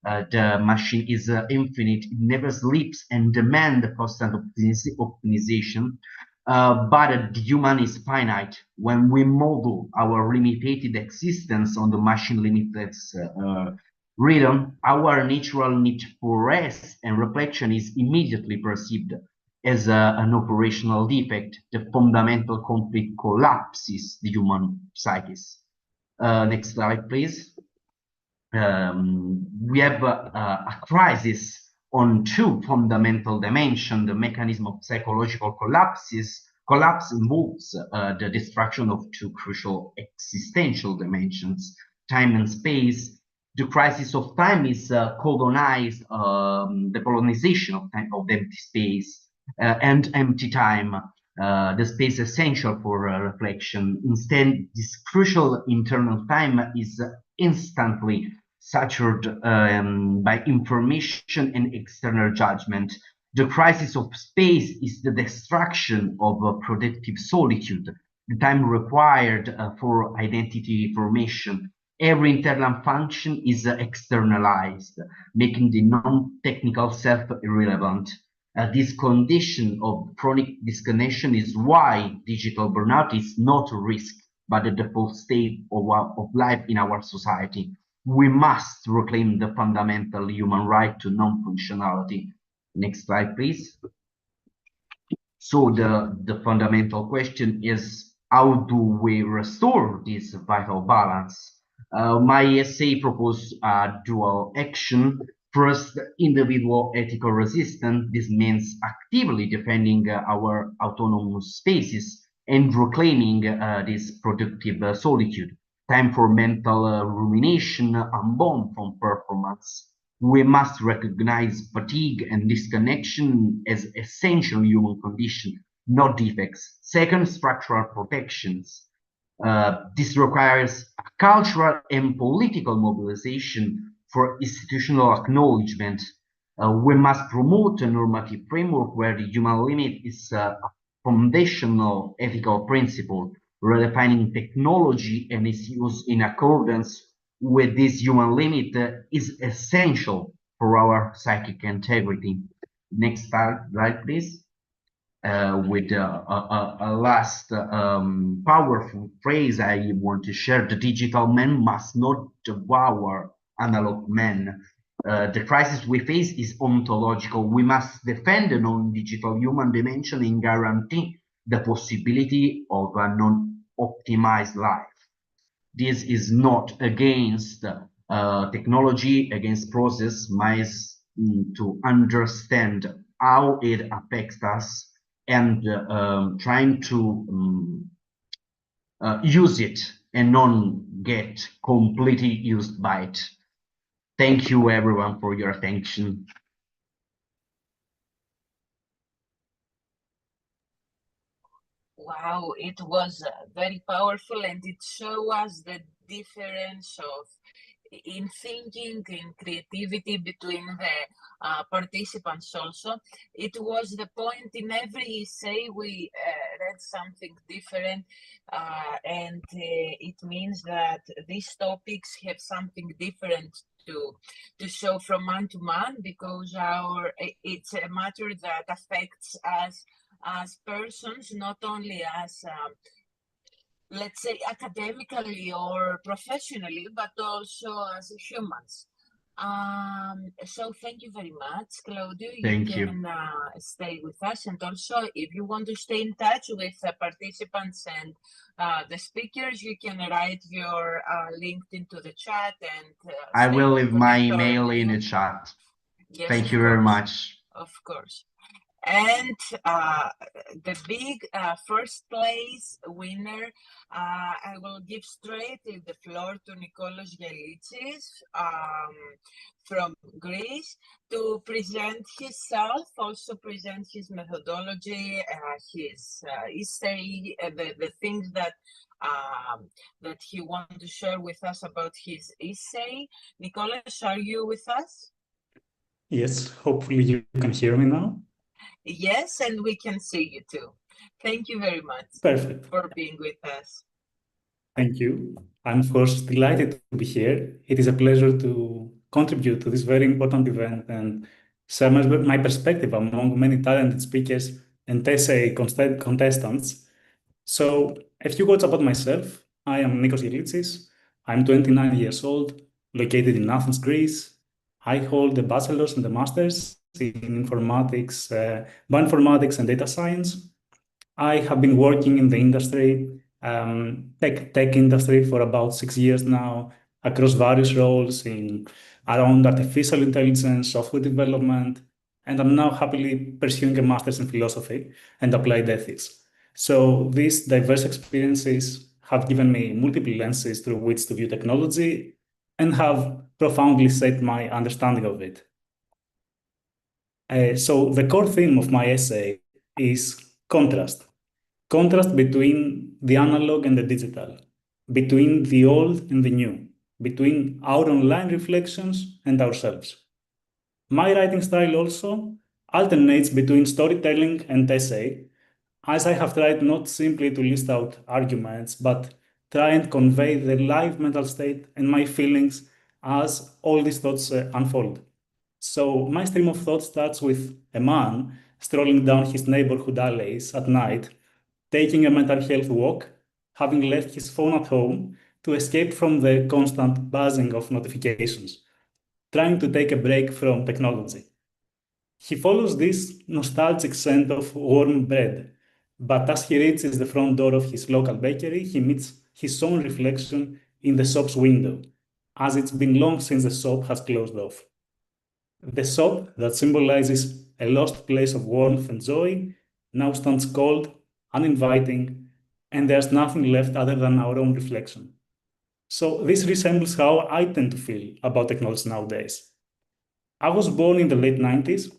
The machine is infinite, it never sleeps and demands constant optimization. But the human is finite. When we model our limited existence on the machine limitless rhythm, our natural need for rest and reflection is immediately perceived as an operational defect. The fundamental conflict collapses the human psyche. Next slide, please. We have a crisis on two fundamental dimensions. The mechanism of psychological collapse involves the destruction of two crucial existential dimensions, time and space. The crisis of time is colonized, the colonization of time, of empty space and empty time, the space essential for reflection. Instead, this crucial internal time is instantly saturated by information and external judgment. The crisis of space is the destruction of productive solitude, the time required for identity formation. Every internal function is externalized, making the non-technical self irrelevant. This condition of chronic disconnection is why digital burnout is not a risk, but a default state of life in our society. We must reclaim the fundamental human right to non-functionality. Next slide, please. So the fundamental question is, how do we restore this vital balance? My essay proposes a dual action. First, individual ethical resistance. This means actively defending our autonomous spaces and reclaiming this productive solitude. Time for mental rumination, unbound from performance. We must recognize fatigue and disconnection as essential human condition, not defects. Second, structural protections. This requires a cultural and political mobilization for institutional acknowledgement. We must promote a normative framework where the human limit is a foundational ethical principle, redefining technology and its use in accordance with this human limit is essential for our psychic integrity. Next slide, please. With a last powerful phrase I want to share: the digital man must not devour analog man. The crisis we face is ontological. We must defend the non-digital human dimension and guarantee the possibility of a non-optimized life. This is not against technology, against process, but to understand how it affects us and trying to use it and not get completely used by it. Thank you everyone for your attention.
Wow, it was very powerful, and it showed us the difference of in thinking, in creativity between the participants also. It was the point in every essay we read something different, and it means that these topics have something different to show from man to man, because it's a matter that affects us as persons, not only as let's say academically or professionally, but also as humans. So thank you very much, Claudio.
Thank
you
you.
can stay with us, and also if you want to stay in touch with participants and the speakers, you can write your link into the chat, and
I
stay
will leave my
connect or
email in the chat.
yes,
Thank
of
you very
course.
much.
Of course. And the big first place winner, I will give straight the floor to Nikolaos Gelitsis from Greece to present himself, also present his methodology, his essay, the things that that he wanted to share with us about his essay. Nikolaos, are you with us?
Yes, hopefully you can hear me now.
Yes, and we can see you too. Thank you very much
Perfect.
for being with us.
Thank you. I'm, of course, delighted to be here. It is a pleasure to contribute to this very important event and share my perspective among many talented speakers and essay contestants. So, a few words about myself. I am Nikos Gelitsis. I'm 29 years old, located in Athens, Greece. I hold a bachelor's and a master's in informatics, bioinformatics and data science. I have been working in the industry, tech industry for about 6 years now, across various roles in around artificial intelligence, software development, and I'm now happily pursuing a master's in philosophy and applied ethics. So these diverse experiences have given me multiple lenses through which to view technology and have profoundly shaped my understanding of it. So the core theme of my essay is contrast. Contrast between the analog and the digital, between the old and the new, between our online reflections and ourselves. My writing style also alternates between storytelling and essay, as I have tried not simply to list out arguments, but try and convey the live mental state and my feelings as all these thoughts unfold. So my stream of thought starts with a man strolling down his neighborhood alleys at night, taking a mental health walk, having left his phone at home to escape from the constant buzzing of notifications, trying to take a break from technology. He follows this nostalgic scent of warm bread, but as he reaches the front door of his local bakery, he meets his own reflection in the shop's window, as it's been long since the shop has closed off. The shop that symbolizes a lost place of warmth and joy now stands cold, uninviting, and there's nothing left other than our own reflection. So this resembles how I tend to feel about technology nowadays. I was born in the late 90s,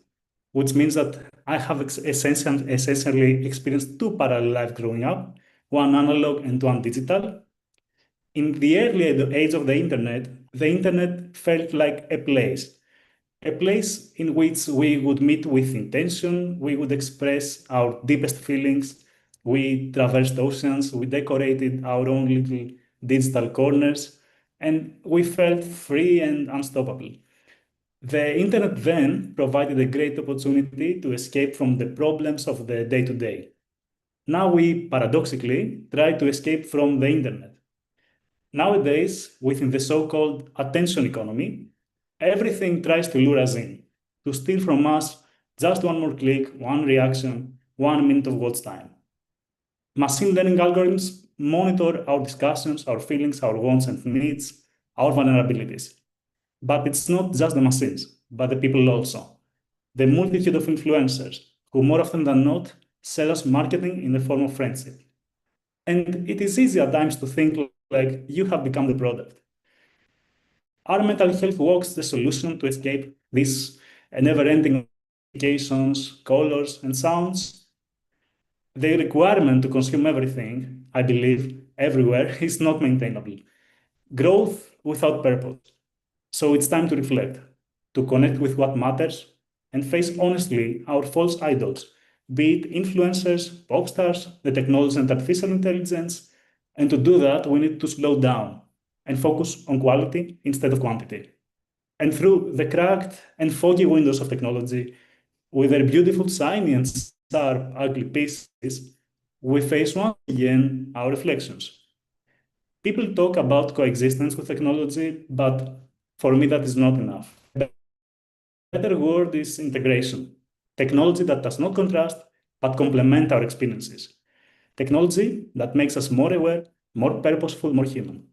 which means that I have essentially experienced two parallel lives growing up, one analog and one digital. In the early age of the internet felt like a place in which we would meet with intention, we would express our deepest feelings, we traversed oceans, we decorated our own little digital corners, and we felt free and unstoppable. The internet then provided a great opportunity to escape from the problems of the day to day. Now we paradoxically try to escape from the internet. Nowadays, within the so-called attention economy, everything tries to lure us in, to steal from us just one more click, one reaction, 1 minute of watch time. Machine learning algorithms monitor our discussions, our feelings, our wants and needs, our vulnerabilities. But it's not just the machines, but the people also. The multitude of influencers who more often than not sell us marketing in the form of friendship. And it is easy at times to think like you have become the product. Are mental health walks the solution to escape these never-ending notifications, colors, and sounds? The requirement to consume everything, I believe, everywhere, is not maintainable. Growth without purpose. So it's time to reflect, to connect with what matters, and face honestly our false idols, be it influencers, pop stars, the technology and artificial intelligence. And to do that, we need to slow down and focus on quality instead of quantity. And through the cracked and foggy windows of technology, with their beautiful shiny and sharp, ugly pieces, we face once again our reflections. People talk about coexistence with technology, but for me, that is not enough. The better word is integration. Technology that does not contrast, but complement our experiences. Technology that makes us more aware, more purposeful, more human.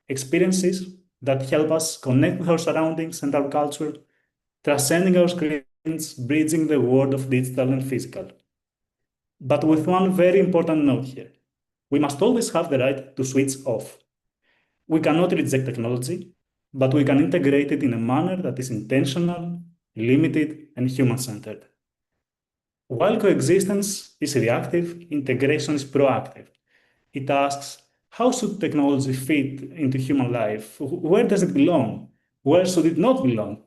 Experiences that help us connect with our surroundings and our culture, transcending our screens, bridging the world of digital and physical. But with one very important note here. We must always have the right to switch off. We cannot reject technology, but we can integrate it in a manner that is intentional, limited, and human-centered. While coexistence is reactive, integration is proactive. It asks, how should technology fit into human life? Where does it belong? Where should it not belong?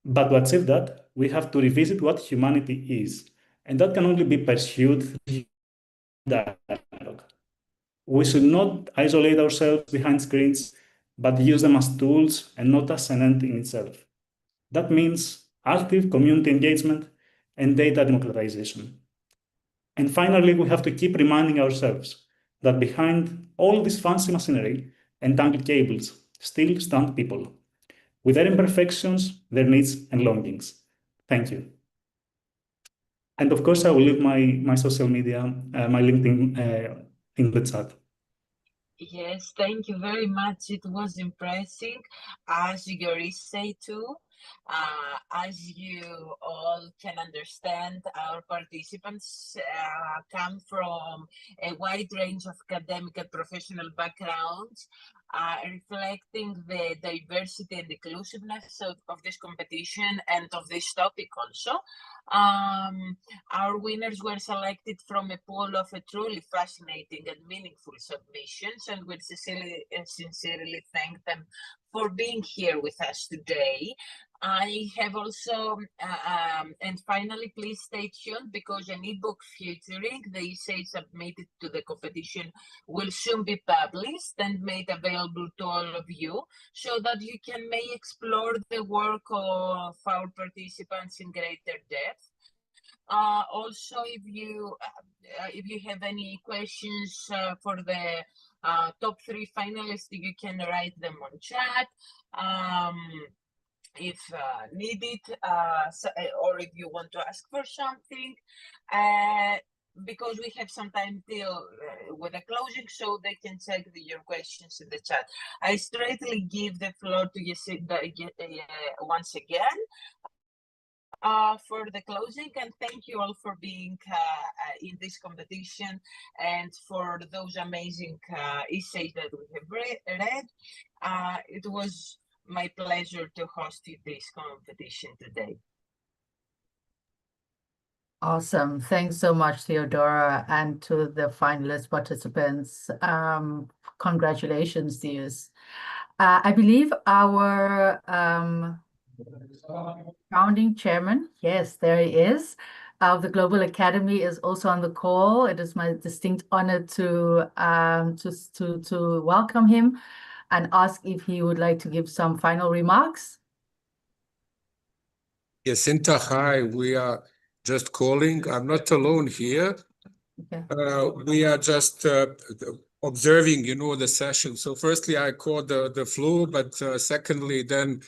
But to achieve that, we have to revisit what humanity is, and that can only be pursued through dialogue. We should not isolate ourselves behind screens, but use them as tools and not as an end in itself. That means active community engagement and data democratization. And finally, we have to keep reminding ourselves that behind all this fancy machinery and tangled cables still stand people, with their imperfections, their needs and longings. Thank you. And of course, I will leave my social media, my LinkedIn in the chat.
Yes, thank you very much. It was impressive, as your essay too. As you all can understand, our participants come from a wide range of academic and professional backgrounds, reflecting the diversity and inclusiveness of this competition and of this topic also. Our winners were selected from a pool of a truly fascinating and meaningful submissions, and we sincerely thank them for being here with us today. I have also, and finally, please stay tuned because an ebook featuring the essay submitted to the competition will soon be published and made available to all of you so that you may explore the work of our participants in greater depth. Also, if you have any questions for the top 3 finalists, you can write them on chat. If needed, or if you want to ask for something, because we have some time till with the closing, so they can check your questions in the chat. I straightly give the floor to Jacinta once again for the closing, and thank you all for being in this competition and for those amazing essays that we have read. It was my pleasure to host this competition today.
Awesome. Thanks so much, Theodora, and to the finalist participants. Congratulations to you. I believe our founding chairman, yes, there he is, of the Global Academy is also on the call. It is my distinct honor to welcome him and ask if he would like to give some final remarks.
Jacinta, hi. We are just calling. I'm not alone here.
Okay.
We are just observing, the session. So firstly, I caught the flu, but secondly, then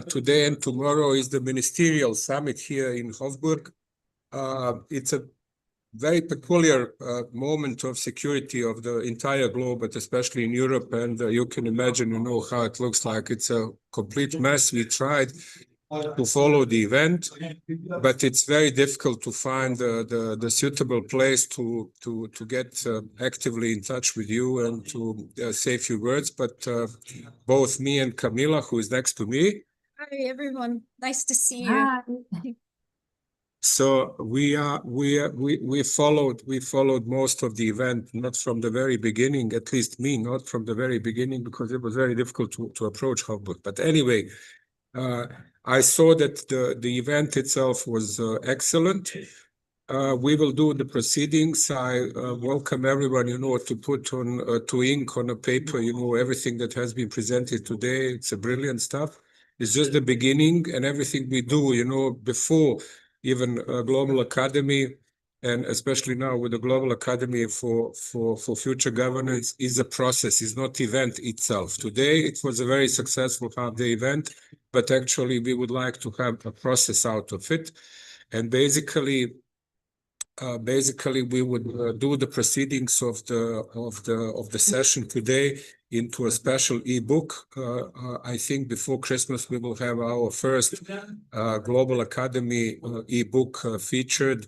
today and tomorrow is the ministerial summit here in Hofburg. It's a very peculiar moment of security of the entire globe, but especially in Europe. And you can imagine, how it looks like. It's a complete mess. We tried to follow the event, but it's very difficult to find the suitable place to get actively in touch with you and to say a few words. But both me and Camila, who is next to me.
Hi, everyone. Nice to see you.
Hi.
So we followed most of the event, not from the very beginning, at least me, not from the very beginning, because it was very difficult to approach Hamburg. But anyway, I saw that the event itself was excellent. We will do the proceedings. I welcome everyone, to put on to ink on a paper, everything that has been presented today. It's a brilliant stuff. It's just the beginning, and everything we do, before even Global Academy, and especially now with the Global Academy for Future Governance, is a process, is not event itself. Today, it was a very successful half-day event, but actually we would like to have a process out of it. And basically, we would do the proceedings of the session today into a special ebook. I think before Christmas we will have our first Global Academy ebook featured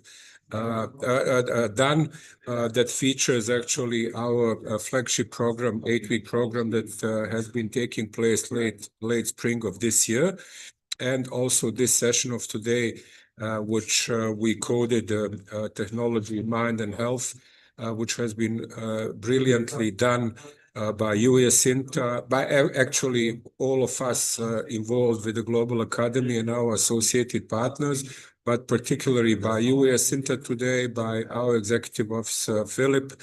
done. That features actually our flagship program, 8-week program that has been taking place late spring of this year, and also this session of today, which we coded technology, mind and health, which has been brilliantly done by Jacinta, by actually all of us involved with the Global Academy and our associated partners, but particularly by Jacinta today, by our executive officer, Philip,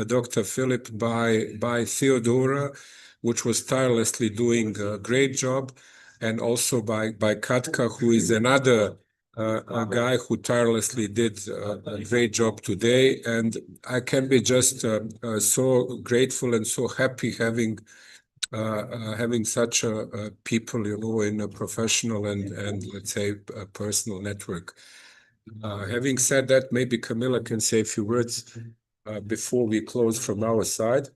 Dr. Philip, by Theodora, which was tirelessly doing a great job, and also by Katka, who is another a guy who tirelessly did a great job today. And I can be just so grateful and so happy having such people, in a professional and let's say a personal network. Having said that, maybe Camilla can say a few words before we close from our side.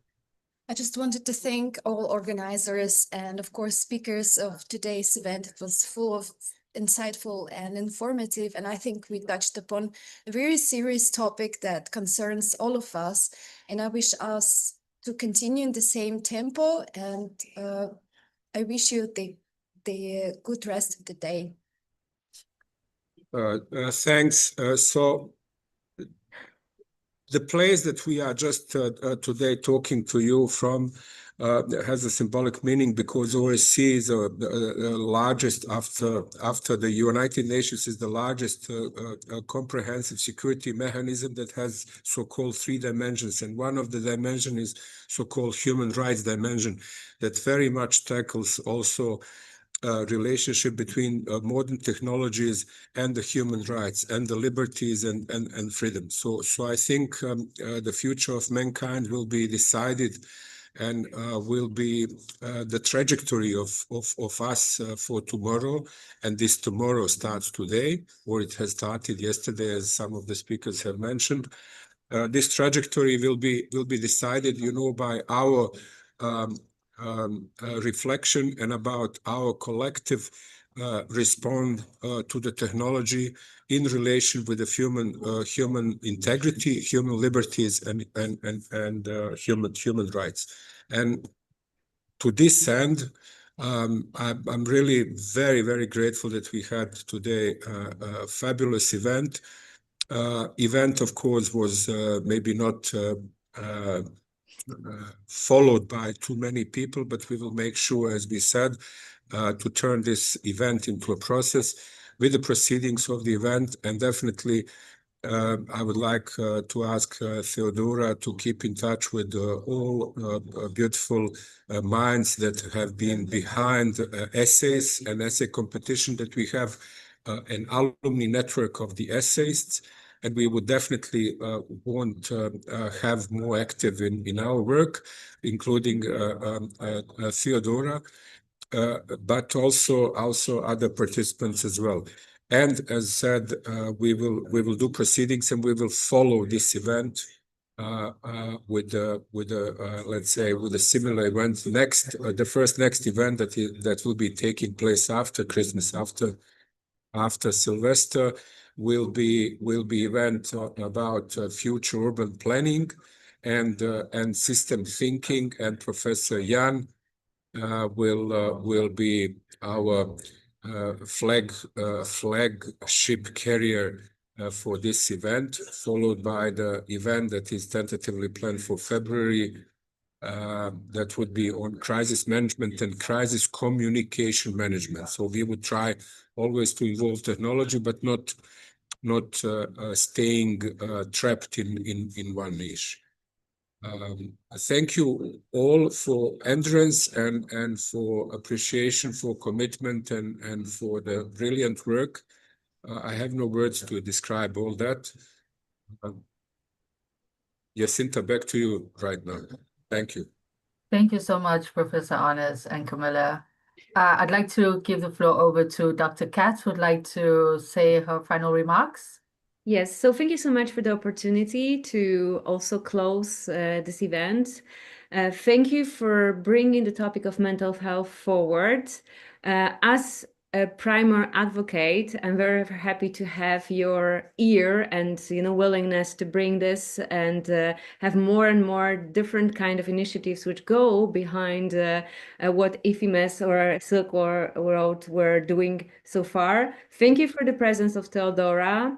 I just wanted to thank all organizers and, of course, speakers of today's event. It was full of insightful and informative, and I think we touched upon a very serious topic that concerns all of us, and I wish us to continue in the same tempo, and I wish you the good rest of the day.
Thanks. So the place that we are just today talking to you from has a symbolic meaning, because OSCE is the largest after the United Nations, is the largest comprehensive security mechanism that has so-called 3 dimensions, and one of the dimensions is so-called human rights dimension that very much tackles also relationship between modern technologies and the human rights and the liberties and freedom. So I think the future of mankind will be decided and will be the trajectory of us for tomorrow. And this tomorrow starts today, or it has started yesterday, as some of the speakers have mentioned. This trajectory will be decided, by our reflection and about our collective respond to the technology in relation with the human integrity, human liberties, and human rights. And to this end, I'm really very, very grateful that we had today a fabulous event. Event, of course, was maybe not followed by too many people, but we will make sure, as we said, to turn this event into a process with the proceedings of the event. And definitely, I would like to ask Theodora to keep in touch with all beautiful minds that have been behind essays and essay competition, that we have an alumni network of the essayists. And we would definitely want to have more active in our work, including Theodora, but also other participants as well. And as said, we will do proceedings, and we will follow this event with let's say with a similar event next. The first next event that will be taking place after Christmas, after Sylvester, will be event about future urban planning and system thinking, and Professor Jan will be our flagship carrier for this event, followed by the event that is tentatively planned for February. That would be on crisis management and crisis communication management. So we would try always to involve technology, but not staying trapped in one niche. Thank you all for endurance and for appreciation, for commitment, and for the brilliant work. I have no words to describe all that. Jacinta, back to you right now. Thank you.
Thank you so much, Professor Honors and Camilla. I'd like to give the floor over to Dr. Katz, who would like to say her final remarks.
Yes, so thank you so much for the opportunity to also close this event. Thank you for bringing the topic of mental health forward. As a primer advocate, I'm very happy to have your ear and willingness to bring this and have more and more different kind of initiatives which go behind what IFIMES or Silk Road were doing so far. Thank you for the presence of Theodora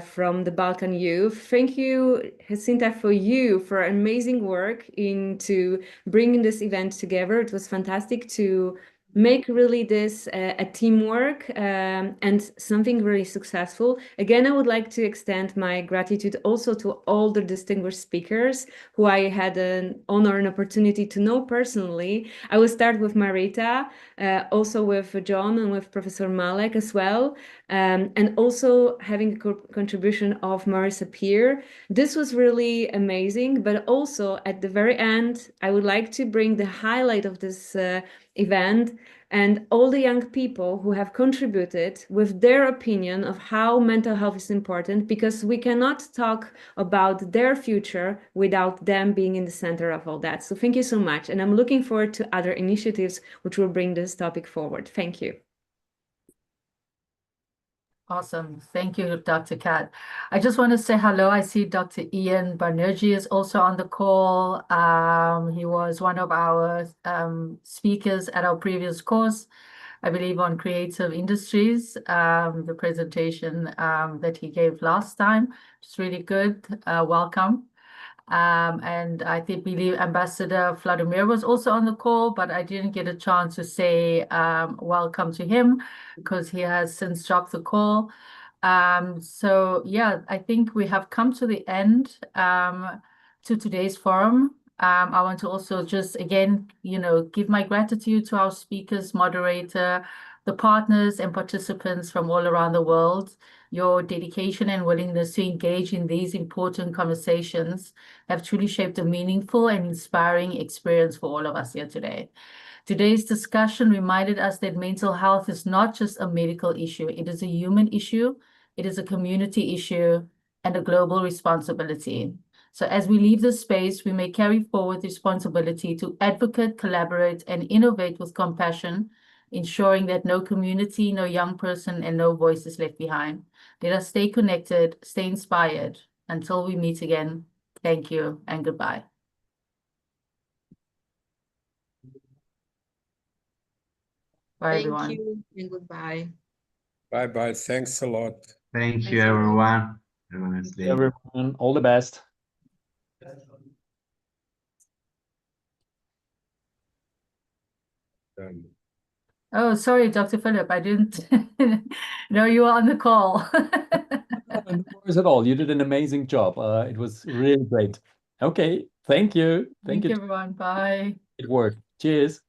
from the Balkan Youth. Thank you, Jacinta, for amazing work into bringing this event together. It was fantastic to make really this a teamwork and something very successful. Again, I would like to extend my gratitude also to all the distinguished speakers who I had an honor and opportunity to know personally. I will start with Marita, also with John and with Professor Malek as well, and also having a contribution of Marisa Peer. This was really amazing, but also at the very end, I would like to bring the highlight of this event and all the young people who have contributed with their opinion of how mental health is important, because we cannot talk about their future without them being in the center of all that. So thank you so much. And I'm looking forward to other initiatives which will bring this topic forward. Thank you.
Awesome. Thank you, Dr. Kat. I just want to say hello. I see Dr. Ian Banerjee is also on the call. He was one of our speakers at our previous course, I believe on creative industries, the presentation that he gave last time. It's really good. Welcome. And I believe Ambassador Vladimir was also on the call, but I didn't get a chance to say welcome to him because he has since dropped the call. So yeah, I think we have come to the end to today's forum. I want to also just again, give my gratitude to our speakers, moderator, the partners and participants from all around the world. Your dedication and willingness to engage in these important conversations have truly shaped a meaningful and inspiring experience for all of us here today. Today's discussion reminded us that mental health is not just a medical issue. It is a human issue. It is a community issue and a global responsibility. So as we leave this space, we may carry forward responsibility to advocate, collaborate, and innovate with compassion, ensuring that no community, no young person, and no voice is left behind. Let us stay connected, stay inspired. Until we meet again, thank you and goodbye. Bye, everyone.
Thank you and goodbye.
Bye-bye. Thanks a lot.
Thank you, everyone. Have a nice day.
Everyone, all the best.
Oh, sorry, Dr. Philip, I didn't know you were on the call.
No worries at all. You did an amazing job. It was really great. Okay, thank you.
Thank you, everyone. Bye.
It worked. Cheers.